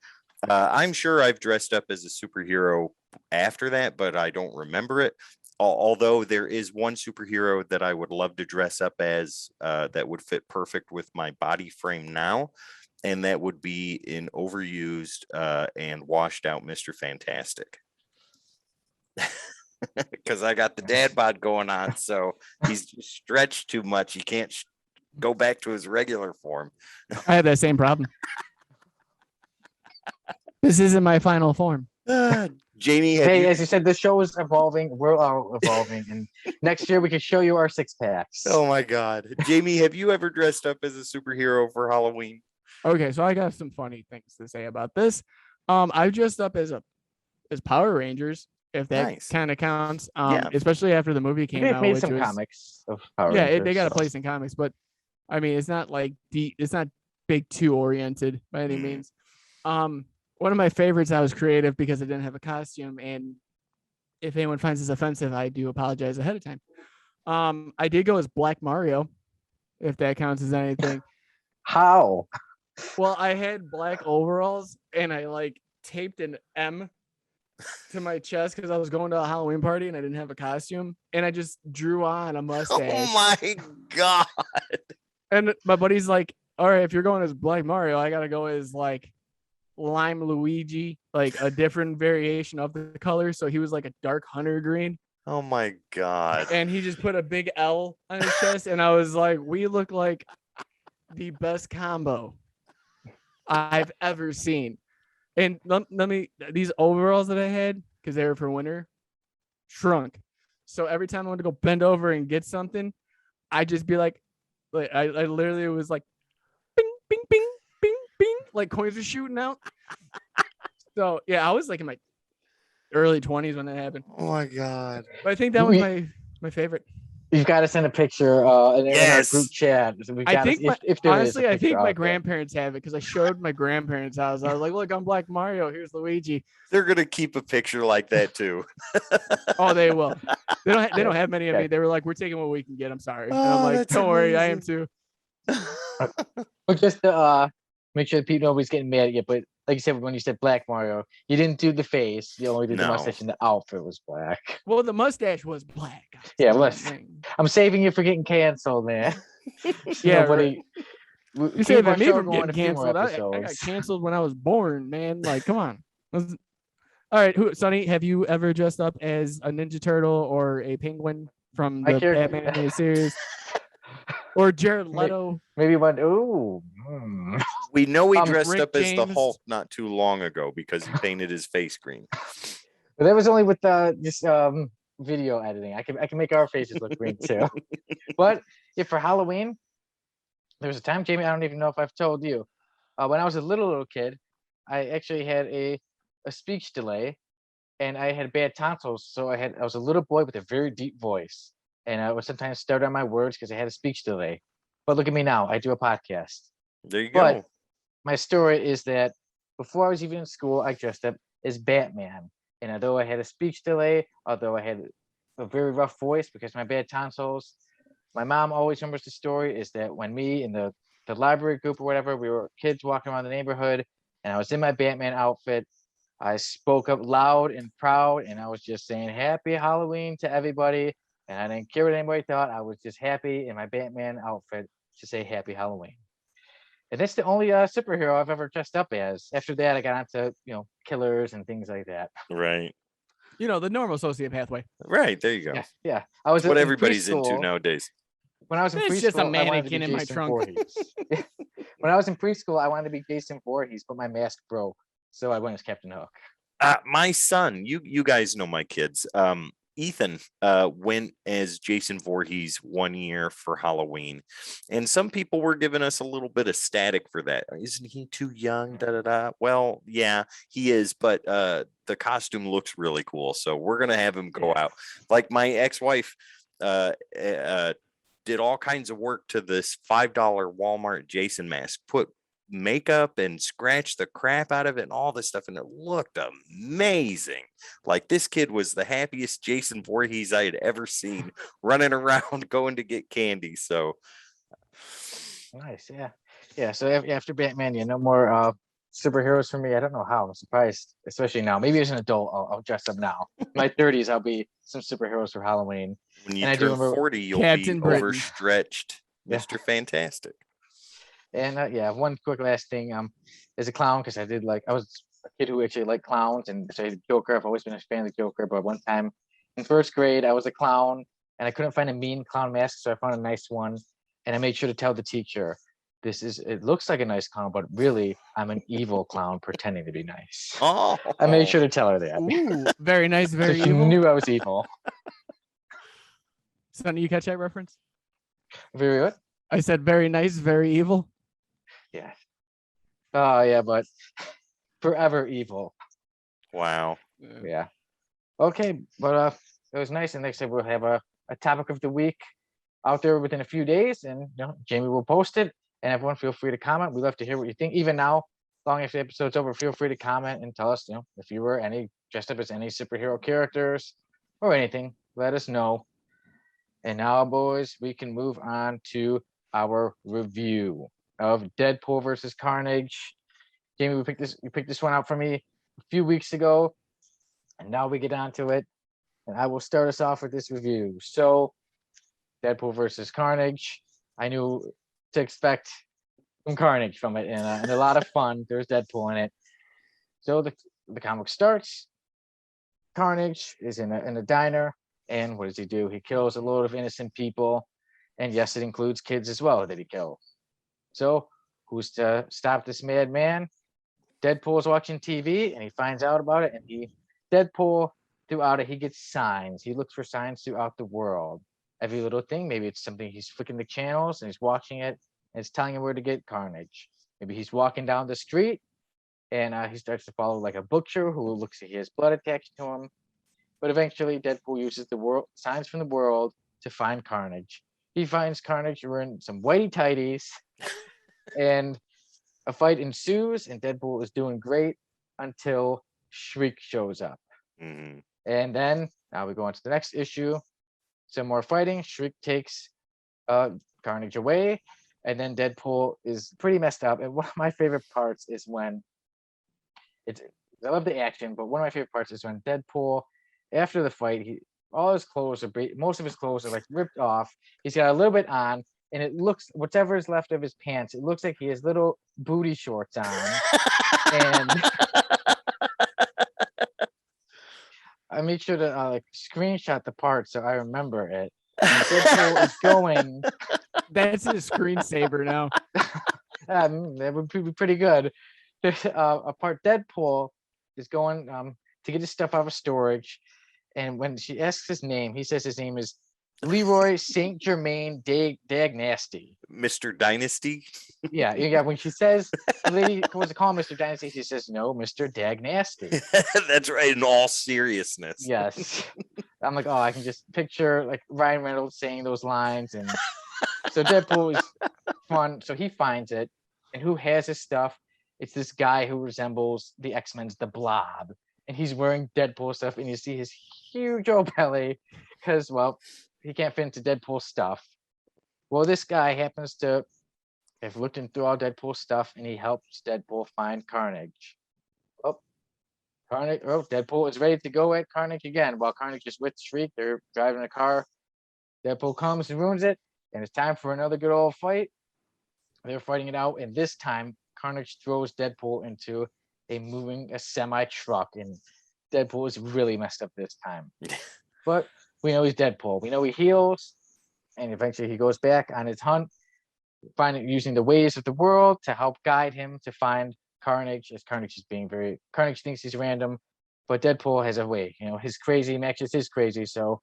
I'm sure I've dressed up as a superhero after that, but I don't remember it. Although there is one superhero that I would love to dress up as that would fit perfect with my body frame now, and that would be an overused and washed out Mr. Fantastic. Because I got the dad bod going on, so he's stretched too much. He can't go back to his regular form. I have that same problem. This isn't my final form. Jamie, Hey, as you said, the show is evolving. We're all evolving, and next year we can show you our 6-packs. Oh my God, Jamie, have you ever dressed up as a superhero for Halloween? Okay, so I got some funny things to say about this. I dressed up as Power Rangers, if that Nice. kind of counts. Yeah. Especially after the movie came They've out, made which some was comics of Power they Rangers, got a so. place in comics, but I mean, it's not like it's not big two oriented by any means. One of my favorites, I was creative because I didn't have a costume, and if anyone finds this offensive, I do apologize ahead of time. I did go as Black Mario, if that counts as anything. How? Well, I had black overalls and I like taped an M to my chest because I was going to a Halloween party and I didn't have a costume, and I just drew on a mustache. Oh my God. And my buddy's like, all right, if you're going as Black Mario, I gotta go as like Lime Luigi, like a different variation of the color. So he was like a dark hunter green. Oh my God. And he just put a big L on his chest, and I was like, we look like the best combo I've ever seen. And these overalls that I had, because they were for winter, shrunk. So every time I wanted to go bend over and get something, I'd just be like I literally was like, bing, bing, bing, bing, bing, like coins were shooting out. So yeah, I was like in my early 20s when that happened. Oh my God. But I think that was my favorite. You've got to send a picture in our group chat. So I think honestly, I think my grandparents grandparents have it because I showed my grandparents' house. I was like, look, I'm Black Mario. Here's Luigi. They're gonna keep a picture like that too. Oh, they will. They don't have many of me. They were like, we're taking what we can get. I'm sorry. And I'm like, that's don't worry, I am amazing. too. But just to make sure that people nobody's getting mad at you. But like you said, when you said Black Mario, you didn't do the face. You only did the mustache, and the outfit was black. Well, the mustache was black. Yeah, I'm saving you for getting canceled, man. Yeah, nobody. You say that me from getting canceled. I got canceled when I was born, man. Like, come on. All right, Sonny, have you ever dressed up as a Ninja Turtle or a penguin from the Batman animated series? Or Jared Leto? Maybe one. Ooh. We know he dressed Rick up as the James. Hulk not too long ago because he painted his face green. But that was only with just video editing. I can make our faces look green too. But yeah, for Halloween, there was a time, Jamie, I don't even know if I've told you. When I was a little kid, I actually had a speech delay, and I had bad tonsils. So I was a little boy with a very deep voice, and I would sometimes stutter on my words because I had a speech delay. But look at me now, I do a podcast. There you But go. my story is that before I was even in school, I dressed up as Batman. And although I had a speech delay, although I had a very rough voice because of my bad tonsils, my mom always remembers the story is that when me and the library group or whatever, we were kids walking around the neighborhood, and I was in my Batman outfit, I spoke up loud and proud, and I was just saying Happy Halloween to everybody. And I didn't care what anybody thought. I was just happy in my Batman outfit to say Happy Halloween. And that's the only superhero I've ever dressed up as. After that, I got onto killers and things like that. Right. The normal associate pathway. Right. There you go. Yeah. I was What in everybody's into preschool. nowadays. When I was in preschool, It's just a I wanted to mannequin be in my Jason trunk. Voorhees. When I was in preschool, I wanted to be Jason Voorhees, but my mask broke, so I went as Captain Hook. My son, you guys know my kids. Ethan went as Jason Voorhees one year for Halloween, and some people were giving us a little bit of static for that. Isn't he too young? Da da da. Well, yeah, he is, but the costume looks really cool, so we're gonna have him go out. Like my ex-wife, did all kinds of work to this $5 Walmart Jason mask, put makeup and scratched the crap out of it and all this stuff, and it looked amazing. Like, this kid was the happiest Jason Voorhees I had ever seen, running around going to get candy. So Nice, yeah. So after Batman, no more superheroes for me. I don't know how. I'm surprised, especially now. Maybe as an adult, I'll dress up now. In my 30s, I'll be some superheroes for Halloween. when you And I do turn remember 40, you'll Captain be Britain. overstretched Yeah. Mr. Fantastic. And one quick last thing, as a clown, because I was a kid who actually liked clowns, and so Joker. I've always been a fan of the Joker, but one time in first grade, I was a clown, and I couldn't find a mean clown mask, so I found a nice one, and I made sure to tell the teacher, it looks like a nice clown, but really, I'm an evil clown pretending to be nice. Oh, I made sure to tell her that. Ooh, very nice, So very she evil. knew I was evil. Sonny, you catch that reference? Very what? I said very nice, very evil. Yeah. Oh yeah, but forever evil. wow. Yeah. Okay, but it was nice, and next time we'll have a topic of the week out there within a few days, and Jamie will post it, and everyone feel free to comment. We love to hear what you think. Even now, long after the episode's over, feel free to comment and tell us, if you were dressed up as any superhero characters or anything, let us know. And now, boys, we can move on to our review of Deadpool versus Carnage. Jamie, you picked this one out for me a few weeks ago, and now we get on to it. And I will start us off with this review. So, Deadpool versus Carnage. I knew to expect some carnage from it, and a lot of fun. There's Deadpool in it. So the comic starts. Carnage is in a diner, and what does he do? He kills a load of innocent people, and yes, it includes kids as well that he kills. So who's to stop this madman? Deadpool is watching TV, and he finds out about it, and Deadpool, throughout it, he gets signs. He looks for signs throughout the world. Every little thing, maybe it's something he's flicking the channels and he's watching it, and it's telling him where to get Carnage. Maybe he's walking down the street, and he starts to follow like a butcher who looks like he has blood attached to him. But eventually, Deadpool uses the signs from the world to find Carnage. He finds Carnage wearing some whitey tighties, and a fight ensues, and Deadpool is doing great until Shriek shows up. Mhm. And then now we go on to the next issue. Some more fighting. Shriek takes Carnage away, and then Deadpool is pretty messed up. And one of my favorite parts is when I love the action, but one of my favorite parts is when Deadpool, after the fight, most of his clothes are like ripped off. He's got a little bit on, and it looks, whatever is left of his pants, it looks like he has little booty shorts on. And I made sure to screenshot the part so I remember it. And Deadpool is going. That's his screensaver now. That would be pretty good. There's a part Deadpool is going to get his stuff out of storage, and when she asks his name, he says his name is Leroy Saint Germain Dagnasty. Mr. Dynasty. Yeah. When she says the lady was to call him Mr. Dynasty, she says no, Mr. Dagnasty. That's right. In all seriousness. Yes. I'm like, I can just picture like Ryan Reynolds saying those lines, and so Deadpool is fun. So he finds it, and who has his stuff? It's this guy who resembles the X-Men's The Blob, and he's wearing Deadpool stuff, and you see his huge old belly because, well, he can't fit into Deadpool stuff. Well, this guy happens to have looked through all Deadpool stuff, and he helps Deadpool find Carnage. Deadpool is ready to go at Carnage again. While Carnage is with Shriek, they're driving a car. Deadpool comes and ruins it, and it's time for another good old fight. They're fighting it out, and this time Carnage throws Deadpool into a semi-truck, and Deadpool is really messed up this time. But we know he's Deadpool. We know he heals, and eventually he goes back on his hunt, using the ways of the world to help guide him to find Carnage, as Carnage thinks he's random, but Deadpool has a way. His crazy matches his crazy, so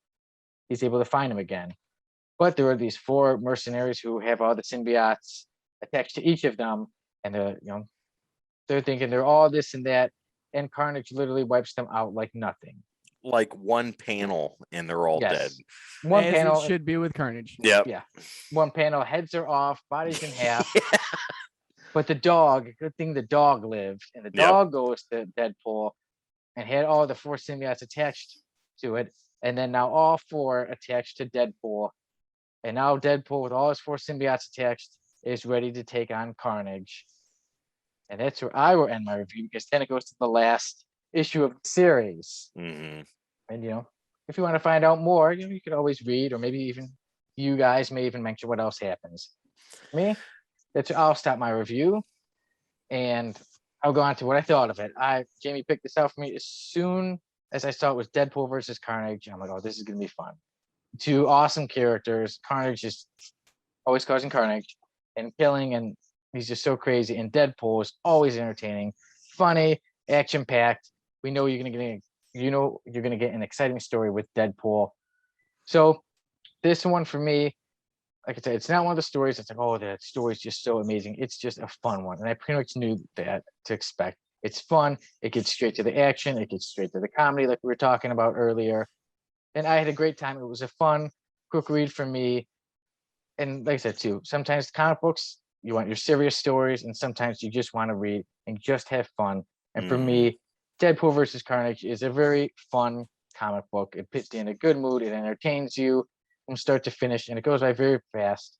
he's able to find him again. But there are these 4 mercenaries who have all the symbiotes attached to each of them, and they're thinking they're all this and that, and Carnage literally wipes them out like nothing. like one panel and they're all dead. Yes. One As panel. it should be with Carnage. Yep. Yeah. One panel, heads are off, bodies in half. Yeah. But the dog, good thing the dog lived. And the Yep. dog goes to Deadpool and had all the 4 symbiotes attached to it. And then now all 4 attached to Deadpool. And now Deadpool, with all his 4 symbiotes attached, is ready to take on Carnage. And that's where I will end my review, because then it goes to the last issue of the series. Mhm. And, you know, if you want to find out more, you know, you could always read, or maybe even you guys may even mention what else happens. Me, I'll stop my review and I'll go on to what I thought of it. Jamie picked this out for me as soon as I saw it was Deadpool versus Carnage. I'm like, oh, this is gonna be fun. 2 awesome characters. Carnage is always causing carnage and killing, and he's just so crazy. And Deadpool is always entertaining, funny, action-packed. We know you're gonna get an exciting story with Deadpool. So this one for me, like I said, it's not one of the stories that's like, oh, that story's just so amazing. It's just a fun one. And I pretty much knew that to expect. It's fun. It gets straight to the action. It gets straight to the comedy, like we were talking about earlier. And I had a great time. It was a fun, quick read for me. And like I said, too, sometimes comic books, you want your serious stories, and sometimes you just want to read and just have fun. And for me, Deadpool versus Carnage is a very fun comic book. It puts you in a good mood. It entertains you from start to finish, and it goes by very fast.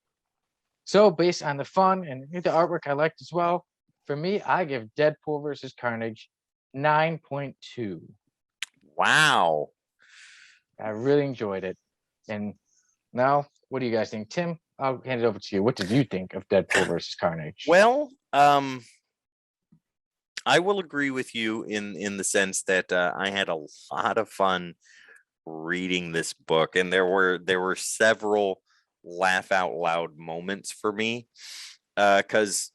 So based on the fun and the artwork I liked as well, for me, I give Deadpool versus Carnage 9.2. Wow. I really enjoyed it. And now, what do you guys think? Tim, I'll hand it over to you. What did you think of Deadpool versus Carnage? Well, I will agree with you in the sense that I had a lot of fun reading this book, and there were several laugh out loud moments for me, because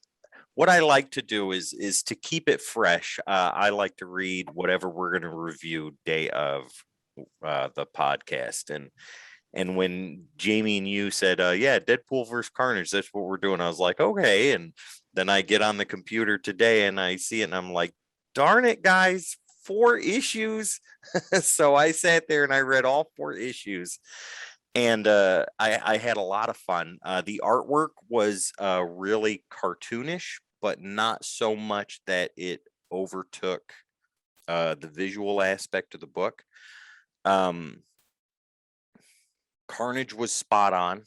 what I like to do is to keep it fresh. I like to read whatever we're going to review day of the podcast, and when Jamie and you said, yeah, Deadpool versus Carnage, that's what we're doing, I was like, okay. And then I get on the computer today and I see it and I'm like, darn it, guys, 4 issues. So I sat there and I read all 4 issues. And I had a lot of fun. The artwork was really cartoonish, but not so much that it overtook the visual aspect of the book. Carnage was spot on.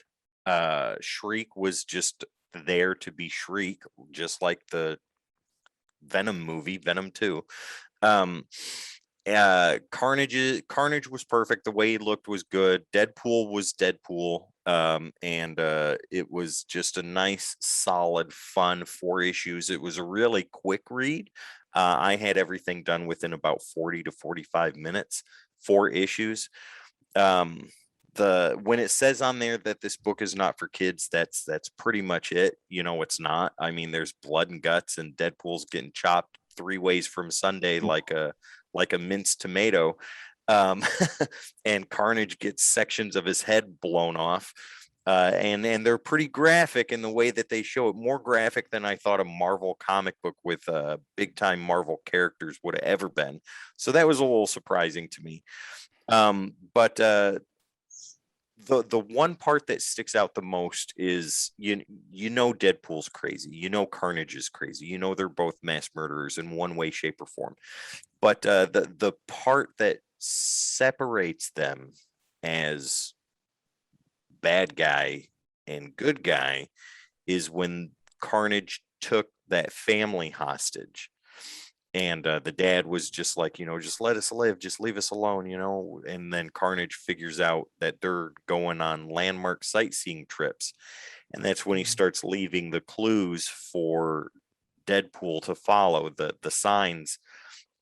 Shriek was just there to be Shriek, just like the Venom movie, Venom 2. Carnage was perfect. The way he looked was good. Deadpool was Deadpool. And it was just a nice, solid, fun 4 issues. It was a really quick read. I had everything done within about 40 to 45 minutes, 4 issues. When it says on there that this book is not for kids, that's pretty much it. You know, it's not. I mean, there's blood and guts, and Deadpool's getting chopped 3 ways from Sunday like a minced tomato. And Carnage gets sections of his head blown off. And they're pretty graphic in the way that they show it, more graphic than I thought a Marvel comic book with big time Marvel characters would have ever been. So that was a little surprising to me. But the one part that sticks out the most is you know Deadpool's crazy, you know Carnage is crazy, you know they're both mass murderers in one way, shape, or form. But the part that separates them as bad guy and good guy is when Carnage took that family hostage. And the dad was just like, you know, just let us live, just leave us alone, you know. And then Carnage figures out that they're going on landmark sightseeing trips. And that's when he starts leaving the clues for Deadpool to follow, the signs,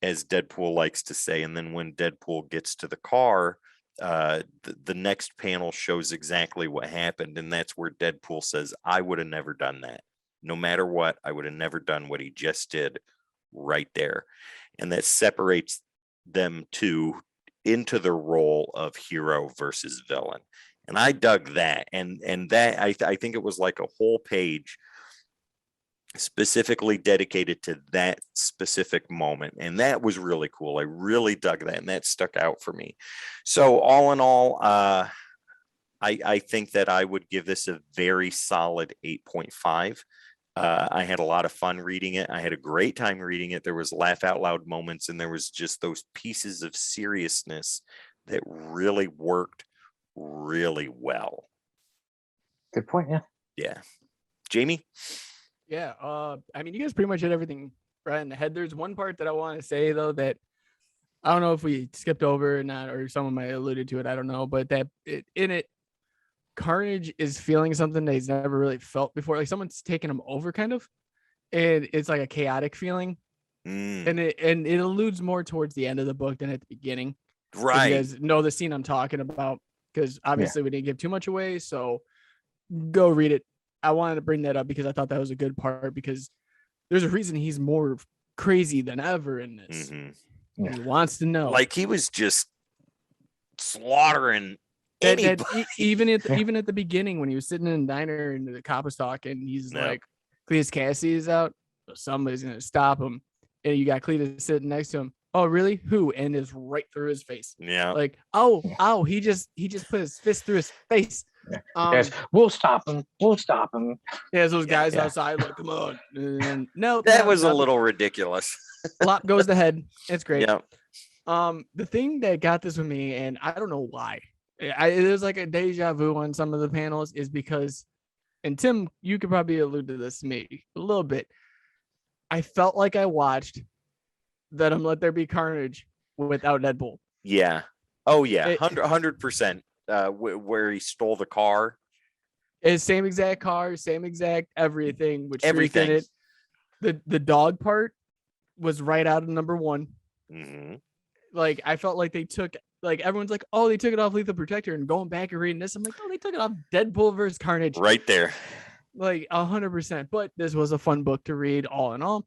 as Deadpool likes to say. And then when Deadpool gets to the car, the next panel shows exactly what happened. And that's where Deadpool says, I would have never done that. No matter what, I would have never done what he just did right there. And that separates them two into the role of hero versus villain. And I dug that. And that I think it was like a whole page specifically dedicated to that specific moment. And that was really cool. I really dug that, and that stuck out for me. So all in all, I think that I would give this a very solid 8.5. I had a lot of fun reading it. I had a great time reading it. There was laugh out loud moments, and there was just those pieces of seriousness that really worked really well. Good point. Yeah. Yeah. Jamie? Yeah. I mean, you guys pretty much hit everything right in the head. There's one part that I want to say though that I don't know if we skipped over or not, or someone might have alluded to it. I don't know, but in it, Carnage is feeling something that he's never really felt before. Like someone's taking him over, kind of, and it's like a chaotic feeling. And it alludes more towards the end of the book than at the beginning. Right. You guys know the scene I'm talking about, because obviously we didn't give too much away. So go read it. I wanted to bring that up because I thought that was a good part, because there's a reason he's more crazy than ever in this. Yeah. He wants to know. Like he was just slaughtering even at the beginning when he was sitting in the diner and the cop was talking, he's like, Cletus Cassidy is out, so somebody's gonna stop him. And you got Cletus sitting next to him. Oh, really? Who? And is right through his face. Yeah. Like, ow, he just put his fist through his face. Yes, we'll stop him. We'll stop him. Yeah, those guys outside, like, come on. And no, that was a little ridiculous. Flop goes the head. It's great. Yeah. The thing that got this with me, and I don't know why, it was like a deja vu on some of the panels, is because, and Tim, you could probably allude to this to me a little bit. I felt like I watched Venom Let There Be Carnage without Deadpool. Yeah. Oh yeah. 100%. Where he stole the car. It's same exact car, same exact everything, which everything. In it. The dog part was right out of number 1. Like I felt like they took, like everyone's like, oh, they took it off Lethal Protector, and going back and reading this, I'm like, oh, they took it off Deadpool versus Carnage. Right there. Like 100%. But this was a fun book to read all in all.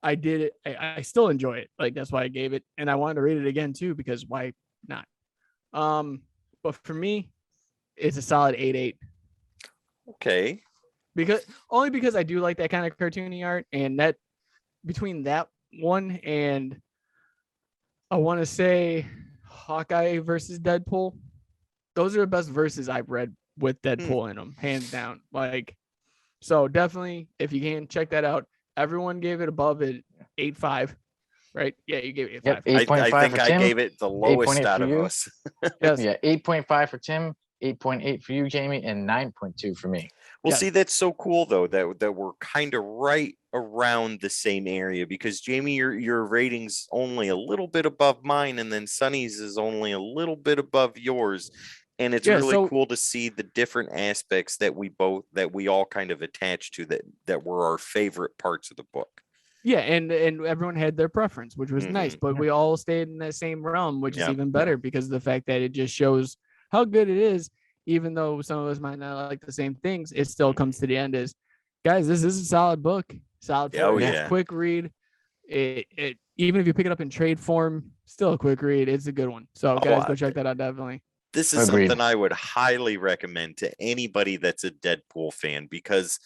I did it. I still enjoy it. Like that's why I gave it. And I wanted to read it again too, because why not? But for me, it's a solid 8.8. Okay. Because I do like that kind of cartoony art, and that between that one and I want to say Hawkeye versus Deadpool, those are the best verses I've read with Deadpool in them, hands down. Like, so definitely, if you can check that out. Everyone gave it above it 8.5, right? Yeah, you gave it 8.5. Yep, 8.5 I think for I Tim, gave it the lowest out of you. us. Yes. Yeah, 8.5 for Tim, 8.8 for you, Jamie, and 9.2 for me. Well, Yes. see, that's so cool though that we're kind of right around the same area, because Jamie, your rating's only a little bit above mine, and then Sonny's is only a little bit above yours. And it's really cool to see the different aspects that we all kind of attach to that were our favorite parts of the book. Yeah, and everyone had their preference, which was nice, but we all stayed in that same realm, which is even better because of the fact that it just shows how good it is. Even though some of us might not like the same things, it still comes to the end as, guys, this is a solid book, solid, quick read. It even if you pick it up in trade form, still a quick read. It's a good one. So guys, go check that out definitely. This is something I would highly recommend to anybody that's a Deadpool fan, because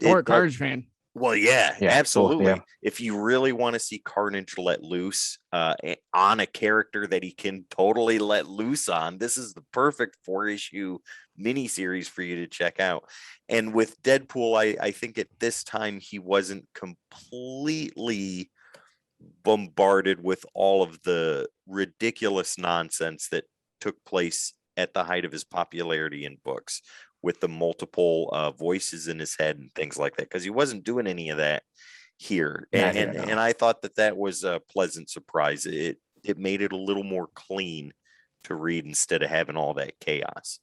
or a Carnage fan. Well, yeah, absolutely. Cool, yeah. If you really want to see Carnage let loose on a character that he can totally let loose on, this is the perfect 4-issue miniseries for you to check out. And with Deadpool, I think at this time he wasn't completely bombarded with all of the ridiculous nonsense that took place at the height of his popularity in books, with the multiple voices in his head and things like that, because he wasn't doing any of that here. And I thought that was a pleasant surprise. It made it a little more clean to read instead of having all that chaos.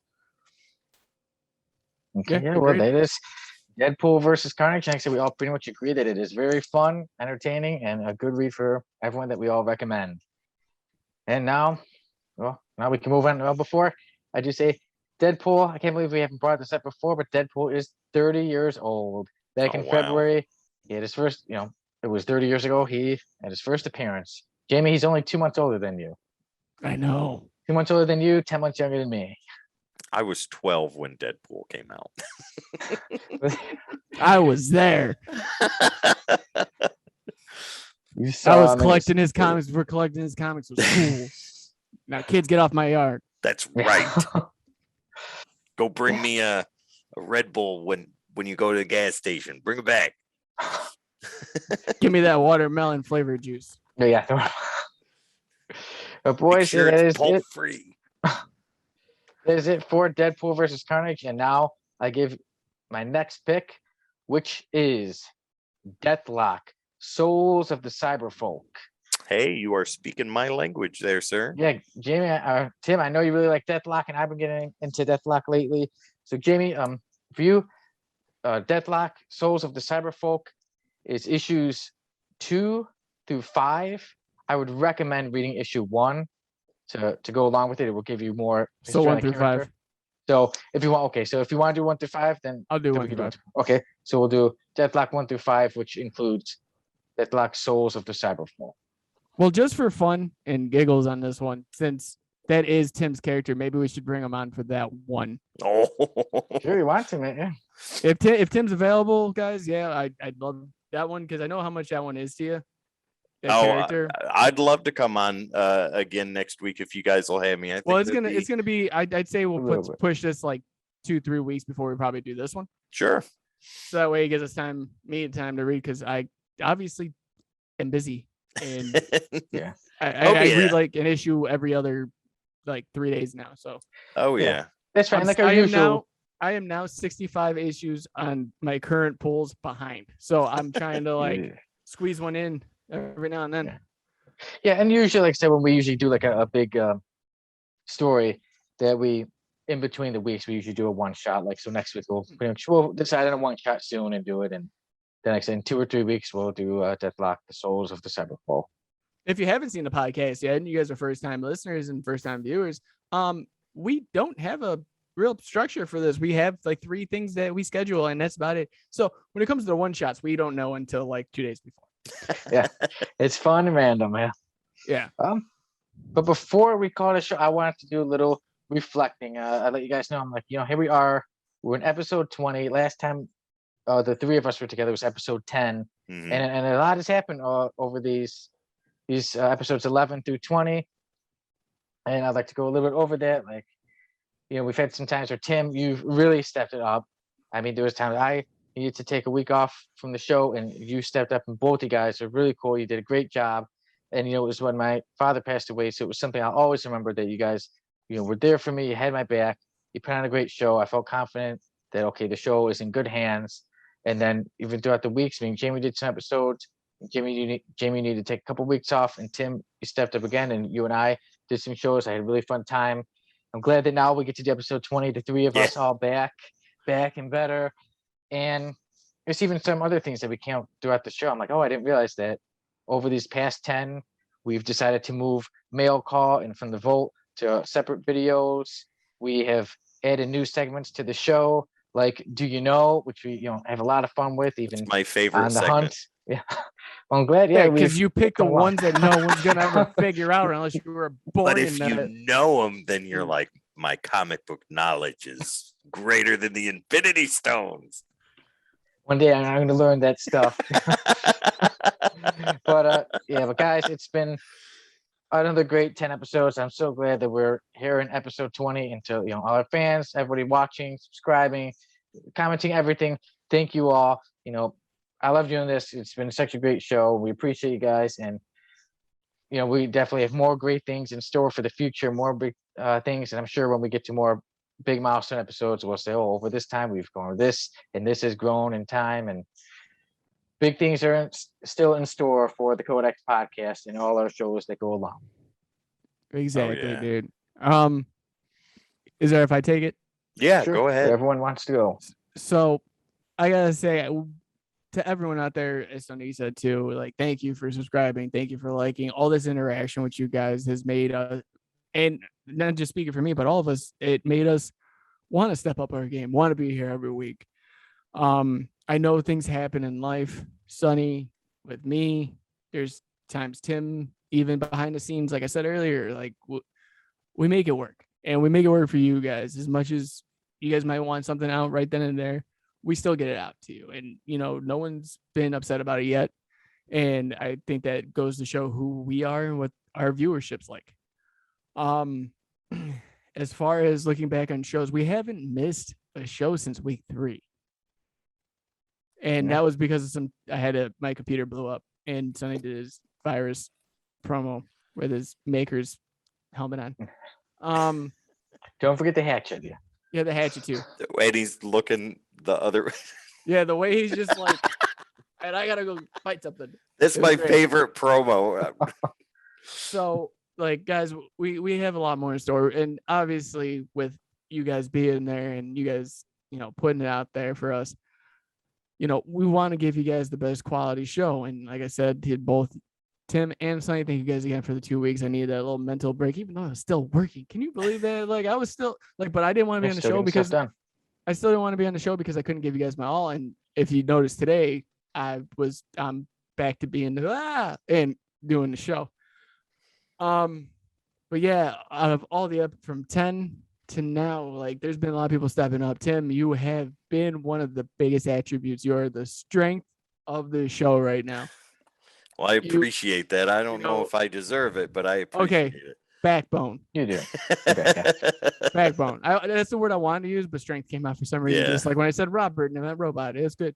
Okay, well, that is Deadpool versus Carnage. Like I said, we all pretty much agree that it is very fun, entertaining, and a good read for everyone that we all recommend. And now we can move on. Well, before I do say, Deadpool, I can't believe we haven't brought this up before, but Deadpool is 30 years old. Back in February, he had his first, it was 30 years ago, he had his first appearance. Jamie, he's only 2 months older than you. I know. 2 months older than you, 10 months younger than me. I was 12 when Deadpool came out. I was there. You I saw was him in collecting his comics. We're collecting his comics. It was cool. Now, kids, get off my yard. That's right. Go bring me a Red Bull when you go to the gas station. Bring it back. Give me that watermelon flavored juice. Yeah. But Make boys, sure that it's is pulp it. free. That is it for Deadpool versus Carnage. And now I give my next pick, which is Deathlock, Souls of the Cyberfolk. Hey, you are speaking my language there, sir. Yeah, Jamie, Tim, I know you really like Deathlock, and I've been getting into Deathlock lately. So, Jamie, for you, Deathlock, Souls of the Cyberfolk is issues 2 through 5. I would recommend reading issue 1 to go along with it. It will give you more. So history on 1 the through character. 5. So if you want, okay. So if you want to do 1 through 5, then I'll do then 1 we through can 5. Okay. So we'll do Deathlock 1 through 5, which includes Deathlock, Souls of the Cyberfolk. Well, just for fun and giggles on this one, since that is Tim's character, maybe we should bring him on for that one. Oh, Sure, you want to, man? Yeah. If Tim's available, guys, yeah, I'd love that one because I know how much that one is to you. That character. I'd love to come on again next week if you guys will have me. I think Well, it's gonna be. I'd say we'll push this like 2-3 weeks before we probably do this one. Sure. So that way it gives us time to read because I obviously am busy and Yeah. I read like an issue every other like 3 days now. So yeah. That's fine. Like our usual. I am now 65 issues on my current pulls behind. So I'm trying to like squeeze one in every now and then. Yeah, and usually, like I said, when we usually do like a big story that we in between the weeks, we usually do a one shot. Like so, next week we'll decide on a one shot soon and do it, and then like I said, in 2 or 3 weeks we'll do Deathlock, the Souls of the Cyberfolk. If you haven't seen the podcast yet, and you guys are first time listeners and first time viewers, we don't have a real structure for this. We have like 3 things that we schedule, and that's about it. So when it comes to the one shots, we don't know until like 2 days before. Yeah, it's fun and random, man. Yeah. But before we call the show, I wanted to do a little reflecting. I let you guys know. I'm like, here we are. We're in episode 20. Last time, the 3 of us were together was episode 10, Mhm. and a lot has happened over these episodes 11 through 20. And I'd like to go a little bit over that. Like, we've had some times where Tim, you've really stepped it up. I mean, there was times I needed to take a week off from the show, and you stepped up, and both you guys are really cool. You did a great job. And, it was when my father passed away. So it was something I'll always remember that you guys, were there for me. You had my back. You put on a great show. I felt confident that, okay, the show is in good hands. And then even throughout the weeks, Jamie did some episodes. Jamie needed to take a couple weeks off, and Tim, you stepped up again, and you and I did some shows. I had a really fun time. I'm glad that now we get to do episode 20, the 3 of us all back and better. And there's even some other things that we can't throughout the show. I'm like, oh, I didn't realize that over these past 10, we've decided to move mail call and from the vote to separate videos. We have added new segments to the show, like Do You Know, which we have a lot of fun with, even It's my favorite on the segment. hunt. Yeah. Well, I'm glad. Yeah, because you pick the come along. ones that no one's gonna ever figure out unless you were born But in if the. you know them, then you're like, my comic book knowledge is greater than the Infinity Stones. One day I'm going to learn that stuff. But guys, it's been another great 10 episodes. I'm so glad that we're here in episode 20, and to all our fans, everybody watching, subscribing, commenting, everything. Thank you all. I love doing this. It's been such a great show. We appreciate you guys, and we definitely have more great things in store for the future, more big things. And I'm sure when we get to more big milestone episodes, we'll say, oh, over this time we've gone this, and this has grown in time, and big things are still in store for the Codex podcast and all our shows that go along. Exactly, dude. Is there if I take it? Yeah, Sure. go ahead. Where everyone wants to go. So I gotta say to everyone out there, as Sony said too, like, thank you for subscribing, thank you for liking. All this interaction with you guys has made us, and not just speaking for me, but all of us, it made us want to step up our game, want to be here every week. I know things happen in life, Sonny, with me. There's times Tim, even behind the scenes, like I said earlier, like we make it work. and we make it work for you guys. As much as you guys might want something out right then and there, we still get it out to you. And, no one's been upset about it yet. And I think that goes to show who we are and what our viewership's like. As far as looking back on shows, we haven't missed a show since week 3. And that was because of my computer blew up and Sonny did his virus promo with his Maker's helmet on. Don't forget the hatchet. Yeah, the hatchet too. And he's looking the other. Yeah, the way he's just like, and I gotta go fight something. That's my favorite promo. So, like, guys, we have a lot more in store, and obviously with you guys being there and you guys, putting it out there for us, we want to give you guys the best quality show. And like I said, both Tim and Sonny, thank you guys again for the 2 weeks. I needed that little mental break, even though I was still working. Can you believe that? Like, I was still like, but I didn't want to be on the show because I still didn't want to be on the show because I couldn't give you guys my all. And if you notice today, I'm back to being and doing the show. But yeah, out of all from 10 to now, like, there's been a lot of people stepping up. Tim, you have been one of the biggest attributes. You're the strength of the show right now. Well, I appreciate that. I don't know if I deserve it, but I appreciate it. Backbone. You do. Backbone. That's the word I wanted to use, but strength came out for some reason. Just like when I said Robert and that robot. It's good.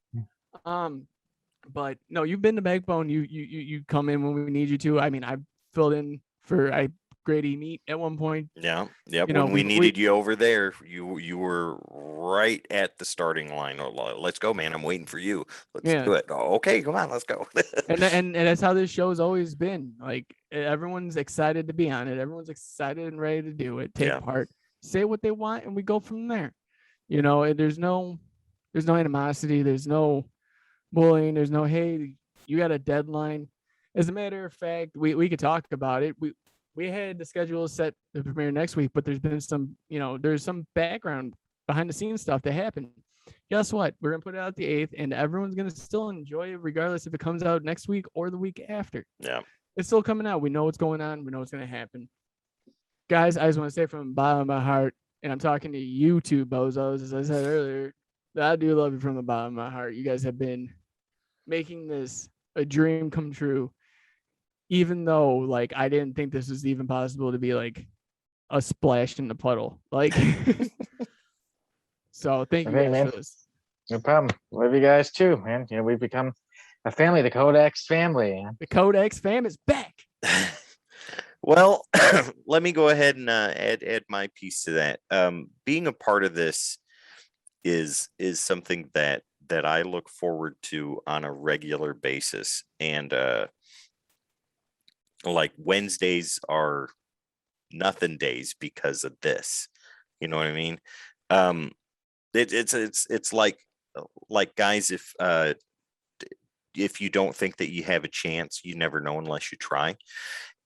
But no, you've been the backbone. You come in when we need you to. I mean, I filled in for Grady Meat at one point. Yeah. When we needed you over there, you were right at the starting line. Let's go, man. I'm waiting for you. Let's do it. Oh, okay, come on, let's go. and that's how this show's always been. Like, everyone's excited to be on it. Everyone's excited and ready to do it. Take part, say what they want, and we go from there. There's no animosity. There's no bullying. There's no, hey, you got a deadline. As a matter of fact, we could talk about it. We had the schedule set to premiere next week, but there's been some, there's some background behind the scenes stuff that happened. Guess what? We're going to put it out the 8th, and everyone's going to still enjoy it regardless if it comes out next week or the week after. Yeah. It's still coming out. We know what's going on. We know what's going to happen. Guys, I just want to say from the bottom of my heart, and I'm talking to you two bozos, as I said earlier, that I do love you from the bottom of my heart. You guys have been making this a dream come true. Even though, like, I didn't think this was even possible to be like a splash in the puddle. Like, so thank you guys for this. No problem. Love you guys too, man. We've become a family, the Codex family. The Codex fam is back. Well, let me go ahead and add my piece to that. Being a part of this is something that I look forward to on a regular basis. And like, Wednesdays are nothing days because of this. You know what I mean? It's like guys, if you don't think that you have a chance, you never know unless you try.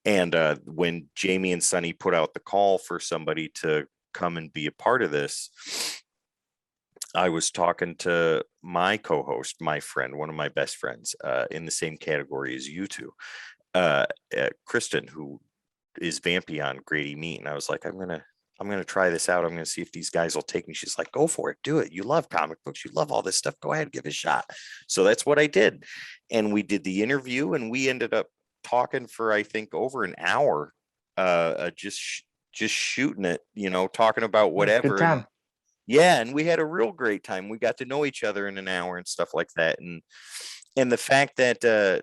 And when Jamie and Sonny put out the call for somebody to come and be a part of this, I was talking to my co-host, my friend, one of my best friends, in the same category as you two, Kristen, who is Vampy on Grady Meat, and I was like, I'm gonna try this out. I'm gonna see if these guys will take me. She's like, go for it, do it. You love comic books, you love all this stuff. Go ahead, give it a shot. So that's what I did, and we did the interview, and we ended up talking for, I think, over an hour, just shooting it, talking about whatever. Good time. And we had a real great time. We got to know each other in an hour and stuff like that, and the fact that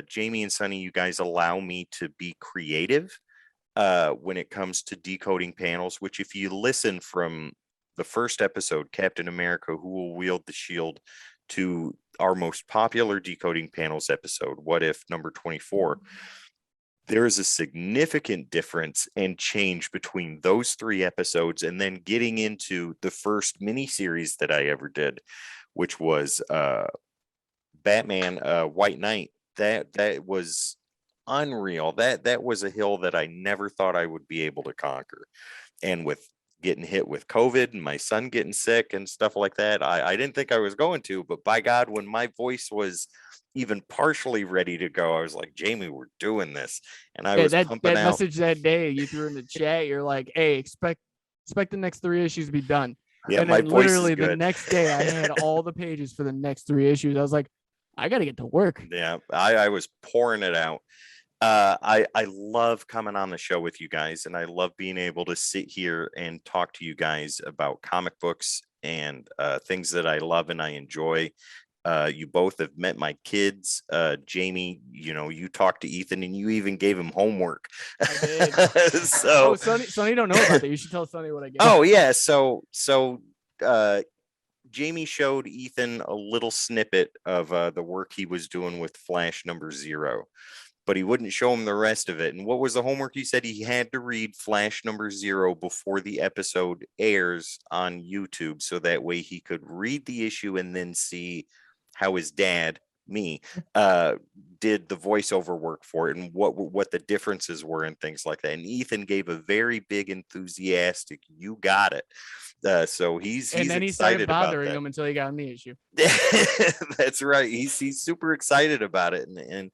Jamie and Sonny, you guys allow me to be creative when it comes to decoding panels, which, if you listen from the first episode, Captain America, Who Will Wield the Shield, to our most popular decoding panels episode, What If, number 24, there is a significant difference and change between those 3 episodes and then getting into the first miniseries that I ever did, which was Batman White Knight. That was unreal. That was a hill that I never thought I would be able to conquer. And with getting hit with COVID and my son getting sick and stuff like that, I didn't think I was going to, but by God, when my voice was even partially ready to go, I was like, Jamie, we're doing this. And I Yeah, was that pumping out. message that day you threw in the chat, you're like, hey, expect the next 3 issues to be done. Yeah, And my then voice is literally the good. next day I had all the pages for the next 3 issues. I was like, I got to get to work. Yeah, I was pouring it out. I love coming on the show with you guys, and I love being able to sit here and talk to you guys about comic books and things that I love and I enjoy. You both have met my kids. Jamie, you talked to Ethan and you even gave him homework. I did. So Sonny don't know about that. You should tell Sonny what I gave. Oh yeah, so Jamie showed Ethan a little snippet of the work he was doing with Flash #0, but he wouldn't show him the rest of it. And what was the homework? He said he had to read Flash #0 before the episode airs on YouTube, so that way he could read the issue and then see how his dad, me, did the voiceover work for it and what the differences were and things like that. And Ethan gave a very big, enthusiastic, "You got it." So he's and then he excited started bothering about him until he got on the issue. that. That's right. He's super excited about it, and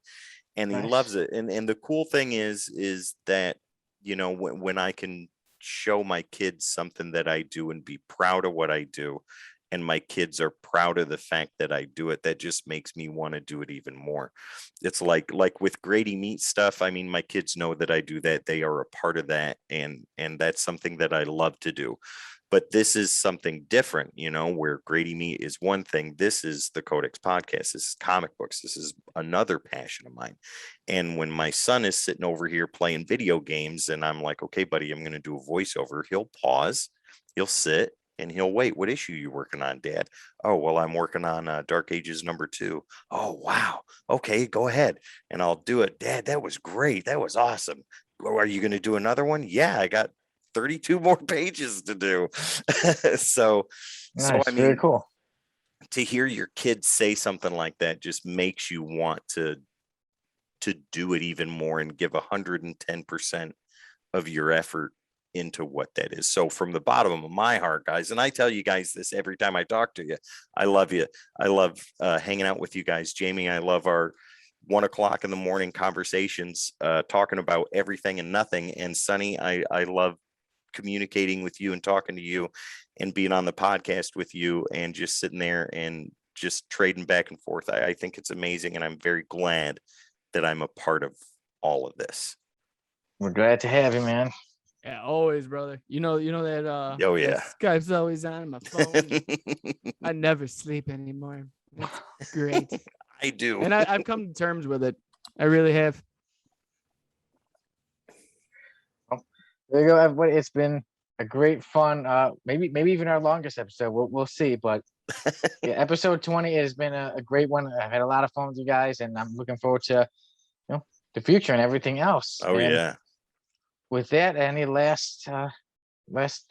he Nice. loves it. And the cool thing is that when I can show my kids something that I do and be proud of what I do, and my kids are proud of the fact that I do it, that just makes me want to do it even more. It's like with Grady Meat stuff. I mean, my kids know that I do that. They are a part of that. And that's something that I love to do. But this is something different, where Grady Meat is one thing. This is the Codex podcast. This is comic books. This is another passion of mine. And when my son is sitting over here playing video games and I'm like, okay, buddy, I'm going to do a voiceover. He'll pause, he'll sit, and he'll wait. What issue are you working on, Dad? Oh, well, I'm working on Dark Ages #2. Oh, wow. Okay, go ahead. And I'll do it. Dad, that was great. That was awesome. Are you going to do another one? Yeah, I got 32 more pages to do. So Nice. I mean, Very cool. to hear your kids say something like that just makes you want to do it even more and give 110% of your effort into what that is. So from the bottom of my heart, guys, and I tell you guys this every time I talk to you, I love you. I love hanging out with you guys. Jamie, I love our 1 o'clock in the morning conversations, talking about everything and nothing. And Sonny, I love communicating with you and talking to you and being on the podcast with you and just sitting there and just trading back and forth. I think it's amazing. And I'm very glad that I'm a part of all of this. We're glad to have you, man. Yeah, always, brother. You know that Oh, yeah. that Skype's always on my phone. I never sleep anymore. It's great. I do. And I've come to terms with it. I really have. There you go, everybody. It's been a great fun. Maybe even our longest episode. We'll see. But yeah, episode 20 has been a great one. I've had a lot of fun with you guys, and I'm looking forward to the future and everything else. Oh, and yeah. With that, any last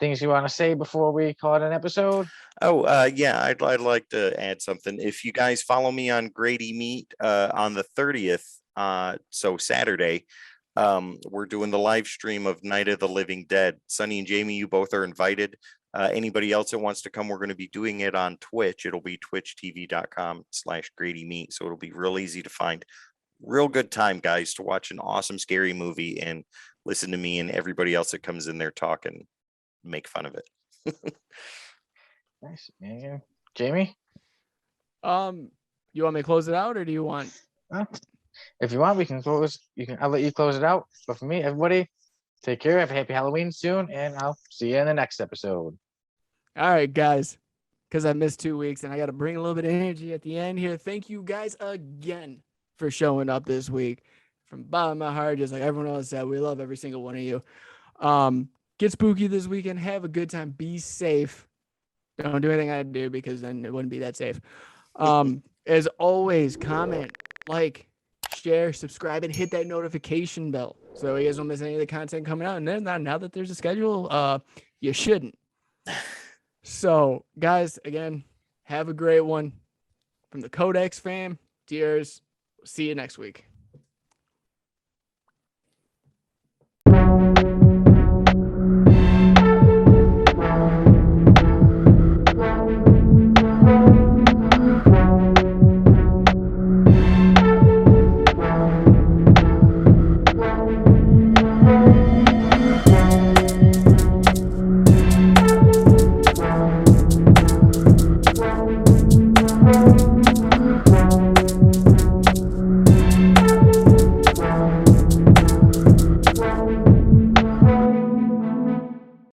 things you want to say before we call it an episode? Oh, yeah, I'd like to add something. If you guys follow me on Grady Meat on the 30th, so Saturday, we're doing the live stream of Night of the Living Dead. Sonny and Jamie, you both are invited. Anybody else that wants to come, we're going to be doing it on Twitch. It'll be twitchtv.com/Grady Meat. So it'll be real easy to find. Real good time, guys, to watch an awesome, scary movie and listen to me and everybody else that comes in there talk and make fun of it. Nice. And Jamie? You want me to close it out, or do you want? If you want, we can close. I'll let you close it out. But for me, everybody, take care. Have a happy Halloween soon, and I'll see you in the next episode. All right, guys, because I missed 2 weeks and I got to bring a little bit of energy at the end here. Thank you guys again for showing up this week. From the bottom of my heart, just like everyone else said, we love every single one of you. Get spooky this weekend. Have a good time. Be safe. Don't do anything I do, because then it wouldn't be that safe. As always, comment, like, share, subscribe, and hit that notification bell so you guys don't miss any of the content coming out. And then now that there's a schedule, you shouldn't. So, guys, again, have a great one. From the Codex fam, dears, see you next week.